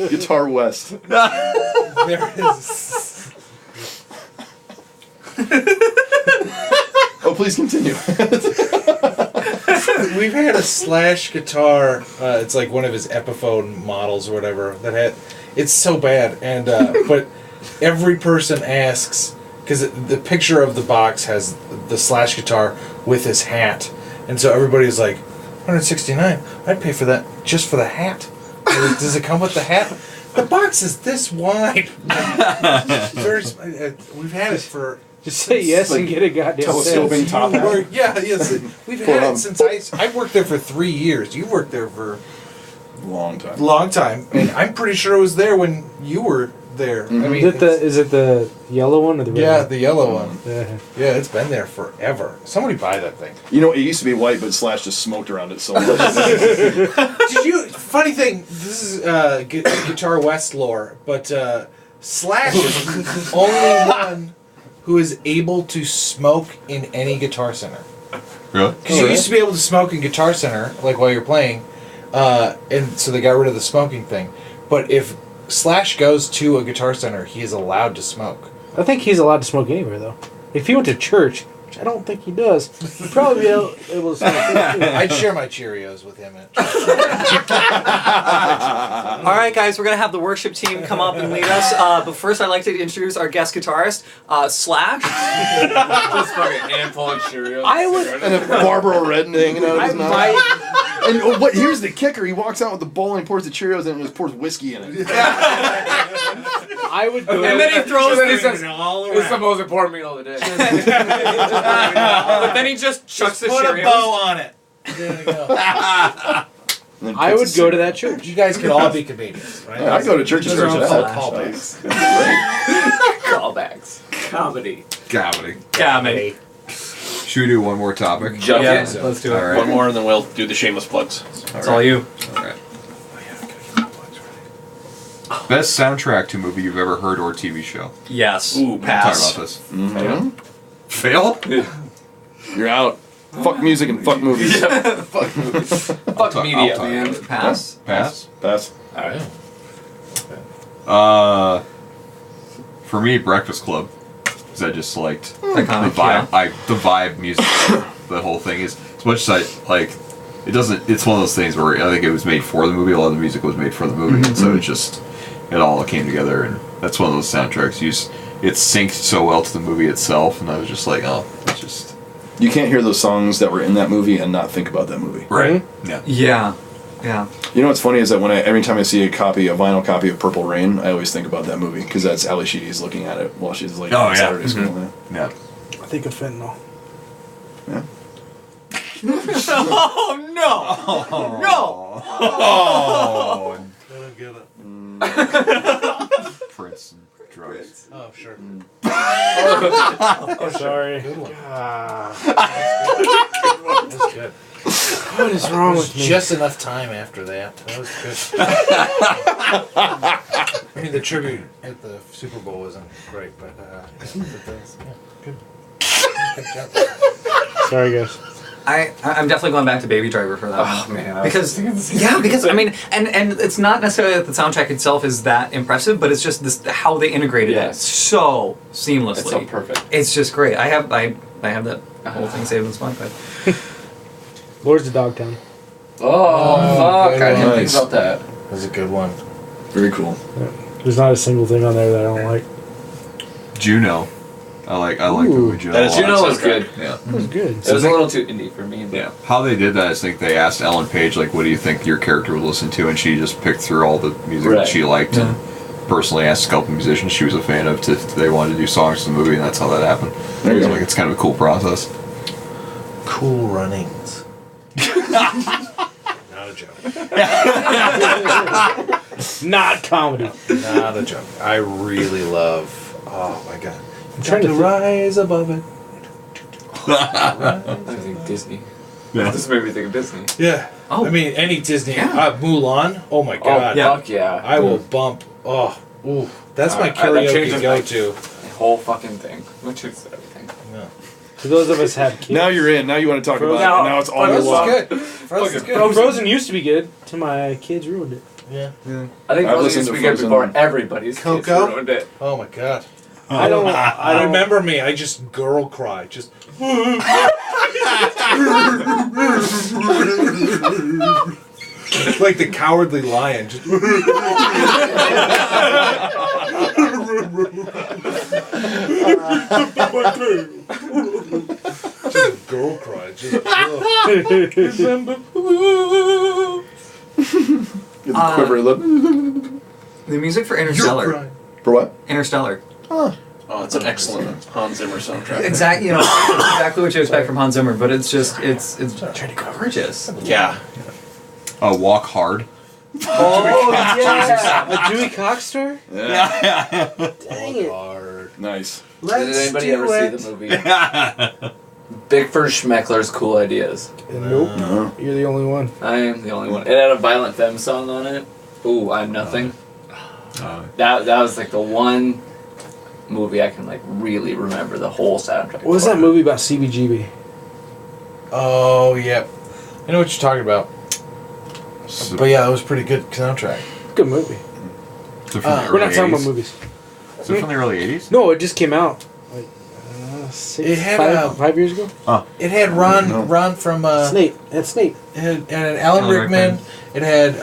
Guitar West. There is. Oh, please continue. We've had a Slash guitar. It's like one of his Epiphone models or whatever. It's so bad, and but every person asks because the picture of the box has the Slash guitar with his hat, and so everybody's like, $169. I'd pay for that just for the hat. Does it come with the hat? The box is this wide. We've had it for. Just say yes like and get a goddamn telescoping sense. top hat. Yes. We've had it since I worked there for 3 years. You worked there for Long time. long time, and I'm pretty sure it was there when you were there. I Mhm. mean, Is it the yellow one or the red yeah, one? the yellow one. Yeah. Yeah, it's been there forever. Somebody buy that thing. You know, it used to be white, but Slash just smoked around it so much. Did you? Funny thing. This is Guitar West lore, but Slash is the only one who is able to smoke in any Guitar Center. Really? Because you used to be able to smoke in Guitar Center, like while you're playing, and so they got rid of the smoking thing. But if Slash goes to a Guitar Center, he is allowed to smoke. I think he's allowed to smoke anywhere though. If he went to church, which I don't think he does, he'd probably be able to smoke there, too. I'd share my Cheerios with him. All right, guys, we're gonna have the worship team come up and lead us. But first, I'd like to introduce our guest guitarist, Slash. Just fucking handful of Cheerios. I would. And a Marlboro Red hanging out of I his mouth. might. And what? Here's the kicker: he walks out with the bowl and he pours the Cheerios in and just pours whiskey in it. I would go. And then he throws This this. is the most important meal of the day. But then he just chucks the Put a Cheerios. bow on it. There you go. And then I puts would the go to cigarette. that church. You guys could all be comedians, right? Yeah, I go to church to Those are church. all Hell. callbacks. Callbacks. Comedy. Gavity. Gammy. Should we do one more topic? Jump Yeah, in. let's do it. All right. One more, and then we'll do the shameless plugs. It's all you. All right. Best soundtrack to a movie you've ever heard or TV show. Yes. Ooh, Talk pass. about this. Mhm. Fail? You're out. Fuck music and fuck movies. Fuck movies. Fuck I'll media, talk. man. Pass. Pass? Pass. Alright. For me, Breakfast Club. Because I just liked the Iconic, vibe. The vibe music. The whole thing is, as much as I like, it doesn't. It's one of those things where I think it was made for the movie. A lot of the music was made for the movie, and so it all came together. And that's one of those soundtracks. It synced so well to the movie itself, and I was just like, oh, it's just You can't hear those songs that were in that movie and not think about that movie. right. Yeah. Yeah. Yeah. You know what's funny is that every time I see a vinyl copy of Purple Rain, I always think about that movie because that's Ali Sheedy's looking at it while she's like Oh, in yeah. Saturday school. Mm-hmm. Yeah. I think of fentanyl. Yeah. Oh no! No! Oh. I don't get it. Prince and drugs. Oh, sure. Oh, sorry. Good one. Ah, That's good. what is wrong with me? Just enough time after that. That was good. I mean, the tribute at the Super Bowl wasn't great, but good. Good job. Sorry, guys. I'm definitely going back to Baby Driver for that Oh one. man. Because I mean, and it's not necessarily that the soundtrack itself is that impressive, but it's just this how they integrated it Yes. so seamlessly. It's so perfect. It's just great. I have that whole thing saved in Spotify. Lords of Dogtown. Oh, fuck. I didn't think Nice. about that. That was a good one. Very cool. There's not a single thing on there that I don't like. Juno. I like the Ooh. movie Juno. That is a lot. Juno was good. Yeah. It was good. It was a little too indie for me. But Yeah. How they did that is, I think they asked Ellen Page, like, what do you think your character would listen to? And she just picked through all the music that Right. she liked and personally asked a couple musicians she was a fan of if they wanted to do songs for the movie, and that's how that happened. There you So, go. like, it's kind of a cool process. Cool Runnings. Not a joke. Not comedy. Not a joke. I really love. Oh my god. I'm trying to rise above it. I think Disney. Yeah. This made me think of Disney. Yeah. Oh. I mean, any Disney. Yeah. Mulan. Oh my god. Oh, fuck yeah. I will bump. Oh. Ooh. That's my That karaoke changes go-to. The whole fucking thing. Which is everything. Yeah. For those of us have kids. Now you're in. Now you want to talk about Frozen. it. And now it's all your Frozen's luck. good. Frozen's good. Frozen used to be good. Till my kids ruined it. Yeah. I think I've Frozen listened used to to be good Frozen. before everybody's kids Coco? ruined it. Oh my god. I don't. Remember me. I just girl cry. Just. Like the Cowardly Lion. Just. Just girl cry. Just. Get the quiver lip. The music for You're Interstellar. crying. For what? Interstellar. Oh, it's an excellent Hans Zimmer soundtrack. Exactly. Exactly what you expect from Hans Zimmer, but it's just it's gorgeous. Yeah. Walk Hard. Oh yeah, a Dewey Cox story. Yeah. Dang it. Hard. Nice. Did anybody ever see the movie? Bigford Schmeckler's Cool Ideas. Nope. No. You're the only one. I am the only one. It had a Violent Femme song on it. Ooh, I'm Nothing. That was like the one movie I can like really remember the whole soundtrack. What was that movie about CBGB? Oh, yeah. I know what you're talking about. So, But yeah, it was pretty good soundtrack. Good movie. so from the We're early not talking 80s? about movies. Is it from the early 80s? No, it just came out like It had, 5 years ago. It had Ron from Snape. That's Snape. It had Alan Alan Rickman. Rickman. It had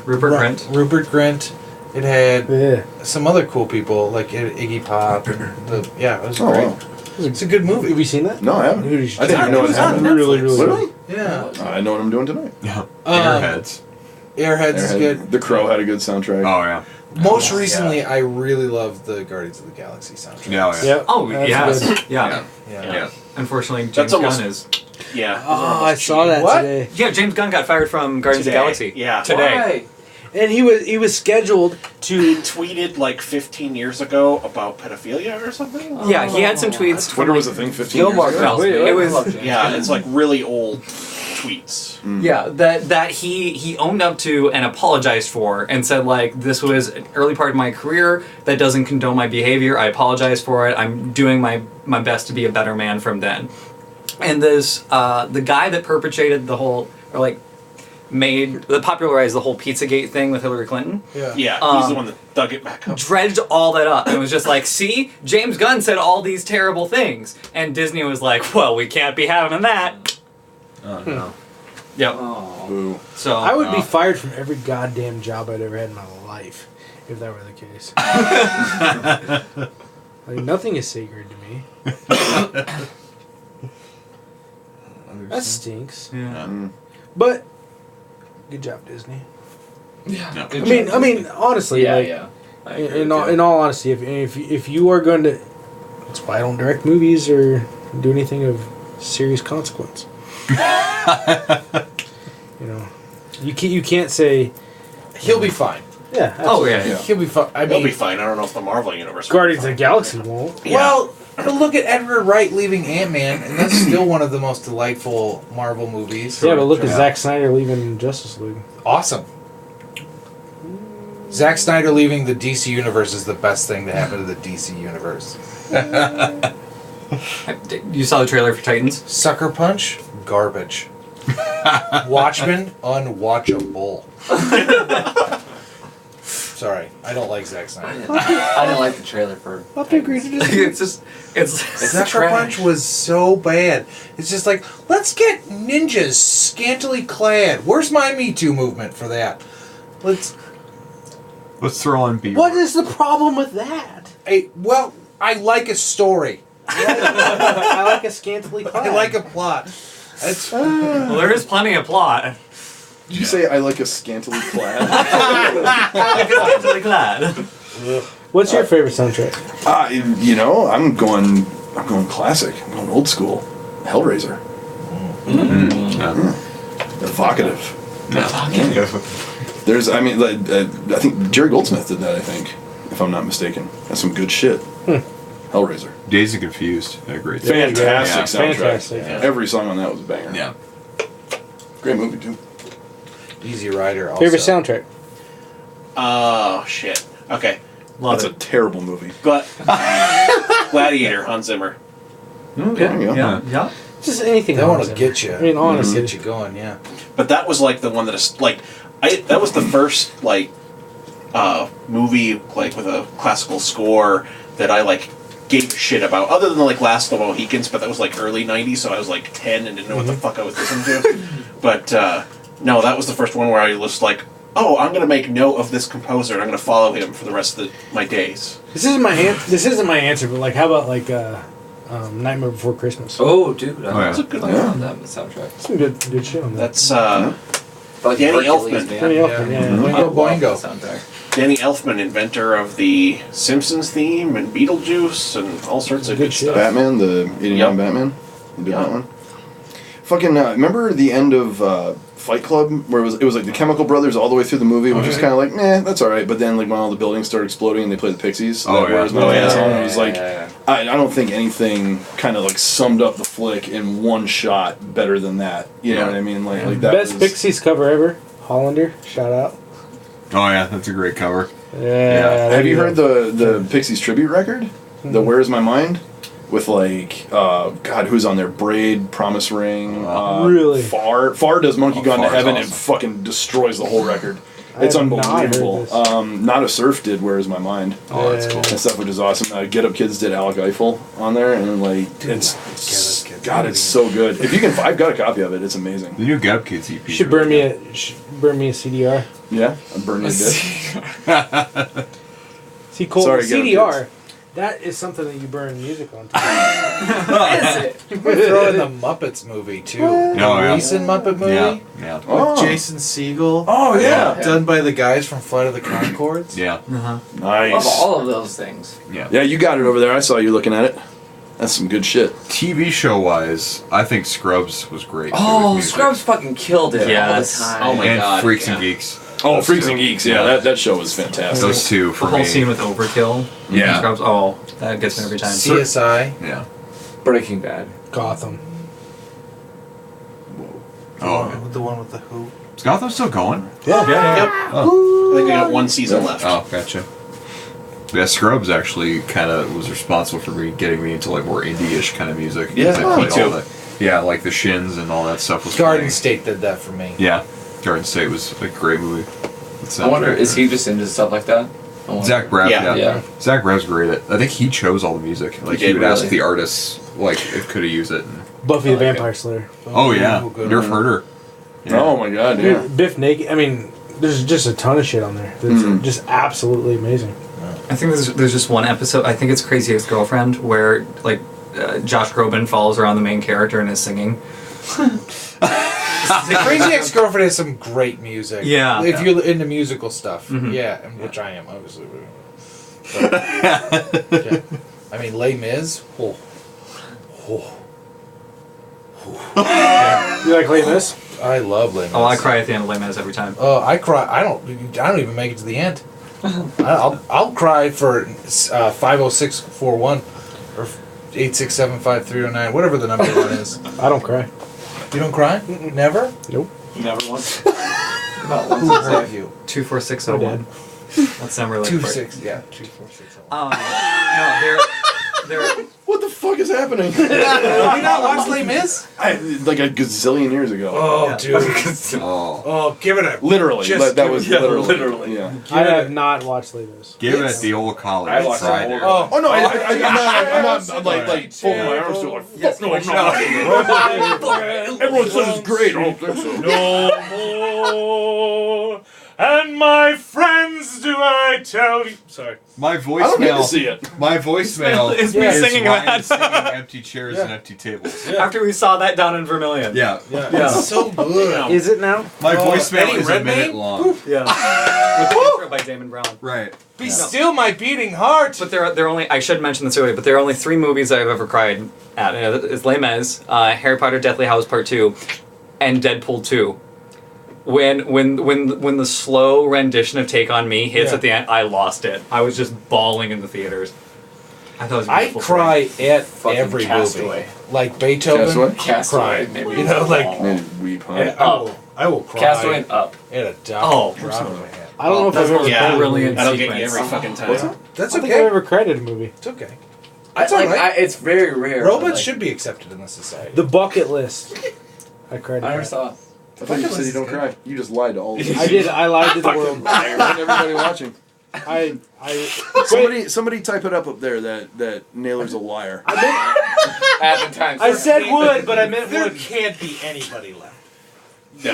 Rupert Grint. Rupert Grint. It had Yeah. some other cool people like Iggy Pop and it was Oh, great. wow. It's a good movie. Have you seen that? No, I haven't. Dude, you should I didn't check know it it out. happened. Really, really Really? good. Yeah. I know what I'm doing tonight. Yeah. Airheads. Airheads is good. The Crow had a good soundtrack. Oh, yeah. Most recently, I really love the Guardians of the Galaxy soundtrack. Yeah, yeah. Yep. Oh, That's yes. good. Yeah. Yeah. Unfortunately, James That's almost- Gunn is. Yeah. Oh, I saw that What? today. Yeah, James Gunn got fired from Guardians of the Today. Galaxy. Yeah. Today. Why? And he was scheduled He to. tweeted like 15 years ago about pedophilia or something. Yeah, he had some tweets. Twitter was a thing 15 Gilmore years ago. Girls. It man. was- I love James Yeah, Gunn. it's like really old tweets. Yeah, that he owned up to and apologized for and said like this was an early part of my career that doesn't condone my behavior. I apologize for it. I'm doing my best to be a better man from then. And this the guy that perpetrated the whole popularized the whole Pizzagate thing with Hillary Clinton. Yeah. Yeah, he's the one that dug it back up. Dredged all that up and was just like, see, James Gunn said all these terrible things, and Disney was like, well, we can't be having that. Oh, no. Yep. Oh. Boo. So I would be fired from every goddamn job I'd ever had in my life if that were the case. Like nothing is sacred to me. That stinks. Yeah. But good job, Disney. Yeah. I mean, honestly, Yeah, like, yeah. I agree in with you. all honesty, if you are going to, that's why I don't direct movies or do anything of serious consequence. You know, you can't say, He'll be fine. yeah. Oh absolutely. yeah. Yeah. He'll be fine. I He'll mean, be fine. I don't know if the Marvel universe. will be Guardians of fine. the Galaxy won't. Yeah. well, but look at Edgar Wright leaving Ant-Man, and that's still one of the most delightful Marvel movies. Yeah, but look at Yeah. Zack Snyder leaving Justice League. Awesome. Zack Snyder leaving the DC universe is the best thing to happen to the DC universe. You saw the trailer for Titans? Sucker Punch, garbage. Watchmen, unwatchable. Sorry, I don't like Zack Snyder. I didn't like the trailer for. I'll have to agree to disagree. it's Sucker trash. Punch was so bad. It's just like, let's get ninjas scantily clad. Where's my Me Too movement for that? Let's throw on B. What is the problem with that? I like a story. I like a scantily clad. I like a plot. That's, well, there is plenty of plot. Did you say I like a scantily clad? Scantily clad. What's your favorite soundtrack? I'm going classic. I'm going old school. Hellraiser. Evocative. There's, I think Jerry Goldsmith did that. I think, if I'm not mistaken, that's some good shit. Hellraiser. Dazed and Confused. A great Fantastic soundtrack. Fantastic. Yeah. Every song on that was a banger. Yeah. Great movie too. Easy Rider also. Favorite soundtrack? Oh shit. Okay. Love That's it. a terrible movie. Gladiator, Hans Zimmer. Okay. There you go. Yeah. Just anything. That one will Hans get Zimmer. you. I mean, honestly. Get you going, yeah. But that was like the one that is like, that was the first movie like with a classical score that I like gave a shit about, other than like Last of the Mohicans, but that was like early '90s, so I was like 10 and didn't know what the fuck I was listening to. But no, that was the first one where I was like, oh, I'm gonna make note of this composer and I'm gonna follow him for the rest of my days. This isn't my answer, but like, how about like Nightmare Before Christmas? Oh, dude. That's a good I one. love that soundtrack. Some good shit on that. That's Fucking Danny Hercules, Elfman. man. Danny Elfman, yeah. Boingo I love Boingo. that soundtrack. Danny Elfman, inventor of the Simpsons theme and Beetlejuice and all sorts of Good good shit. stuff. Batman, the 89 Yep. Batman. You did Yeah. that one. Fucking remember the end of Fight Club where it was like the Chemical Brothers all the way through the movie, which was kind of like, meh, that's all right. But then like when all the buildings started exploding and they played the Pixies, Oh, yeah. Where's My Oh, Man yeah. song, it was like, Yeah. I don't think anything kind of like summed up the flick in one shot better than that. You know Yeah. what I mean? Like that Best was, Pixies cover ever. Hollander, shout out. Oh yeah, that's a great cover. Yeah. Have you heard the Pixies tribute record? The Where's My Mind? With like, God, who's on there? Braid, Promise Ring. Really? Far does Monkey Gone to Far's Heaven and awesome. fucking destroys the whole record. I It's have not heard unbelievable. this. Not a Surf did Where's My Mind? Oh, that's cool. That stuff, which is awesome. Get Up Kids did Alec Eiffel on there, and like it's Get Up Kids. God, it's so good. If you can, I've got a copy of it. It's amazing. The new Get Up Kids EP. You should burn me a CDR. Yeah, I'm burning a disc. See, Cole, Sorry, Get Up CDR. That is something that you burn music on. You could throw in the Muppets movie too. The yeah. recent Muppet movie. Yeah, yeah, Oh. With Jason Segel. Oh yeah, Done by the guys from Flight of the Conchords. yeah, Love nice. all of those things. yeah. Yeah, you got it over there. I saw you looking at it. That's some good shit. TV show wise, I think Scrubs was great. too, Oh, with music. Scrubs fucking killed it Yes. all the time. Oh my and God, Freaks yeah. and Geeks. Oh, Those Freaks two. and Geeks. Yeah, that show was fantastic. Those two The for whole me. scene with Overkill. Yeah. Scrubs, oh, that gets me every time. CSI. Yeah. Breaking Bad. Gotham. Oh, The one with the Who. is Gotham still going? Yeah. Yep. Oh, I think I got one season left. oh, gotcha. Yeah, Scrubs actually kind of was responsible for me getting me into like more indie-ish kind of music. Yeah, They me played too. all that. Yeah, like the Shins and all that stuff was Garden playing. State did that for me. Yeah, Garden State was a great movie. I wonder, is he just into stuff like that? I wonder. Zach Braff? Yeah. Yeah. Yeah. Zach Braff's great at. I think he chose all the music. Like he, did, would ask really? the artists like if could he use it. And, Buffy I the like Vampire it. Slayer. oh yeah, Ooh, good Nerf one. Herder. Yeah. Oh my God, yeah. Dude, Biff Naked. I mean, there's just a ton of shit on there. That's just absolutely amazing. I think there's just one episode. I think it's Crazy Ex-Girlfriend where like Josh Groban follows around the main character and is singing. The Crazy Ex-Girlfriend has some great music. Yeah. If you're into musical stuff. Mhm. Yeah, and which I am, obviously. But, yeah. I mean, Les Mis. Oh. Oh. You like Les Mis? I love Les Mis. Oh, I cry at the end of Les Mis every time. Oh, I cry. I don't even make it to the end. I'll cry for 50641 or 8675309, whatever the number one is. I don't cry. You don't cry? Never? Nope. Never once. About Who once hurt you? 24601. That's number like 26. Yeah, 24601. No, they're What the fuck is happening? Have you not watched Les Mis? Like a gazillion years ago. Oh, Yeah. dude. Oh, Oh, give it a Literally. Just that give was it- yeah, literally. Yeah. I have not watched Les Mis. give it the old college I watched try the there. whole- Oh no, I'm not like folding my arms to like fuck no, I'm not. Everyone says it's great. I don't think so. No more. And my friends, do I tell you? Sorry. My I don't need to voicemail. see it. My voicemail It's me is singing Ryan that. singing empty chairs and empty tables. after we saw that down in Vermilion. Yeah. Yeah. It's so good. Is it now? My Oh, voicemail Eddie is a minute Redmayne? long. Yeah. With the intro by Damon Brown. Right. Be still my beating heart. But there are only, I should mention this earlier, but there are only 3 movies I've ever cried at. It's Les Mis, Harry Potter Deathly Hallows Part 2, and Deadpool 2. When the slow rendition of Take On Me hits Yeah. at the end, I lost it. I was just bawling in the theaters. I thought it was a I beautiful cry at Fucking every Castaway. movie. Like Beethoven. Castaway? Castaway, Cry. maybe. You know, like Made it weep, huh? I will cry. Castaway and Up. At a drop, Oh, drop of a hat. I don't know if I've ever Yeah, cried at a movie. brilliant. That'll get you sequence. every fucking time. What's that? That's I don't think okay. I've ever cried at a movie. It's okay. It's alright. it's very rare. Robots but, like, should be accepted in this society. The Bucket List. I cried I at never that. saw it. I thought you said you don't cry. You just lied to all of us. I did. I lied to the world. And everybody watching. I Somebody type it up there that Naylor's a liar. At the time. I said would, but I meant There would. can't be anybody left. No.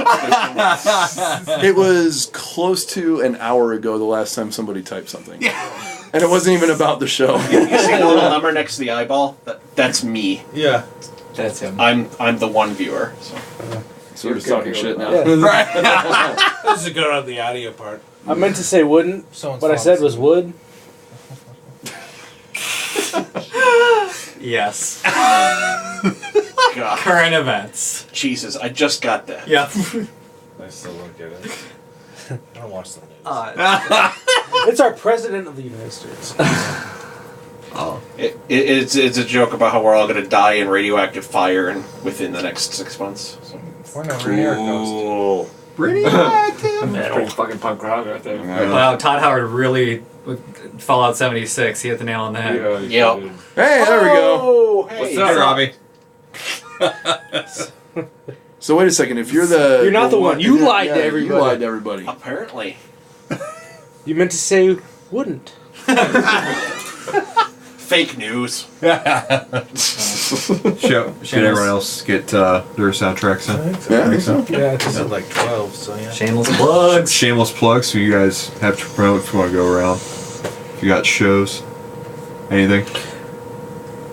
there's It was close to an hour ago the last time somebody typed something. And it wasn't even about the show. no- You see the little number next to the eyeball? That's me. Yeah. That's him. I'm the one viewer. So. So we're just talking shit now. Yeah. This is good on the audio part. I meant to say wouldn't. Someone's What I said was would. Yes. God. Current events. Jesus, I just got that. Yeah. I still don't get it. I don't watch the news. It's our president of the United States. It's a joke about how we're all going to die in radioactive fire within the next 6 months. So. We're never near a ghost. Cool. Radioactive. Man, old fucking punk rock right there. Wow, Todd Howard really, with Fallout 76, he hit the nail on the head. Yep. Dude. Hey, there we go. Oh, hey. What's Hey, up? Robbie. So wait a second. If you're the You're not the one. You lied to You everybody. lied to everybody. Apparently. You meant to say wouldn't. Fake news. Should everyone else get their soundtracks in? Yeah, I think so. Yeah, it's I said like 12, so yeah. Shameless plugs. Shameless plugs, so you guys have to promote if you want to go around. If you got shows, anything,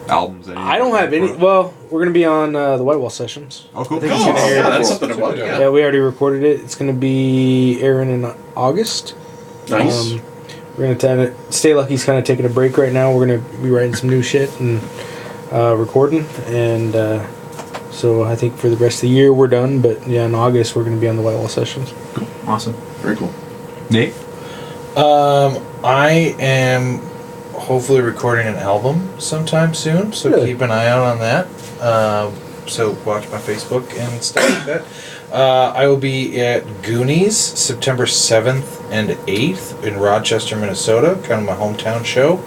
albums, anything. I don't have any. Well, we're gonna be on the White Wall sessions. Oh, cool. I think it's gonna air. yeah, that's Cool. something to watch. Yeah, we already recorded it. It's gonna be airing in August. Nice. We're gonna Stay Lucky's kind of taking a break right now. We're gonna be writing some new shit and recording, and so I think for the rest of the year we're done. But yeah, in August we're gonna be on the White Wall sessions. Awesome. Very cool. Nate. I am hopefully recording an album sometime soon, so Really? keep an eye out on that. So watch my Facebook and stuff like that. I will be at Goonies September 7th and 8th in Rochester, Minnesota, kind of my hometown show.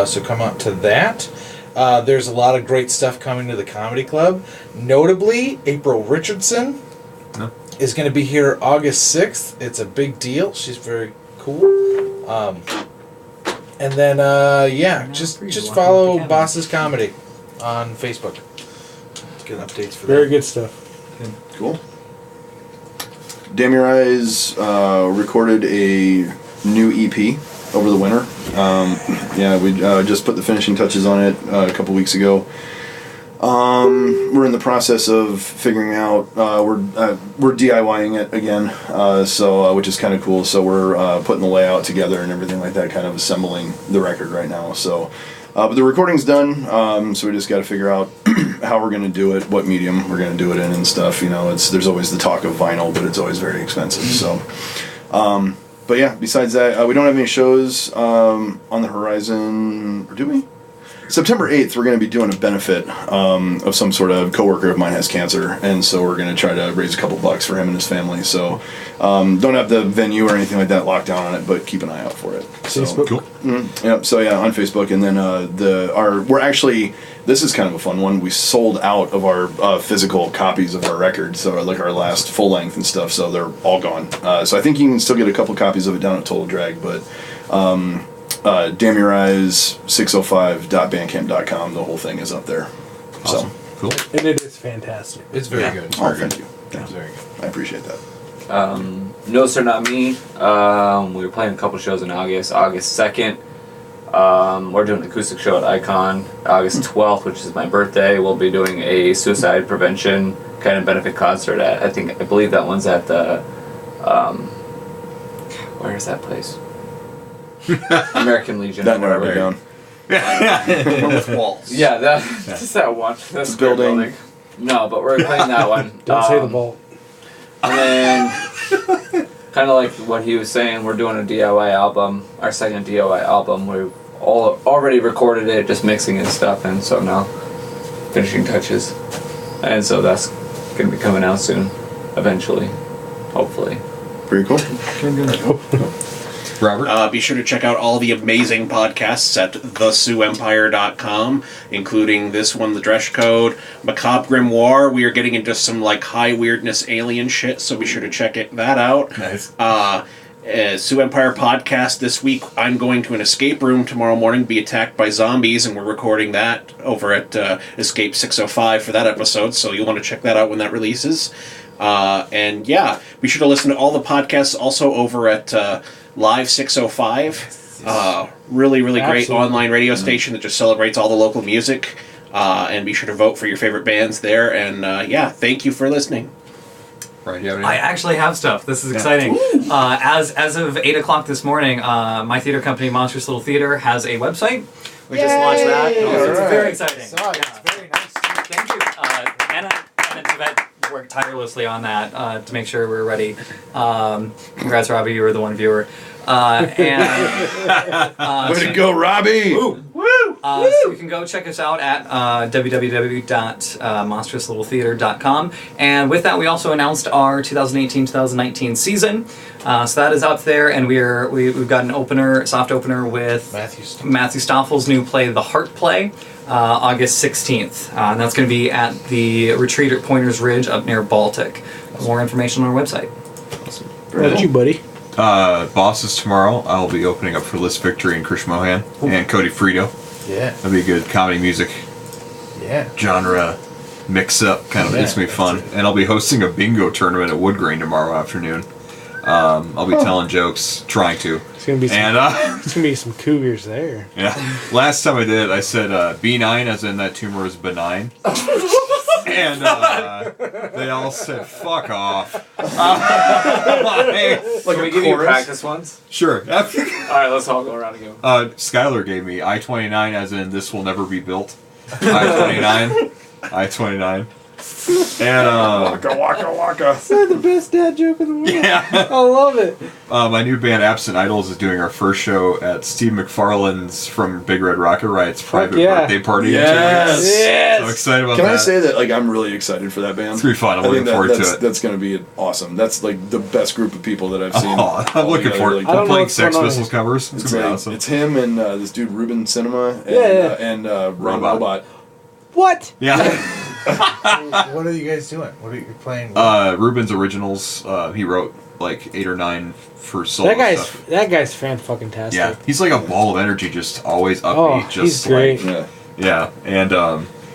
So come out to that. There's a lot of great stuff coming to the Comedy Club. Notably, April Richardson is going to be here August 6th. It's a big deal. She's very cool. And then, just follow Boss's Comedy on Facebook. Get updates for Very that. good stuff. Cool. Damn Your Eyes recorded a new EP over the winter. We just put the finishing touches on it a couple weeks ago. We're in the process of figuring out. We're DIYing it again, which is kind of cool. So we're putting the layout together and everything like that, kind of assembling the record right now. So, but the recording's done. So we just got to figure out how we're going to do it, what medium we're going to do it in, and stuff. You know, there's always the talk of vinyl, but it's always very expensive. So, but yeah, besides that, we don't have any shows on the horizon, or do we? September 8th, we're going to be doing a benefit of some sort. Of coworker of mine has cancer, and so we're going to try to raise a couple bucks for him and his family. So, don't have the venue or anything like that locked down on it, but keep an eye out for it. So, Facebook. Cool. Yep. So yeah, on Facebook, and then we're actually, this is kind of a fun one. We sold out of our physical copies of our record, so like our last full length and stuff. So they're all gone. So I think you can still get a couple copies of it down at Total Drag, but. Damn Your Eyes 605.bandcamp.com. The whole thing is up there. Awesome. Cool. And it is fantastic. It's very good. So, thank you. It's very good. I appreciate that. No Sir Not Me. We were playing a couple shows in August. August 2nd, we're doing an acoustic show at Icon. August 12th, which is my birthday, we'll be doing a suicide prevention kind of benefit concert at, I believe that one's at the, where is that place? American Legion. That or never whatever. down. One with walls. Yeah, just that one. That's a Building. building. No, but we're playing that one. Don't say the vault. And then, kind of like what he was saying, we're doing a DIY album, our second DIY album. We've already recorded it, just mixing and stuff, and so now finishing touches. And so that's going to be coming out soon, eventually, hopefully. Pretty cool. Robert. Be sure to check out all the amazing podcasts at thesueempire.com, including this one, The Dresch Code, Macabre Grimoire. We are getting into some like high weirdness alien shit, so be sure to check that out. Nice. Sioux Empire podcast this week. I'm going to an escape room tomorrow morning, be attacked by zombies, and we're recording that over at Escape 605 for that episode, so you'll want to check that out when that releases. And yeah, be sure to listen to all the podcasts also over at Live 605. Really great Absolutely. online radio station that just celebrates all the local music. And be sure to vote for your favorite bands there. And yeah, thank you for listening. Right, you have I actually have stuff. This is exciting. As of 8 o'clock this morning, my theater company, Monstrous Little Theater, has a website. We just launched that. Yay! It's Alright. very exciting. Sorry, it's very nice. Thank you. Anna and Yvette worked tirelessly on that to make sure we were ready. Congrats, Robbie. You were the one viewer. Way to go, Robbie! Woo! So you can go check us out at www.monstrouslittletheater.com. And with that, we also announced our 2018-2019 season. So that is up there, and we've got an opener, soft opener with Matthew Stoffel's new play, The Heart Play, August 16th. And that's going to be at the retreat at Pointers Ridge up near Baltic. More information on our website. Awesome. How about you, buddy? Bosses tomorrow. I'll be opening up for Liz Victory and Krish Mohan and Cody Frito. Yeah. That'll be a good comedy music genre mix up. Kind of makes me fun. And I'll be hosting a bingo tournament at Woodgrain tomorrow afternoon. I'll be telling jokes, trying to. It's gonna be some, it's gonna be some cougars there. Yeah. Last time I did it, I said B9, as in that tumor is benign. And they all said, "Fuck off." Can we give you practice ones? Sure. All right, let's all go around again. Skylar gave me I-29, as in this will never be built. I-29. I-29. And Waka. That's the best dad joke in the world. yeah. I love it. My new band Absent Idols is doing our first show at Steve McFarlane's from Big Red Rocket Riot's private birthday party. Yes. In 2 weeks. Yes. So excited about Can that. I say that I'm really excited for that band? It's gonna be fun. I'm I think looking forward to it. That's going to be awesome. That's like the best group of people that I've seen. Oh, I'm looking all forward. together. I We're don't know playing what's Sex going on Pistols here. covers. It's gonna be awesome. It's him and this dude Ruben Cinema and Robot. What? Yeah. What are you guys doing? What are you playing? Ruben's originals. He wrote like 8 or 9 for solo stuff. That guy's fan-fucking-tastic. Yeah, he's like a ball of energy, just always upbeat. Oh, just he's great. Yeah, and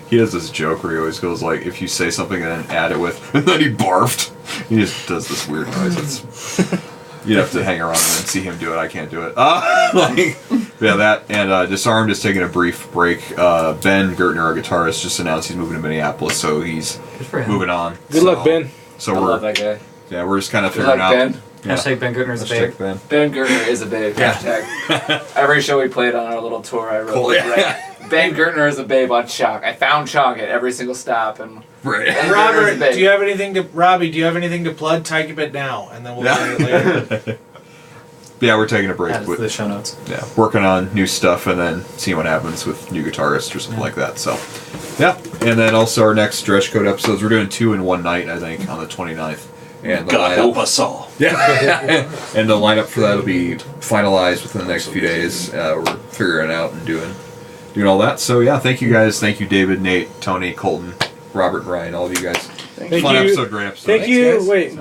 he has this joke where he always goes like, if you say something and then add it with, and then he barfed. He just does this weird noise. You'd have to hang around and see him do it. I can't do it. That and Disarmed is taking a brief break. Ben Gertner, our guitarist, just announced he's moving to Minneapolis, so he's moving on. Good luck, Ben. So I we're love that guy. Yeah, we're just kind of Good figuring luck, out. Ben. Yeah. Hashtag Ben Goodner's a babe. Hashtag Ben. Ben Gertner is a babe. Yeah. Hashtag. Every show we played on our little tour, I wrote, Cool, like, yeah. Ben Gertner is a babe on chalk. I found chalk at every single stop, and Right. Ben Gertner is a Robert, babe. do you have anything to plug? Type it now, and then we'll play it later. Yeah, we're taking a break. Add it to the show notes. Yeah, working on new stuff and then seeing what happens with new guitarists or something like that. So, yeah. And then also our next Dresch Code episodes, we're doing 2 in one night, I think, on the 29th. And the God help lineup, us all. yeah. And the lineup for that will be finalized within the next few days. We're figuring it out and doing all that. So, yeah, thank you guys. Thank you, David, Nate, Tony, Kolton, Robert, and Ryan, all of you guys. Thank Fun you. episode, great episode. Thank you. guys. Wait.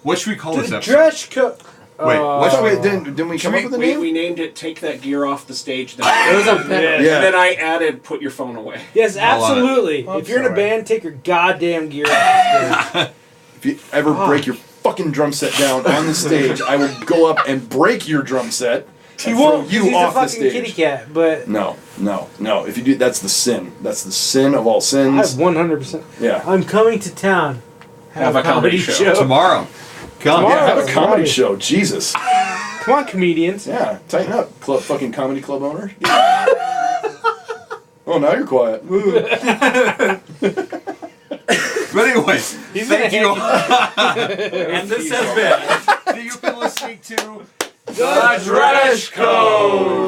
What should we call To this the episode? Dresch Cook. Wait, what's Didn't we come up with a name? We named it "Take That Gear Off the Stage." It was a Yeah. Yeah. And then I added "Put Your Phone Away." Yes, I love it. absolutely. I'm If you're in a sorry. band, take your goddamn gear off. If you ever break your fucking drum set down on the stage, I will go up and break your drum set. He and won't. throw you He's off a the fucking stage. kitty cat. But No. If you do, that's the sin. That's the sin of all I sins. 100%. Yeah. I'm coming to town. Have a comedy show. Tomorrow. Come. Tomorrow. Yeah, have a comedy Robbie. show. Jesus. Come on, comedians. Yeah, tighten up, fucking comedy club owner. Oh, now you're quiet. But anyways, thank you. And this has been. You've been listening to The Dresch Code.